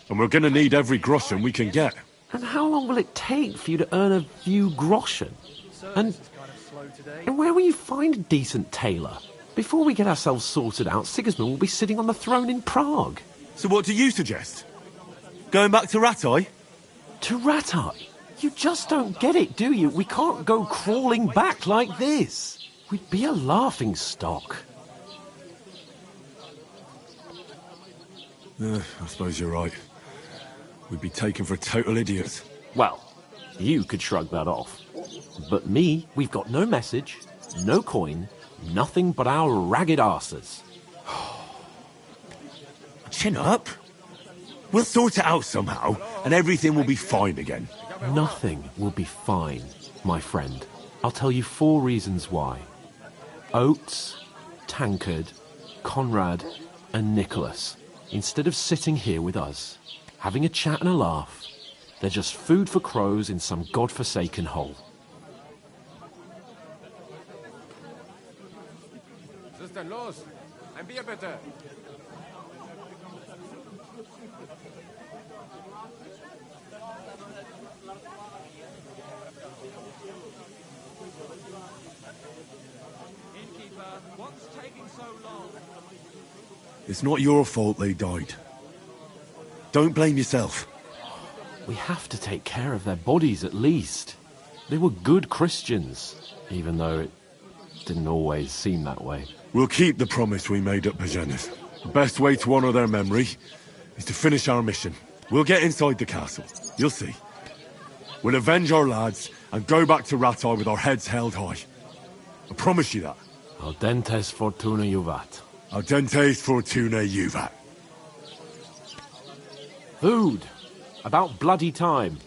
And we're gonna need every groschen we can get. And how long will it take for you to earn a few groschen? And where will you find a decent tailor? Before we get ourselves sorted out, Sigismund will be sitting on the throne in Prague. So what do you suggest? Going back to Rattay? To Rattay? You just don't get it, do you? We can't go crawling back like this. We'd be a laughing stock. I suppose you're right. We'd be taken for total idiots. Well, you could shrug that off. But me, we've got no message, no coin, nothing but our ragged arses. Chin up. We'll sort it out somehow, and everything will be fine again. Nothing will be fine, my friend. I'll tell you 4 reasons why. Oates, Tankard, Conrad, and Nicholas. Instead of sitting here with us, having a chat and a laugh, they're just food for crows in some godforsaken hole. Sister, los! Ein Bier bitte! Innkeeper, what's taking so long? It's not your fault they died. Don't blame yourself. We have to take care of their bodies at least. They were good Christians, even though it didn't always seem that way. We'll keep the promise we made at Pagenis. The best way to honour their memory is to finish our mission. We'll get inside the castle. You'll see. We'll avenge our lads and go back to Rattay with our heads held high. I promise you that. Audentes fortuna juvat. Audentes fortuna juvat. Food. About bloody time.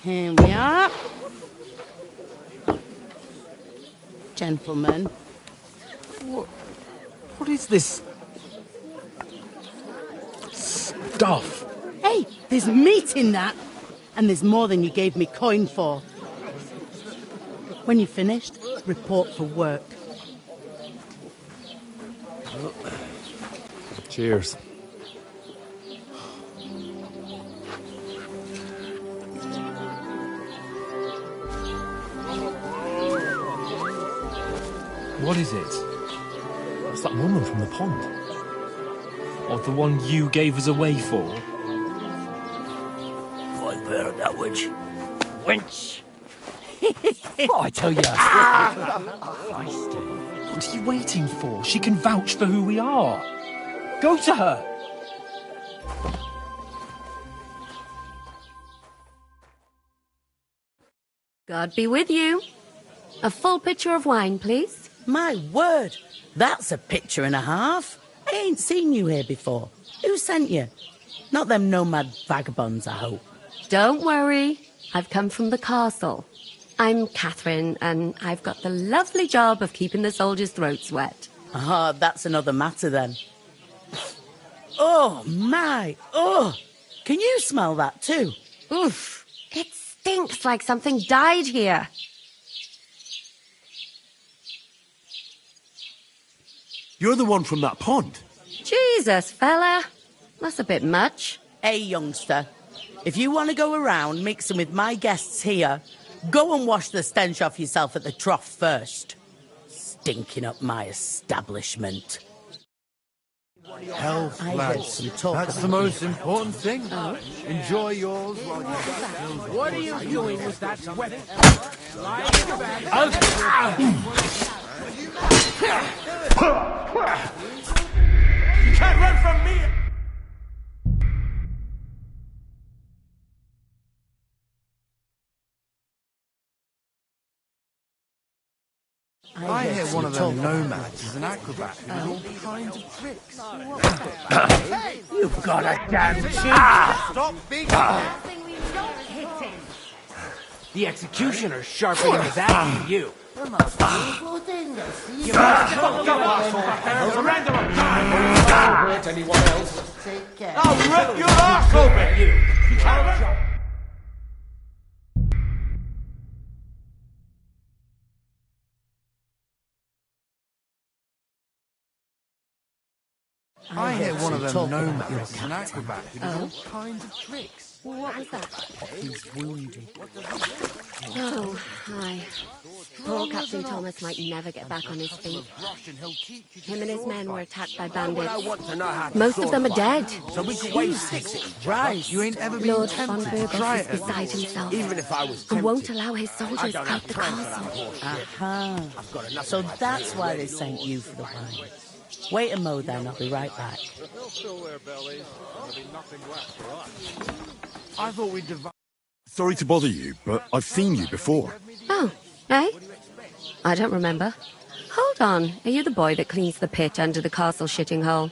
Here we are. Gentlemen. What is this stuff? Hey, there's meat in that. And there's more than you gave me coin for. When you're finished, report for work. Cheers. What is it? It's that woman from the pond. Or the one you gave us away for? I've heard that witch. Wench! Oh, I tell you. What are you waiting for? She can vouch for who we are. Go to her. God be with you. A full pitcher of wine, please. My word, that's a picture and a half. I ain't seen you here before. Who sent you? Not them nomad vagabonds, I hope. Don't worry. I've come from the castle. I'm Catherine, and I've got the lovely job of keeping the soldiers' throats wet. Ah, that's another matter then. Oh, my! Oh! Can you smell that too? Oof! It stinks like something died here. You're the one from that pond. Jesus, fella. That's a bit much. Hey, youngster. If you want to go around mixing with my guests here, go and wash the stench off yourself at the trough first. Stinking up my establishment. Health, lads. That's the most important thing. Enjoy yours while you got. What are you doing with that weapon? You can't run from me! I hear one of them nomads is an acrobat who does all kinds of tricks. You've got a damn cheek! Stop being The executioner's sharpening his axe for you. You hurt anyone else? Take care. I'll rip your ass open! You can't run. I hear one of them nomads is an acrobat who does all kinds of tricks. What was that? He's wounded. Oh, hi. Poor Captain Thomas might never get back on his feet. Him and his men were attacked by bandits. Most of them are dead. So we can wait 6 Right, you ain't ever been Lord tempted von to try Burgos is it. beside himself Even if I was and won't tempted, allow his soldiers out the castle. Aha. So that's why they sent you for the wine. Wait a mo then, I'll be right back. They'll fill their bellies. There'll be nothing left for us. I thought we'd divide. Sorry to bother you, but I've seen you before. Oh, eh? I don't remember. Hold on. Are you the boy that cleans the pit under the castle shitting hole?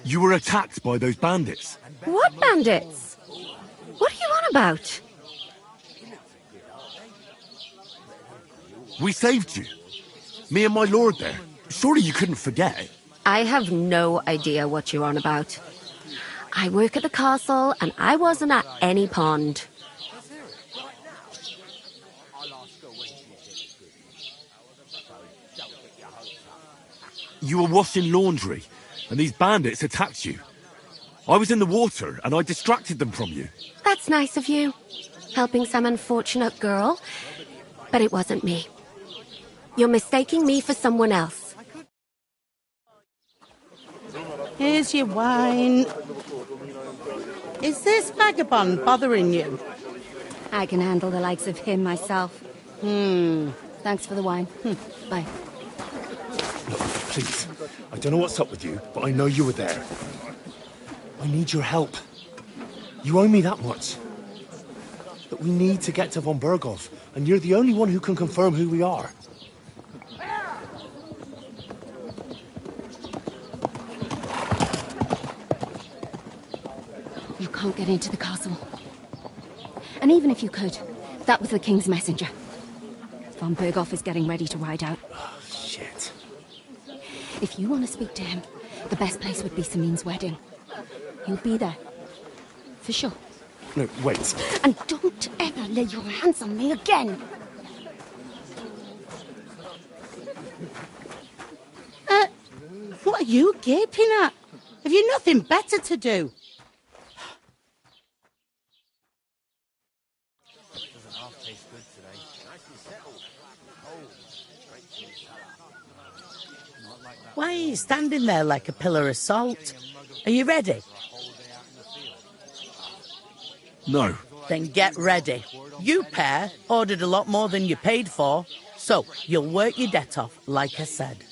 You were attacked by those bandits. What bandits? What are you on about? We saved you. Me and my lord there. Surely you couldn't forget. I have no idea what you're on about. I work at the castle, and I wasn't at any pond. You were washing laundry, and these bandits attacked you. I was in the water, and I distracted them from you. That's nice of you. Helping some unfortunate girl. But it wasn't me. You're mistaking me for someone else. Here's your wine. Is this vagabond bothering you? I can handle the likes of him myself. Thanks for the wine. Bye. Look, please. I don't know what's up with you, but I know you were there. I need your help. You owe me that much. But we need to get to von Berghoff, and you're the only one who can confirm who we are. You can't get into the castle. And even if you could, that was the king's messenger. Von Berghoff is getting ready to ride out. Oh, shit. If you want to speak to him, the best place would be Samin's wedding. You'll be there. For sure. No, wait. And don't ever lay your hands on me again! What are you gaping at? Have you nothing better to do? Why are you standing there like a pillar of salt? Are you ready? No. Then get ready. You pair ordered a lot more than you paid for, so you'll work your debt off, like I said.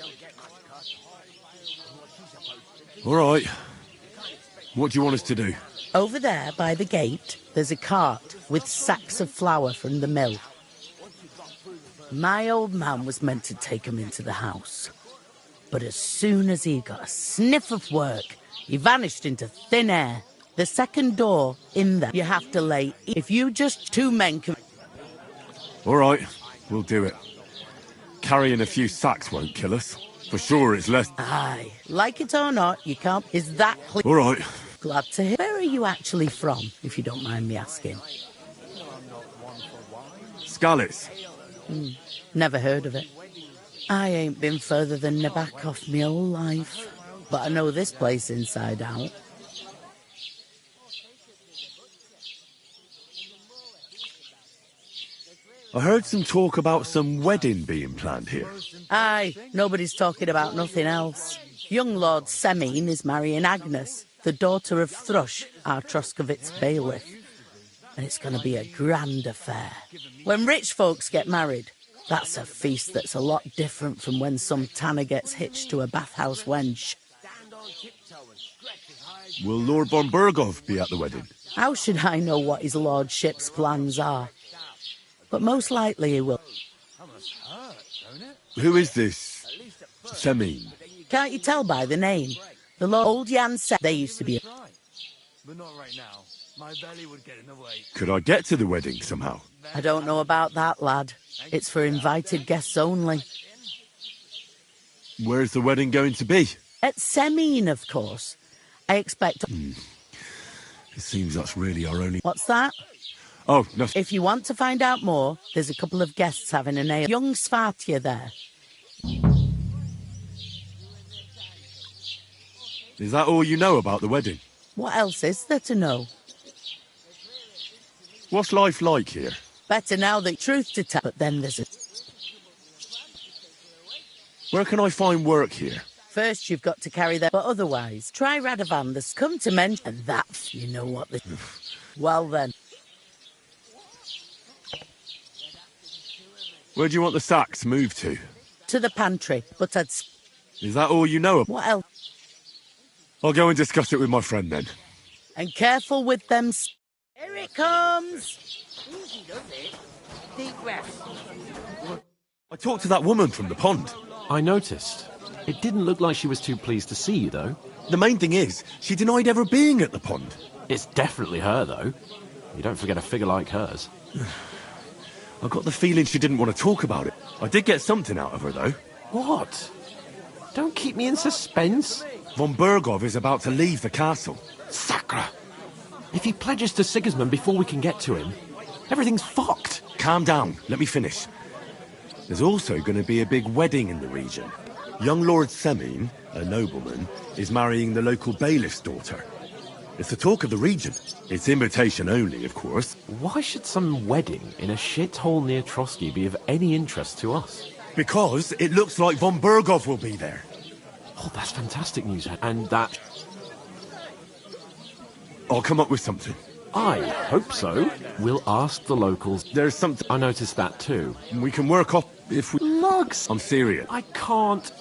All right. What do you want us to do? Over there by the gate, there's a cart with sacks of flour from the mill. My old man was meant to take 'em into the house. But as soon as he got a sniff of work, he vanished into thin air. The second door in there, you have to lay. If you just two men can... All right, we'll do it. Carrying a few sacks won't kill us. For sure it's less... Aye, like it or not, you can't... Is that clear? All right. Glad to hear. Where are you actually from, if you don't mind me asking? Scallis. Never heard of it. I ain't been further than the back off me whole life. But I know this place inside out. I heard some talk about some wedding being planned here. Aye, nobody's talking about nothing else. Young Lord Semine is marrying Agnes, the daughter of Thrush, our Troskovitz bailiff. And it's going to be a grand affair. When rich folks get married, that's a feast that's a lot different from when some tanner gets hitched to a bathhouse wench. Will Lord von Burgov be at the wedding? How should I know what his lordship's plans are? But most likely he will. Who is this Semine? Can't you tell by the name? The Lord Old Jan said they used to be... But not right now. My belly would get in the way. Could I get to the wedding somehow? I don't know about that, lad. It's for invited guests only. Where's the wedding going to be? At Semine, of course. I expect... It seems that's really our only... What's that? Oh, nothing. If you want to find out more, there's a couple of guests having a ale. Young Svartia there. Is that all you know about the wedding? What else is there to know? What's life like here? Better now the truth to tell, but then there's a... Where can I find work here? First you've got to carry them, but otherwise, try Radovan, the come to mention, and that, you know what the... Well then. Where do you want the sacks moved to? To the pantry, but I'd... Is that all you know? What else? I'll go and discuss it with my friend then. And careful with them... Here it comes! Easy does it. Deep breath. I talked to that woman from the pond. I noticed. It didn't look like she was too pleased to see you, though. The main thing is, she denied ever being at the pond. It's definitely her, though. You don't forget a figure like hers. I got the feeling she didn't want to talk about it. I did get something out of her, though. What? Don't keep me in suspense. Von Burgov is about to leave the castle. Sacre! If he pledges to Sigismund before we can get to him, everything's fucked. Calm down. Let me finish. There's also going to be a big wedding in the region. Young Lord Semine, a nobleman, is marrying the local bailiff's daughter. It's the talk of the region. It's invitation only, of course. Why should some wedding in a shithole near Trotsky be of any interest to us? Because it looks like von Burgov will be there. Oh, that's fantastic news. And that... I'll come up with something. I hope so. We'll ask the locals. There's something... I noticed that too. We can work off if we... Mugs! I'm serious. I can't...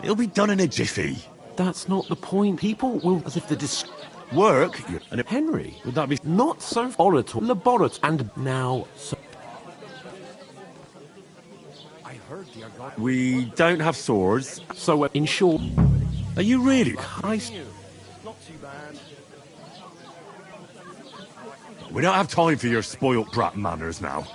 It'll be done in a jiffy. That's not the point. People will... As if the Work? And Henry, would that be... Not so... Orator, laborator, and now... So... I heard the Argon... We don't have swords. So, in short... Are you really? Not too bad. We don't have time for your spoilt brat manners now.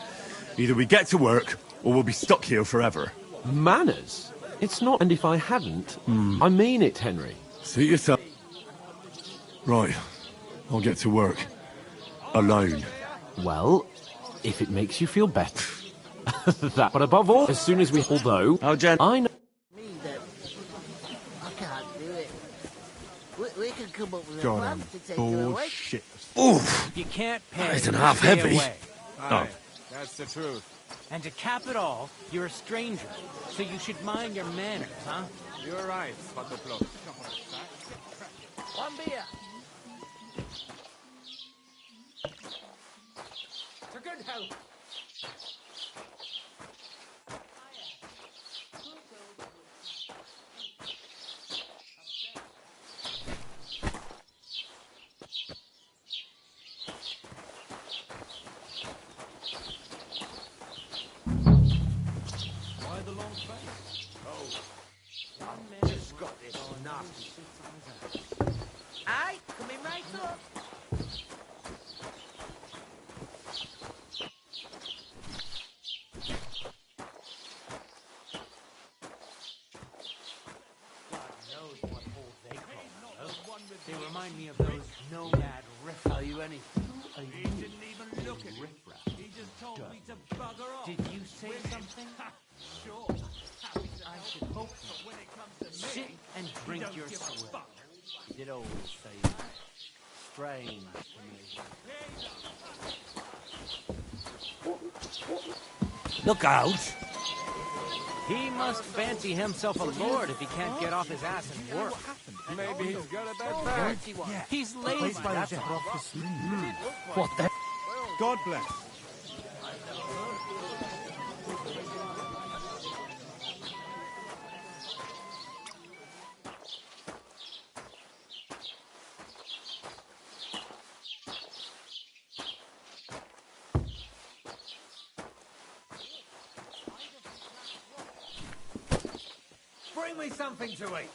Either we get to work, or we'll be stuck here forever. Manners? It's not... And if I hadn't... I mean it, Henry. Suit yourself. Right. I'll get to work. Alone. Well, if it makes you feel better. That, but above all, as soon as we... Although... How I know... We can come up with a God, plan I'm to take her away. bullshit. Oof! You can't pay. That isn't to half stay heavy. away. Oh. That's the truth. And to cap it all, you're a stranger, so you should mind your manners, huh? You're right, Patoplo. One beer. For good health. They remind me of those nomad riff. Tell you anything. He didn't even look at riff-raff. He just told me to bugger off. Did you say something? Sure. I should hope so. When it comes to me, sit and drink your swill. He did always say that. Strange to me. Look out! He must fancy himself a lord if he can't get off his ass and work. Maybe he's got a bad back. Yeah. He's lazy, that's all. What the? God bless. Bring me something to eat.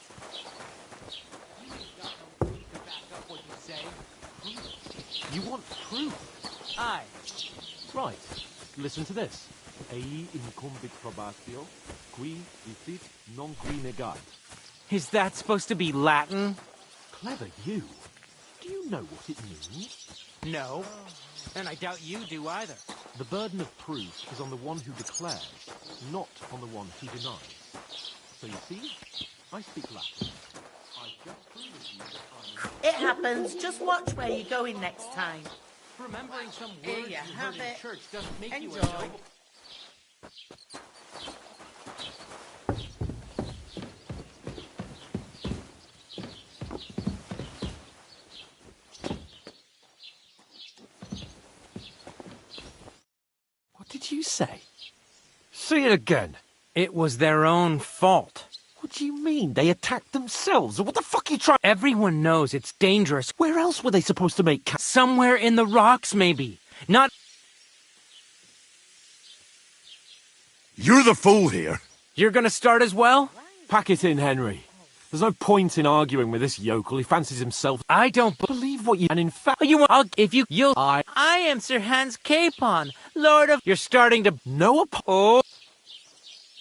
You want proof? Aye. Right. Listen to this. Ei incumbit probatio, qui dicit non qui negat. Is that supposed to be Latin? Clever you. Do you know what it means? No. And I doubt you do either. The burden of proof is on the one who declares, not on the one who denies. So you see, I speak Latin. I've just proven to you that It happens. Just watch where you're going next time. Remembering some Here words you you have heard in it. church doesn't make you a Enjoy. noble. What did you say? Say it again. It was their own fault. What do you mean? They attacked themselves? Or what the fuck are you trying? Everyone knows it's dangerous. Where else were they supposed to make Somewhere in the rocks, maybe. Not... You're the fool here. You're gonna start as well? Pack it in, Henry. There's no point in arguing with this yokel. He fancies himself. I don't believe what you... And in fact... You want... You'll... I am Sir Hans Capon, Lord of... You're starting to... No Oh...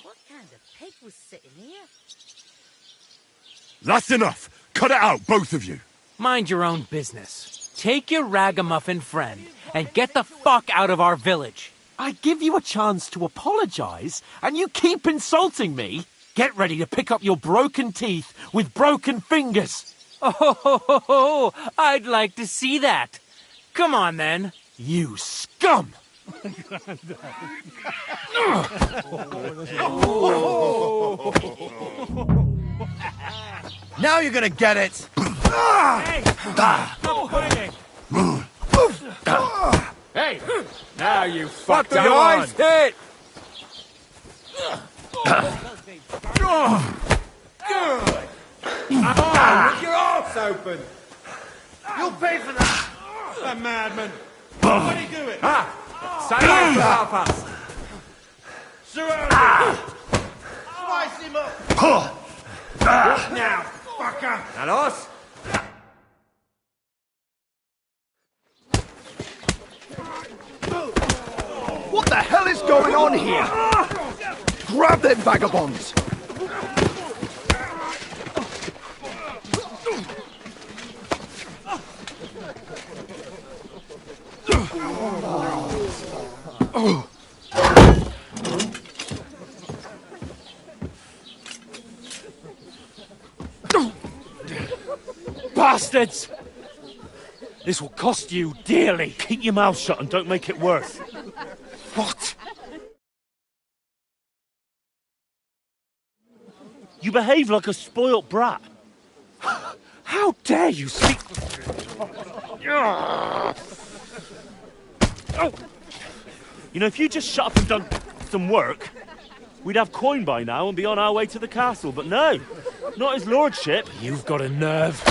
What kind of pig was sitting here? That's enough. Cut it out, both of you. Mind your own business. Take your ragamuffin friend and get the fuck out of our village. I give you a chance to apologize, and you keep insulting me. Get ready to pick up your broken teeth with broken fingers. Oh, I'd like to see that. Come on, then. You scum! Now you're gonna get it! Hey! Stop fighting! Hey! Now you Fuck fucked the up. eyes hit! With your arse open! You'll pay for that! A madman. What are you doing? Silence to help us! Surround him! Slice him up! Now, fucker! And us? What the hell is going on here? Grab them vagabonds! Bastards! This will cost you dearly. Keep your mouth shut and don't make it worse. What? You behave like a spoilt brat. How dare you speak... You know, if you just shut up and done some work, we'd have coin by now and be on our way to the castle. But no, not his lordship. You've got a nerve.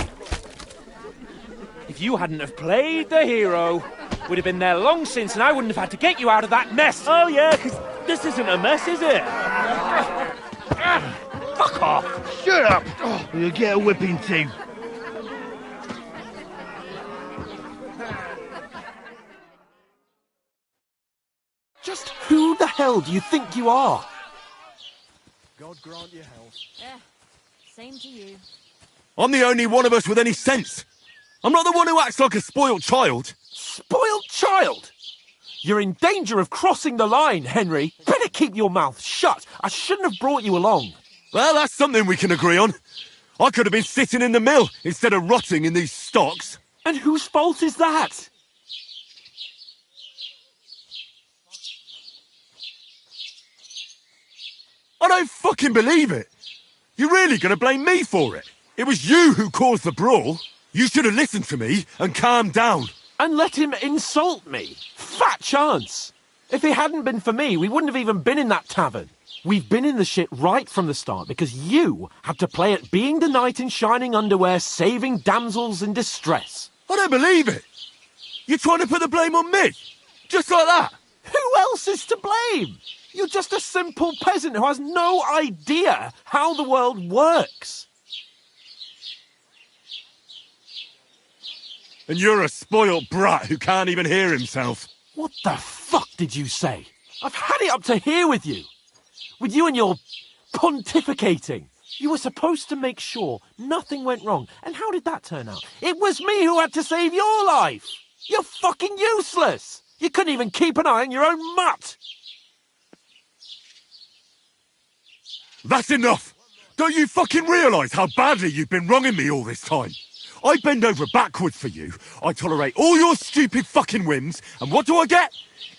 If you hadn't have played the hero, we'd have been there long since and I wouldn't have had to get you out of that mess. Oh yeah, because this isn't a mess, is it? Fuck off. Shut up! You'll get a whipping too. Just who the hell do you think you are? God grant you health. Yeah, same to you. I'm the only one of us with any sense. I'm not the one who acts like a spoiled child. Spoiled child? You're in danger of crossing the line, Henry. Better keep your mouth shut. I shouldn't have brought you along. Well, that's something we can agree on. I could have been sitting in the mill instead of rotting in these stocks. And whose fault is that? I don't fucking believe it. You're really going to blame me for it? It was you who caused the brawl. You should have listened to me and calmed down. And let him insult me. Fat chance. If it hadn't been for me, we wouldn't have even been in that tavern. We've been in the shit right from the start because you had to play at being the knight in shining underwear, saving damsels in distress. I don't believe it. You're trying to put the blame on me? Just like that? Who else is to blame? You're just a simple peasant who has no idea how the world works. And you're a spoilt brat who can't even hear himself. What the fuck did you say? I've had it up to here with you. With you and your pontificating. You were supposed to make sure nothing went wrong. And how did that turn out? It was me who had to save your life. You're fucking useless. You couldn't even keep an eye on your own mutt. That's enough. Don't you fucking realise how badly you've been wronging me all this time? I bend over backwards for you. I tolerate all your stupid fucking whims. And what do I get?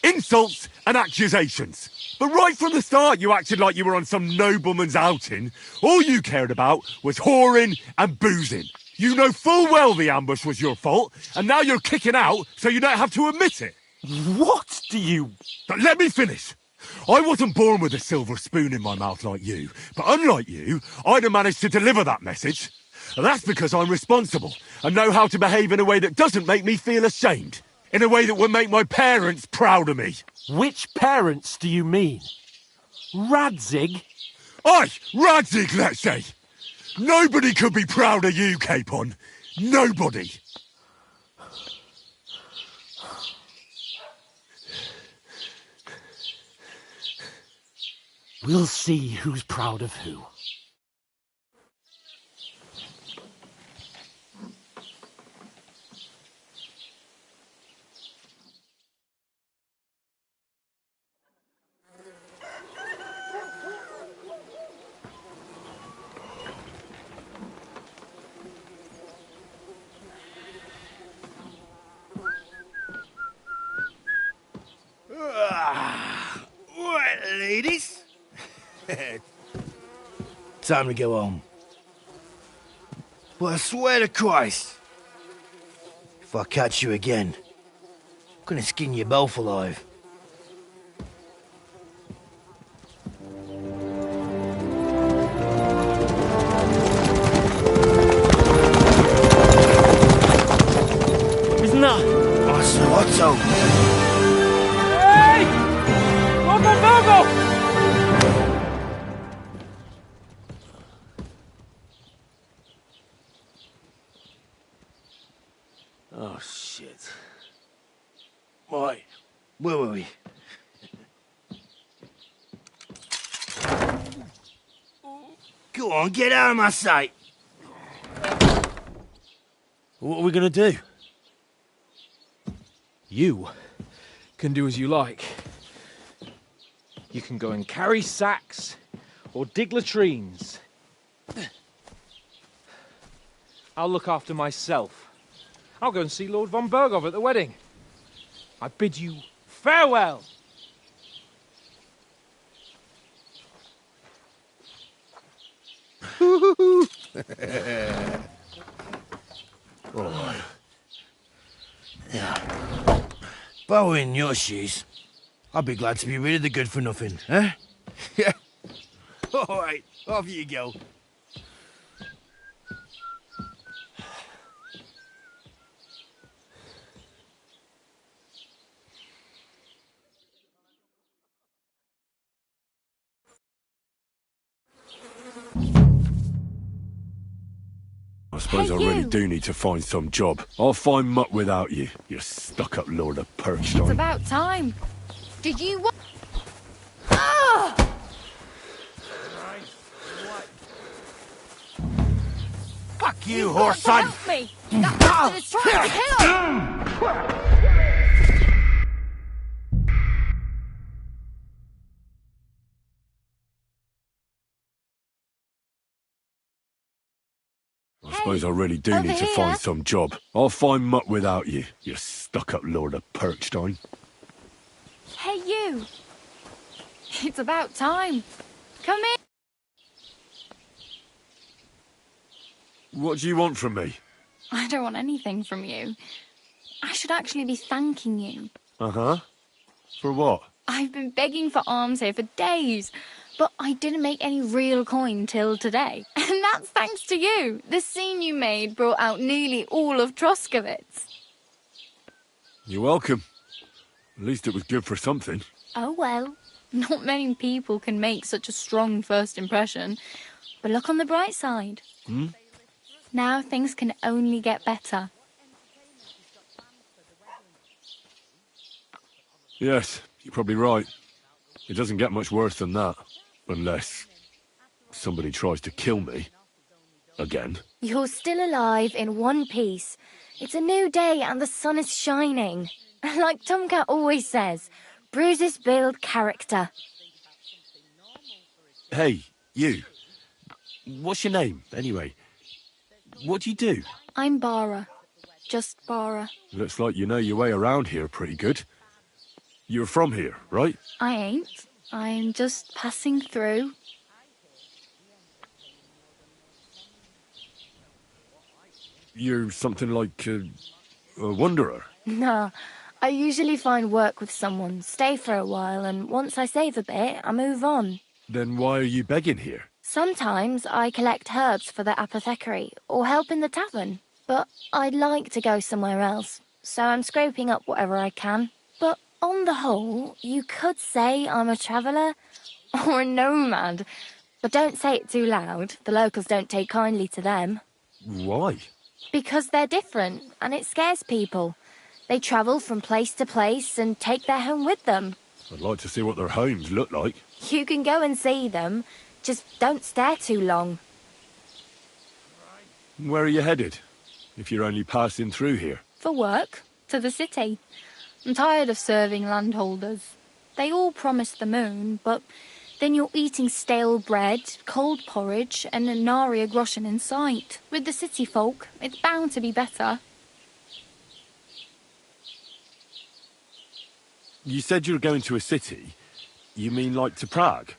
Insults and accusations. But right from the start, you acted like you were on some nobleman's outing. All you cared about was whoring and boozing. You know full well the ambush was your fault, and now you're kicking out so you don't have to admit it. What do you... But let me finish. I wasn't born with a silver spoon in my mouth like you, but unlike you, I'd have managed to deliver that message. And that's because I'm responsible and know how to behave in a way that doesn't make me feel ashamed. In a way that would make my parents proud of me. Which parents do you mean? Radzig? Aye, Radzig, let's say. Nobody could be proud of you, Capon. Nobody. We'll see who's proud of who. Right, ladies. Time to go home. But I swear to Christ, if I catch you again, I'm gonna skin you both alive. Isn't that? Otto! Hey! Lord Montalvo! Oh, shit. Right, where were we? Go on, get out of my sight! What are we gonna do? You can do as you like. You can go and carry sacks or dig latrines. I'll look after myself. I'll go and see Lord von Bergov at the wedding. I bid you farewell. Right. Yeah. If I were in your shoes, I'd be glad to be rid of the good for nothing, eh? Yeah. All right, off you go. I suppose I really do need to find some job. I'll find mutt without you, you stuck-up lord of Perkstein. It's about time. Did you want... you, whore son! Help me! That bastard is trying to kill us! I suppose I really do over need to here. find some job. I'll find muck without you, you stuck-up Lord of Perkstein. Hey, you! It's about time. Come in. What do you want from me? I don't want anything from you. I should actually be thanking you. Uh-huh. For what? I've been begging for alms here for days, but I didn't make any real coin till today. And that's thanks to you. The scene you made brought out nearly all of Troskovitz. You're welcome. At least it was good for something. Oh well, not many people can make such a strong first impression. But look on the bright side. Hmm? Now things can only get better. Yes, you're probably right. It doesn't get much worse than that. Unless somebody tries to kill me. Again. You're still alive in one piece. It's a new day and the sun is shining. Like Tomcat always says, bruises build character. Hey, you. What's your name, anyway? What do you do? I'm Bara. Just Bara. Looks like you know your way around here pretty good. You're from here, right? I ain't. I'm just passing through. You're something like a wanderer. Nah, I usually find work with someone, stay for a while, and once I save a bit, I move on. Then why are you begging here? Sometimes I collect herbs for the apothecary, or help in the tavern. But I'd like to go somewhere else, so I'm scraping up whatever I can. But on the whole, you could say I'm a traveller, or a nomad. But don't say it too loud, the locals don't take kindly to them. Why? Because they're different, and it scares people. They travel from place to place and take their home with them. I'd like to see what their homes look like. You can go and see them, just don't stare too long. Where are you headed? If you're only passing through here. For work, to the city. I'm tired of serving landholders. They all promise the moon, but then you're eating stale bread, cold porridge, and a nary a groschen in sight. With the city folk, it's bound to be better. You said you were going to a city. You mean like to Prague?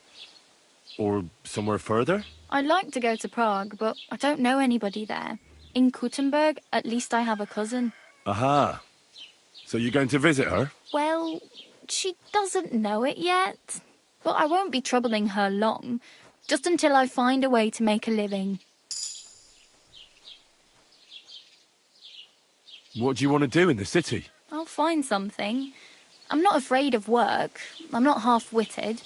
Or somewhere further? I'd like to go to Prague, but I don't know anybody there. In Kuttenberg, at least I have a cousin. Aha. So you're going to visit her? Well, she doesn't know it yet. But I won't be troubling her long, just until I find a way to make a living. What do you want to do in the city? I'll find something. I'm not afraid of work. I'm not half-witted.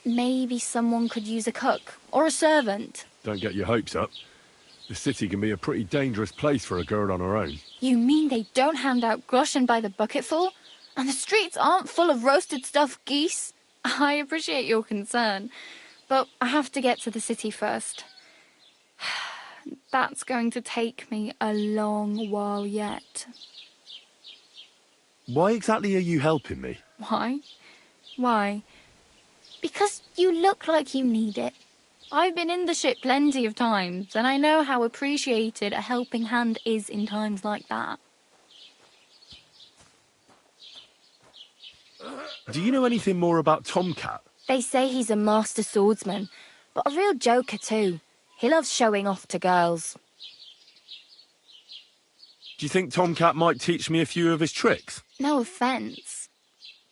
Maybe someone could use a cook or a servant. Don't get your hopes up. The city can be a pretty dangerous place for a girl on her own. You mean they don't hand out groschen by the bucketful? And the streets aren't full of roasted stuffed geese? I appreciate your concern, but I have to get to the city first. That's going to take me a long while yet. Why exactly are you helping me? Why? Why? Because you look like you need it. I've been in the ship plenty of times, and I know how appreciated a helping hand is in times like that. Do you know anything more about Tomcat? They say he's a master swordsman, but a real joker too. He loves showing off to girls. Do you think Tomcat might teach me a few of his tricks? No offence,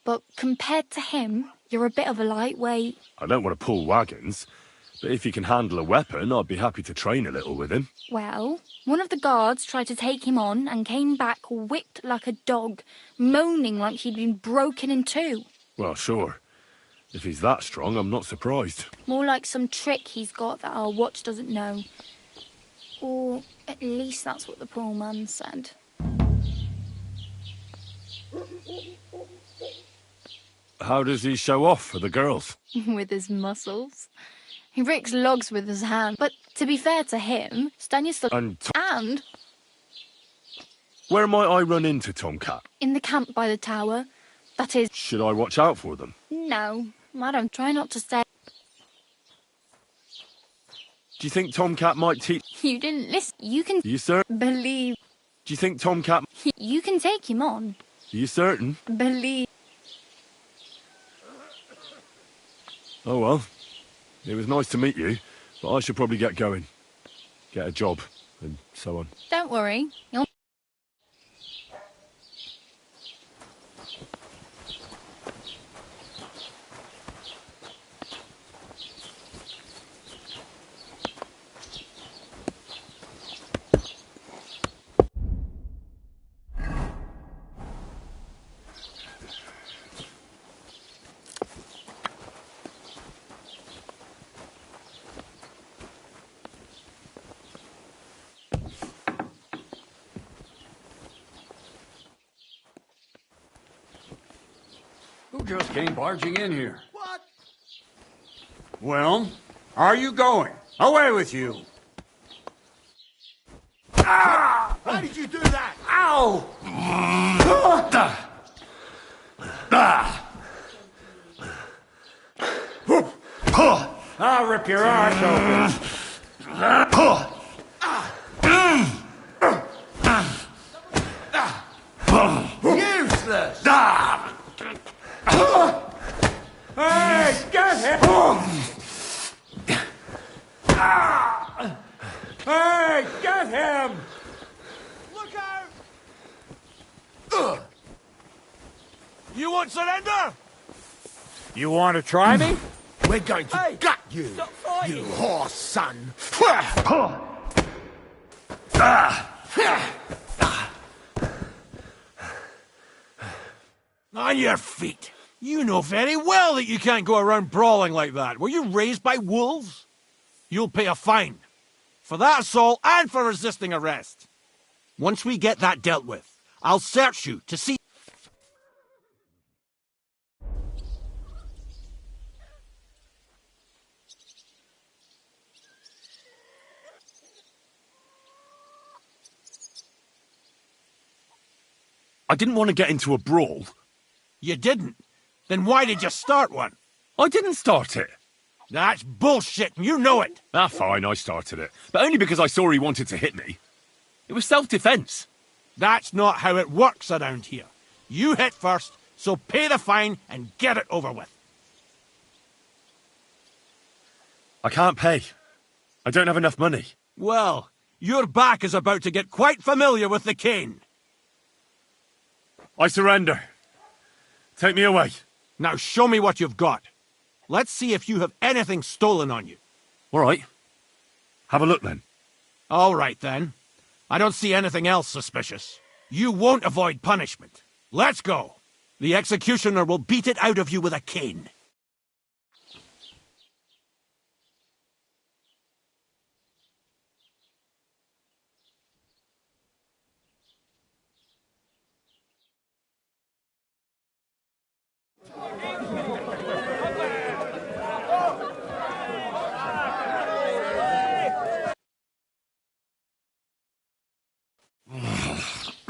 but compared to him, you're a bit of a lightweight. I don't want to pull wagons, but if he can handle a weapon, I'd be happy to train a little with him. Well, one of the guards tried to take him on and came back whipped like a dog, moaning like he'd been broken in two. Well, sure. If he's that strong, I'm not surprised. More like some trick he's got that our watch doesn't know. Or at least that's what the poor man said. How does he show off for the girls? With his muscles. He ricks logs with his hand, but to be fair to him, Stanislav and Where might I run into Tomcat? in the camp by the tower. That is... Should I watch out for them? No, I don't. Try not to stay. Do you think Tomcat might teach... You didn't listen. You can... You certain? Believe. Do you think Tomcat... You can take him on. You certain? Believe. Oh well. It was nice to meet you, but I should probably get going. Get a job, and so on. Don't worry. You'll... Who just came barging in here? What? Well, are you going? Away with you! Ah! Why did you do that? Ow! I'll rip your arse open. Useless! Hey, get him! Hey, get him! Look out! You want surrender? You want to try me? We're going to gut you, you horse son. On your feet. You know very well that you can't go around brawling like that. Were you raised by wolves? You'll pay a fine. For that assault and for resisting arrest. Once we get that dealt with, I'll search you to see... I didn't want to get into a brawl. You didn't? Then why did you start one? I didn't start it. That's bullshit, and you know it. Ah, fine, I started it. But only because I saw he wanted to hit me. It was self-defense. That's not how it works around here. You hit first, so pay the fine and get it over with. I can't pay. I don't have enough money. Well, your back is about to get quite familiar with the cane. I surrender. Take me away. Now show me what you've got. Let's see if you have anything stolen on you. All right. Have a look then. All right then. I don't see anything else suspicious. You won't avoid punishment. Let's go. The executioner will beat it out of you with a cane.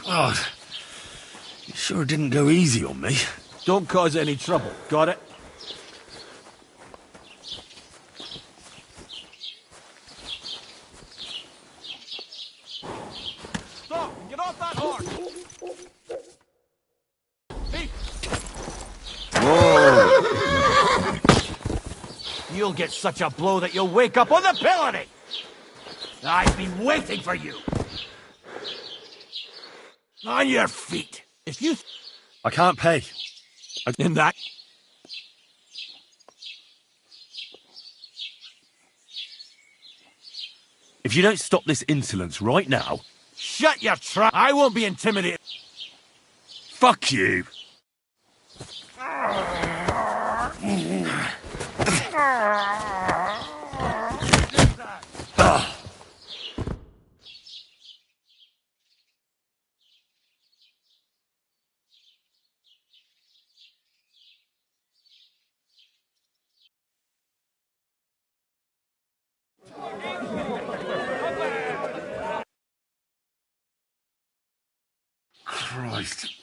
God. You sure didn't go easy on me. Don't cause any trouble, got it? Stop and get off that horse! Hey. Whoa! You'll get such a blow that you'll wake up on the pillory! I've been waiting for you! On your feet! If you... I can't pay. In that... If you don't stop this insolence right now... Shut your trap! I won't be intimidated! Fuck you! Christ.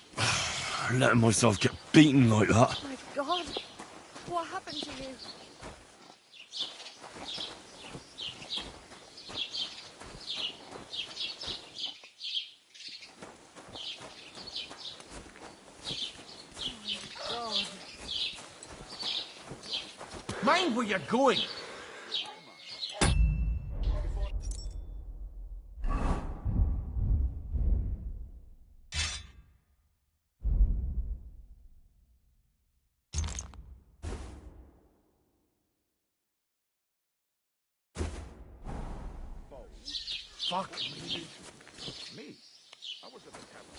Letting myself get beaten like that. My God, what happened to you? God. Mind where you're going. Fuck me. Me? I was at the tavern.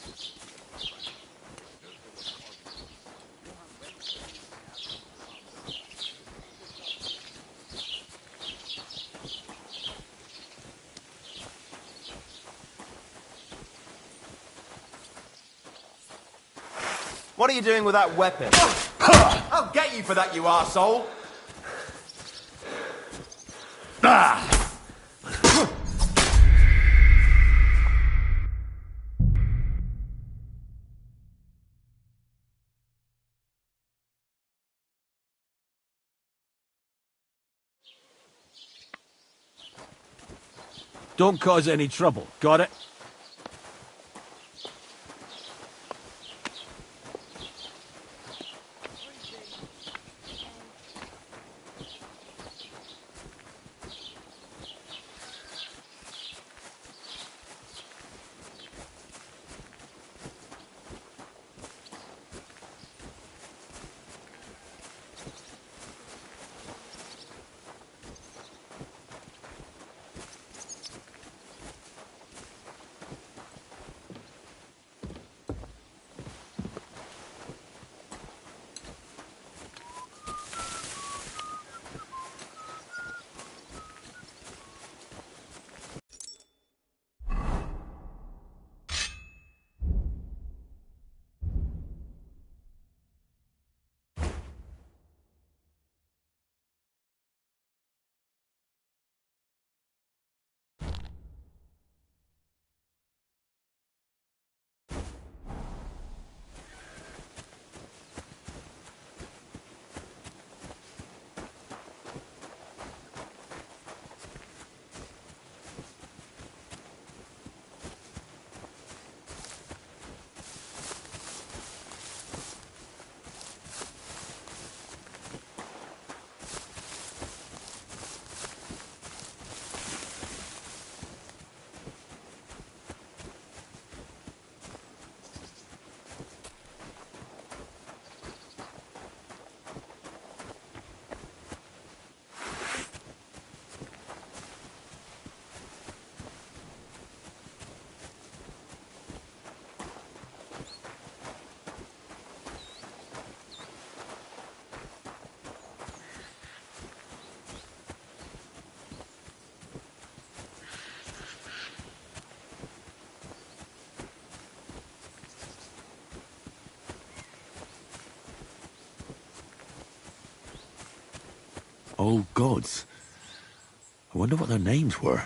What are you doing with that weapon? I'll get you for that, you arsehole! Ah! Don't cause any trouble, got it? Oh, gods. I wonder what their names were.